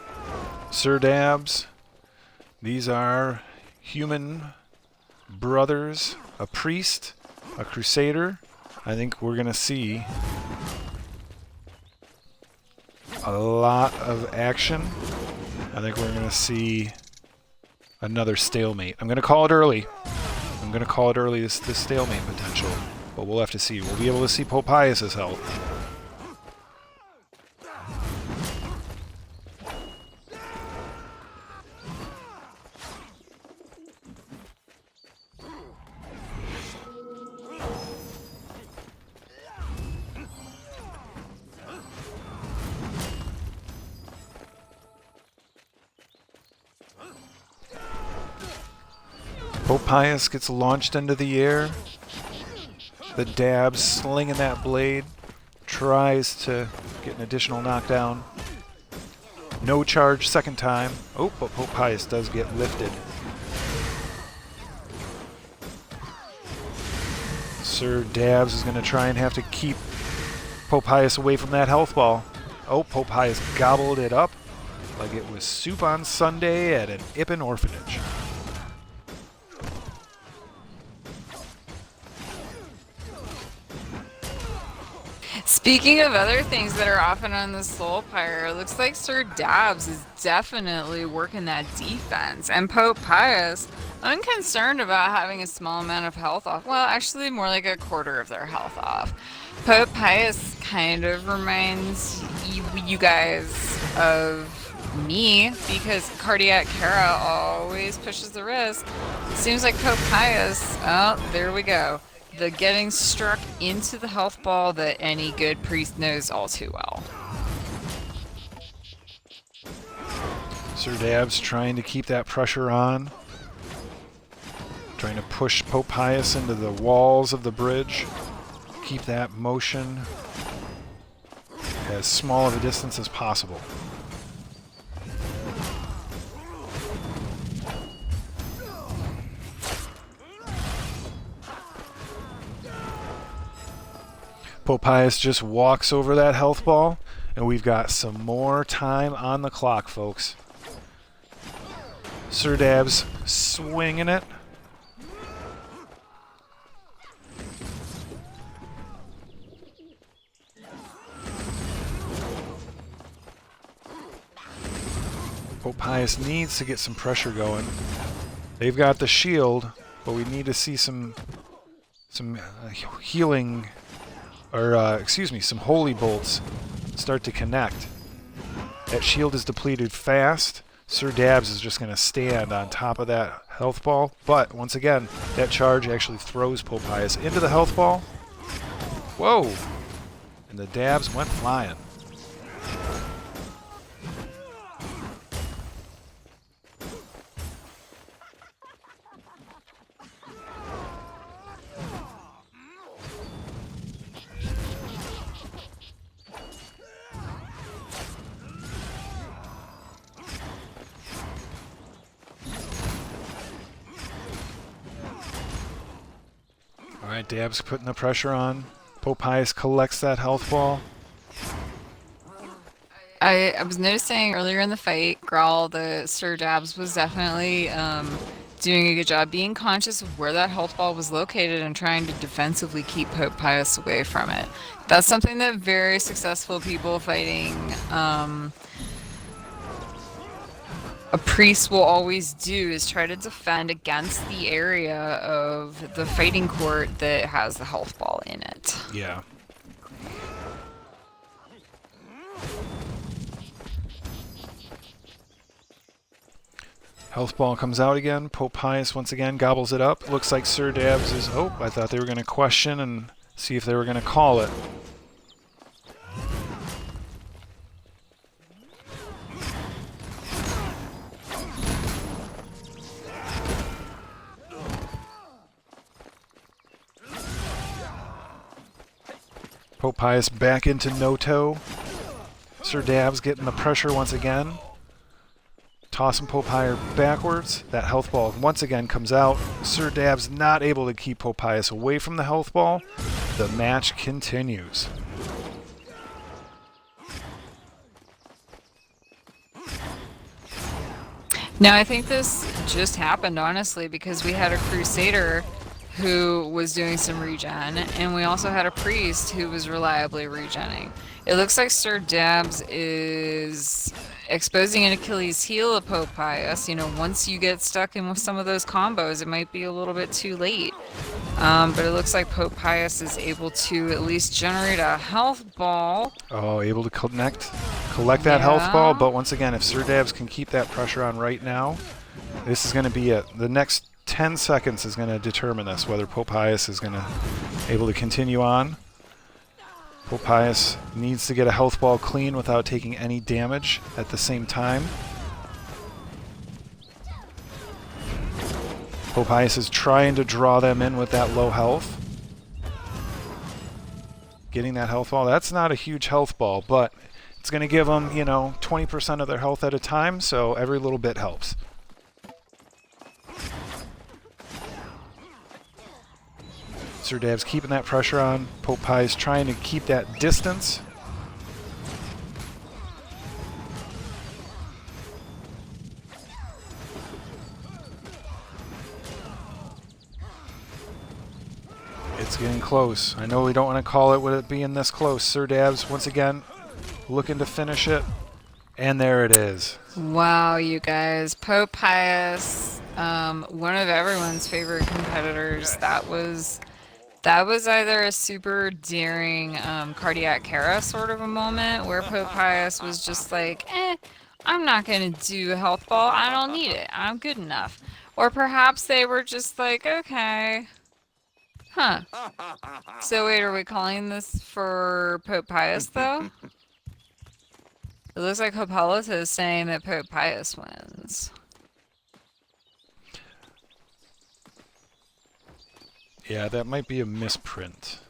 Sir Dabs. These are human brothers, a priest, a crusader. I think we're going to see a lot of action. I think we're going to see another stalemate. I'm going to call it early. This stalemate potential. But we'll have to see. We'll be able to see Pope Pius's health. Pope Pius gets launched into the air. The Dabs slinging that blade. Tries to get an additional knockdown. No charge second time. Oh, but Pope Pius does get lifted. Sir Dabs is going to try and have to keep Pope Pius away from that health ball. Oh, Pope Pius gobbled it up like it was soup on Sunday at an Ippen orphanage. Speaking of other things that are often on the Soul Pyre, it looks like Sir Dabs is definitely working that defense. And Pope Pius, unconcerned about having a small amount of health off. Well, actually more like a quarter of their health off. Pope Pius kind of reminds you guys of me because Cardiac Kara always pushes the risk. Seems like Pope Pius. Oh, there we go. The getting struck into the health ball that any good priest knows all too well. Sir Dabs trying to keep that pressure on. Trying to push Pope Pius into the walls of the bridge. Keep that motion as small of a distance as possible. Pope Pius just walks over that health ball, and we've got some more time on the clock, folks. Sir Dabs swinging it. Pope Pius needs to get some pressure going. They've got the shield, but we need to see some healing, or excuse me, some holy bolts start to connect. That shield is depleted fast. Sir Dabs is just going to stand on top of that health ball, but once again, that charge actually throws Pope Pius into the health ball. Whoa! And the Dabs went flying. Alright, Dabs putting the pressure on. Pope Pius collects that health ball. I was noticing earlier in the fight, Growl, the Sir Dabs was definitely doing a good job being conscious of where that health ball was located and trying to defensively keep Pope Pius away from it. That's something that very successful people fighting a priest will always do, is try to defend against the area of the fighting court that has the health ball in it. Yeah. Health ball comes out again. Pope Pius once again gobbles it up. Looks like Sir Dabs is... Oh, I thought they were going to question and see if they were going to call it. Pope Pius back into no-toe. Sir Dabs getting the pressure once again. Tossing Pope Pius backwards. That health ball once again comes out. Sir Dabs not able to keep Pope Pius away from the health ball. The match continues. Now, I think this just happened, honestly, because we had a Crusader who was doing some regen, and we also had a priest who was reliably regenning. It looks like Sir Dabs is exposing an Achilles heel of Pope Pius. You know, once you get stuck in with some of those combos, it might be a little bit too late. But it looks like Pope Pius is able to at least generate a health ball. Oh, able to collect that health ball, but once again, if Sir Dabs can keep that pressure on right now, this is going to be it. The next 10 seconds is going to determine this, whether Pope Pius is going to able to continue on. Pope Pius needs to get a health ball clean without taking any damage at the same time. Pope Pius is trying to draw them in with that low health. Getting that health ball. That's not a huge health ball, but it's going to give them, you know, 20% of their health at a time, so every little bit helps. Sir Dabs keeping that pressure on. Pope Pius trying to keep that distance. It's getting close. I know we don't want to call it with it being this close. Sir Dabs once again looking to finish it. And there it is. Wow, you guys. Pope Pius, one of everyone's favorite competitors. That That was either a super daring cardiac Kara sort of a moment where Pope Pius was just like, I'm not gonna do a health ball. I don't need it. I'm good enough. Or perhaps they were just like, okay, huh. So wait, are we calling this for Pope Pius though? It looks like Hippolyta is saying that Pope Pius wins. Yeah, that might be a misprint.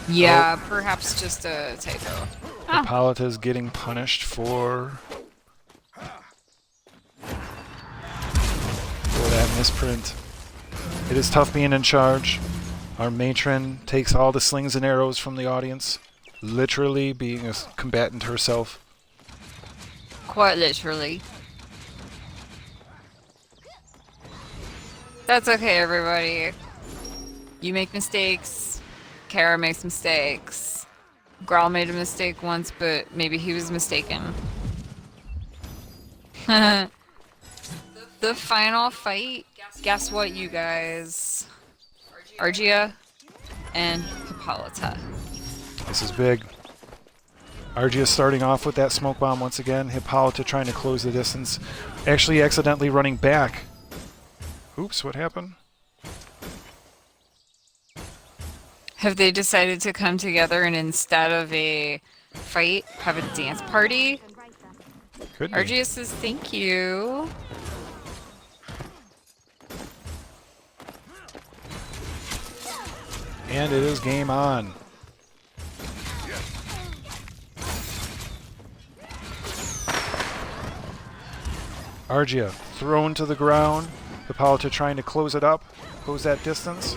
Yeah, perhaps just a typo. Hippolyta's getting punished for that misprint. It is tough being in charge. Our matron takes all the slings and arrows from the audience, literally being a combatant herself. Quite literally. That's okay, everybody. You make mistakes. Kara makes mistakes. Growl made a mistake once, but maybe he was mistaken. The final fight, guess what, you guys? Argia and Hippolyta. This is big. Argia starting off with that smoke bomb once again. Hippolyta trying to close the distance. Actually accidentally running back. Oops, what happened? Have they decided to come together and instead of a fight, have a dance party? Could be. Argia says thank you. And it is game on. Argia thrown to the ground. Hippolyta trying to close it up, close that distance.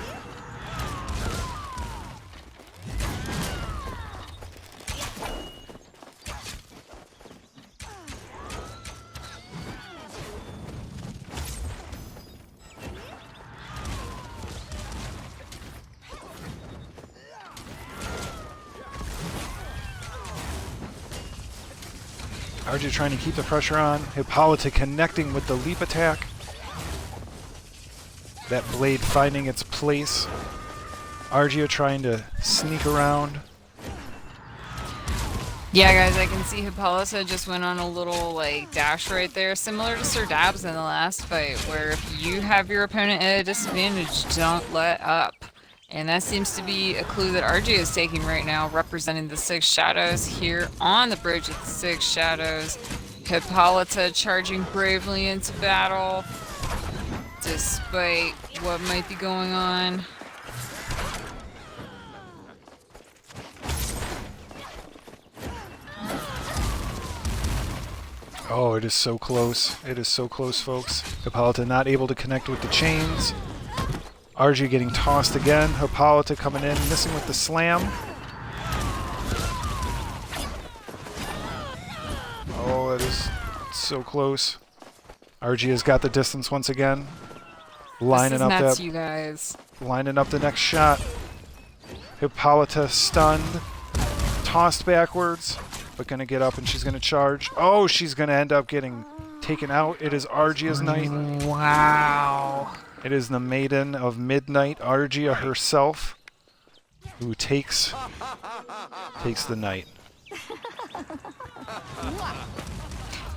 Argia trying to keep the pressure on. Hippolyta connecting with the leap attack. That blade finding its place. Argia trying to sneak around. Yeah, guys, I can see Hippolyta just went on a little, like, dash right there, similar to Sir Dabs in the last fight, where if you have your opponent at a disadvantage, don't let up. And that seems to be a clue that Argia is taking right now, representing the Six Shadows here on the Bridge of the Six Shadows. Hippolyta charging bravely into battle, despite what might be going on. Oh, it is so close. It is so close, folks. Hippolyta not able to connect with the chains. Argia getting tossed again. Hippolyta coming in, missing with the slam. Oh, that is so close. Argia's got the distance once again. Lining up nuts, that, you guys. lining up the next shot. Hippolyta stunned, tossed backwards, but gonna get up and she's gonna charge. Oh, she's gonna end up getting taken out. It is Argia's night. Wow. It is the Maiden of Midnight, Argia herself, who takes the night.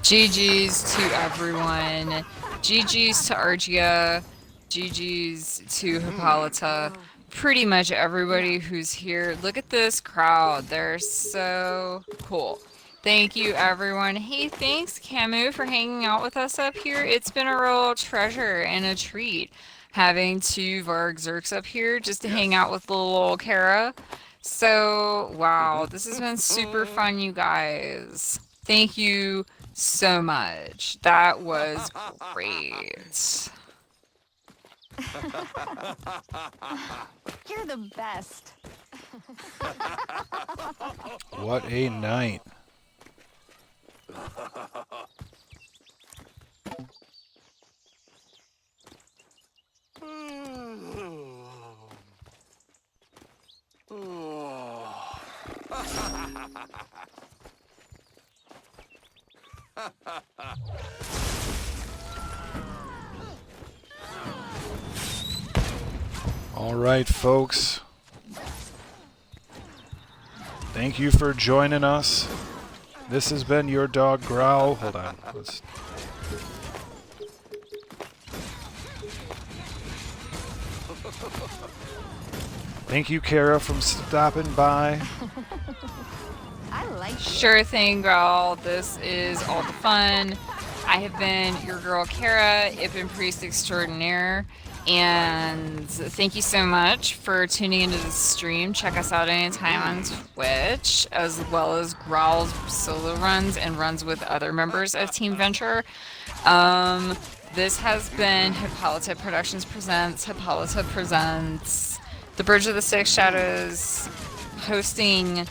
GG's to everyone. GG's to Argia. GG's to Hippolyta. Pretty much everybody who's here. Look at this crowd. They're so cool. Thank you, everyone. Hey, thanks, Camu, for hanging out with us up here. It's been a real treasure and a treat having two Varg Zerks up here just to hang out with little old Kara. So, wow, this has been super fun, you guys. Thank you so much. That was great. You're the best. What a night. All right, folks. Thank you for joining us. This has been your dog Growl. Hold on. Thank you, Kara, for stopping by. I like Sure thing, girl. This is all the fun. I have been your girl, Kara, Ibn Priest Extraordinaire. And thank you so much for tuning into the stream. Check us out anytime on Twitch, as well as Growl's solo runs and runs with other members of Team Venture. This has been Hippolyta Productions presents Hippolyta Presents The Bridge of the Six Shadows, hosting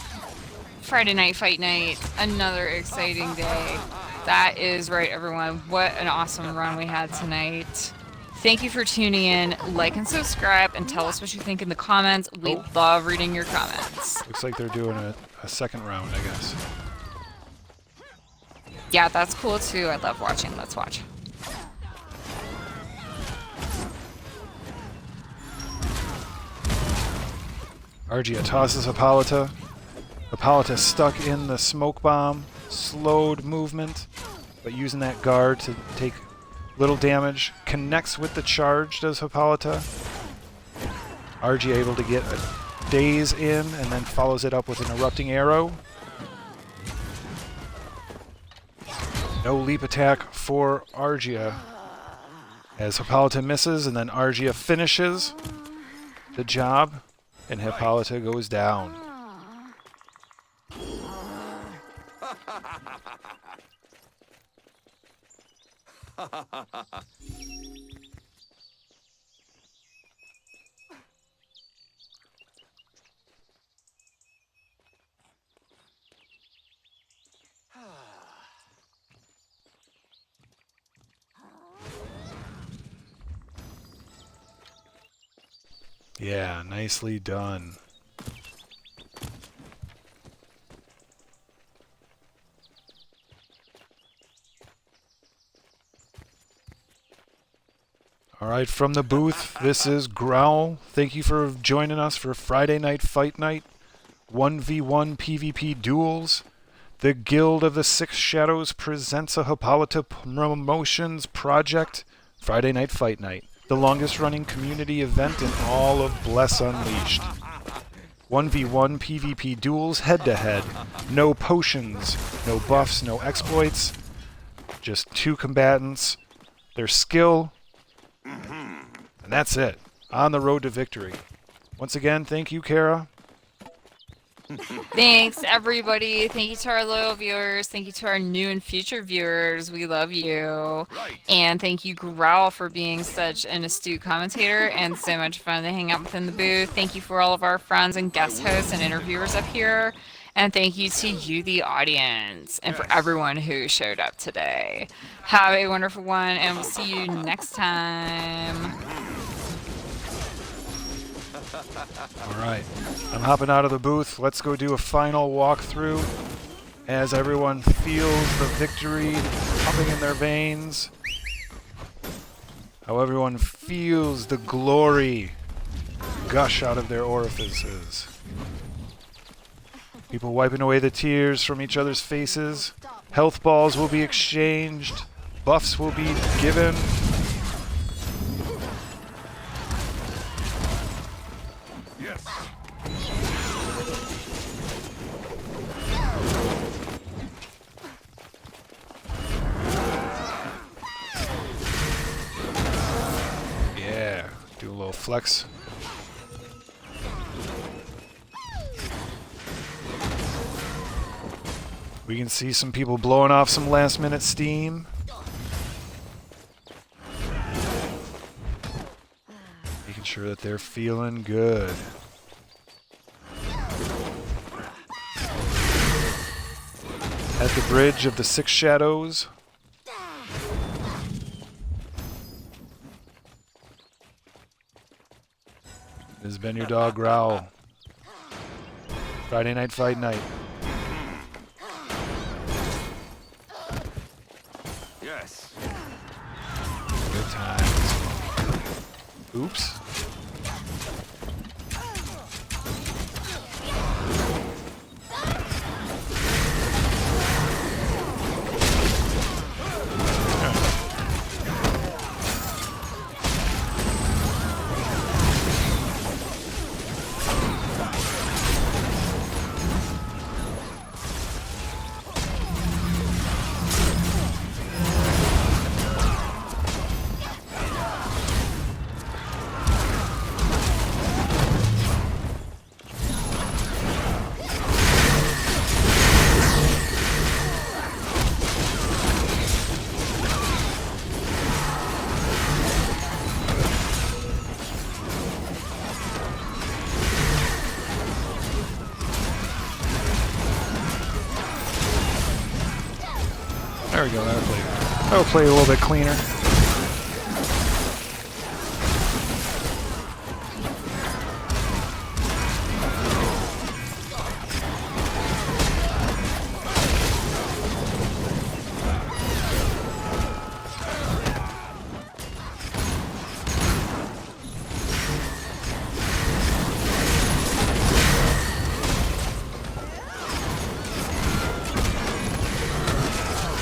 Friday Night Fight Night, another exciting day. That is right, everyone. What an awesome run we had tonight. Thank you for tuning in. Like and subscribe and tell us what you think in the comments. We love reading your comments. Looks like they're doing a second round, I guess. Yeah, that's cool too. I love watching. Let's watch. Argia tosses Hippolyta. Hippolyta stuck in the smoke bomb. Slowed movement, but using that guard to take little damage. Connects with the charge, does Hippolyta. Argia able to get a daze in and then follows it up with an erupting arrow. No leap attack for Argia as Hippolyta misses, and then Argia finishes the job and Hippolyta goes down. Yeah, nicely done. All right, from the booth, this is Growl. Thank you for joining us for Friday Night Fight Night, 1v1 PvP Duels. The Guild of the Six Shadows presents a Hippolyta Promotions project, Friday Night Fight Night, the longest running community event in all of Bless Unleashed. 1v1 PvP Duels head-to-head. No potions, no buffs, no exploits. Just two combatants, their skill, and that's it. On the road to victory. Once again, thank you, Kara. Thanks, everybody. Thank you to our loyal viewers. Thank you to our new and future viewers. We love you. And thank you, Growl, for being such an astute commentator and so much fun to hang out within the booth. Thank you for all of our friends and guest hosts and interviewers up here. And thank you to you, the audience, and for everyone who showed up today. Have a wonderful one, and we'll see you next time. All right, I'm hopping out of the booth. Let's go do a final walkthrough as everyone feels the victory pumping in their veins. How everyone feels the glory gush out of their orifices. People wiping away the tears from each other's faces. Health balls will be exchanged. Buffs will be given. Yes. Yeah, do a little flex. We can see some people blowing off some last minute steam. Making sure that they're feeling good. At the bridge of the Six Shadows. This has been your dog Growl. Friday Night Fight Night. Yes. Good times. Oops. There we go. That'll play a little bit cleaner.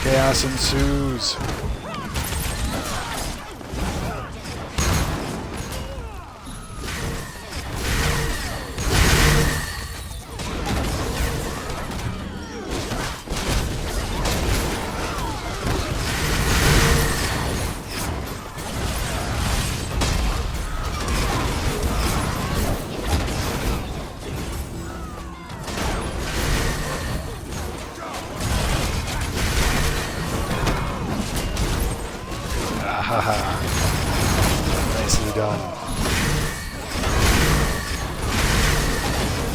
Chaos ensues. Nicely done.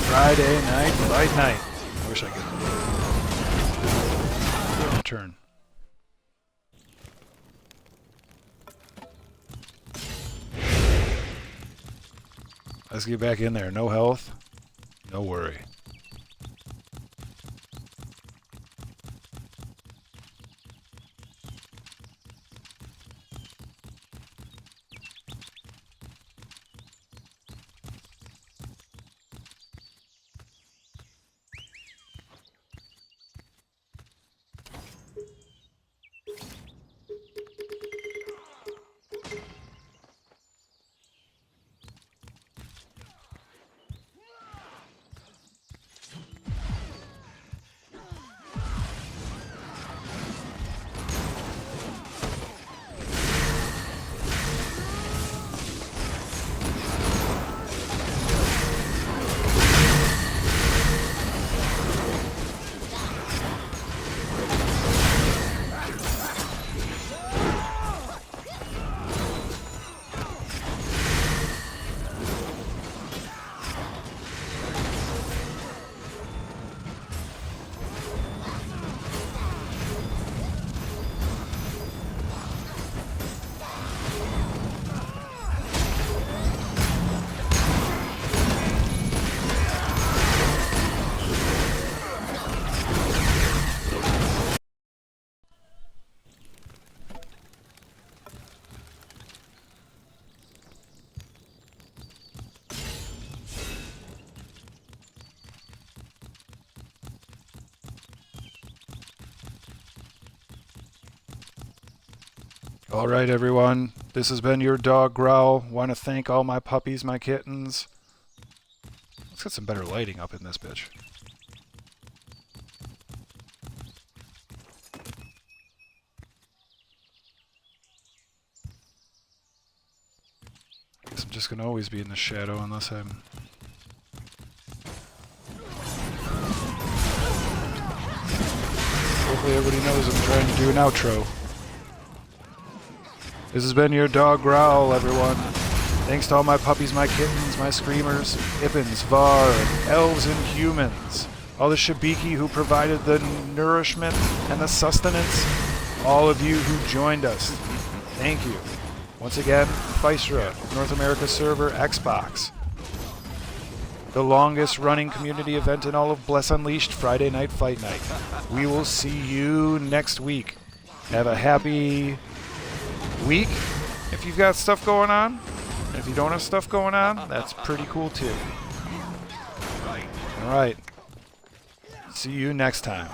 Friday night, fight night. I wish I could. Turn. Let's get back in there. No health. No worry. Alright everyone, this has been your dog Growl. Want to thank all my puppies, my kittens. Let's get some better lighting up in this bitch. Guess I'm just gonna always be in the shadow unless I'm... Hopefully everybody knows I'm trying to do an outro. This has been your dog Growl, everyone. Thanks to all my puppies, my kittens, my screamers, Ippins, Var, elves and humans. All the Shabiki who provided the nourishment and the sustenance. All of you who joined us. Thank you. Once again, Physera, North America server, Xbox. The longest running community event in all of Bless Unleashed, Friday Night Fight Night. We will see you next week. Have a happy week if you've got stuff going on. And if you don't have stuff going on, that's pretty cool too. Alright. See you next time.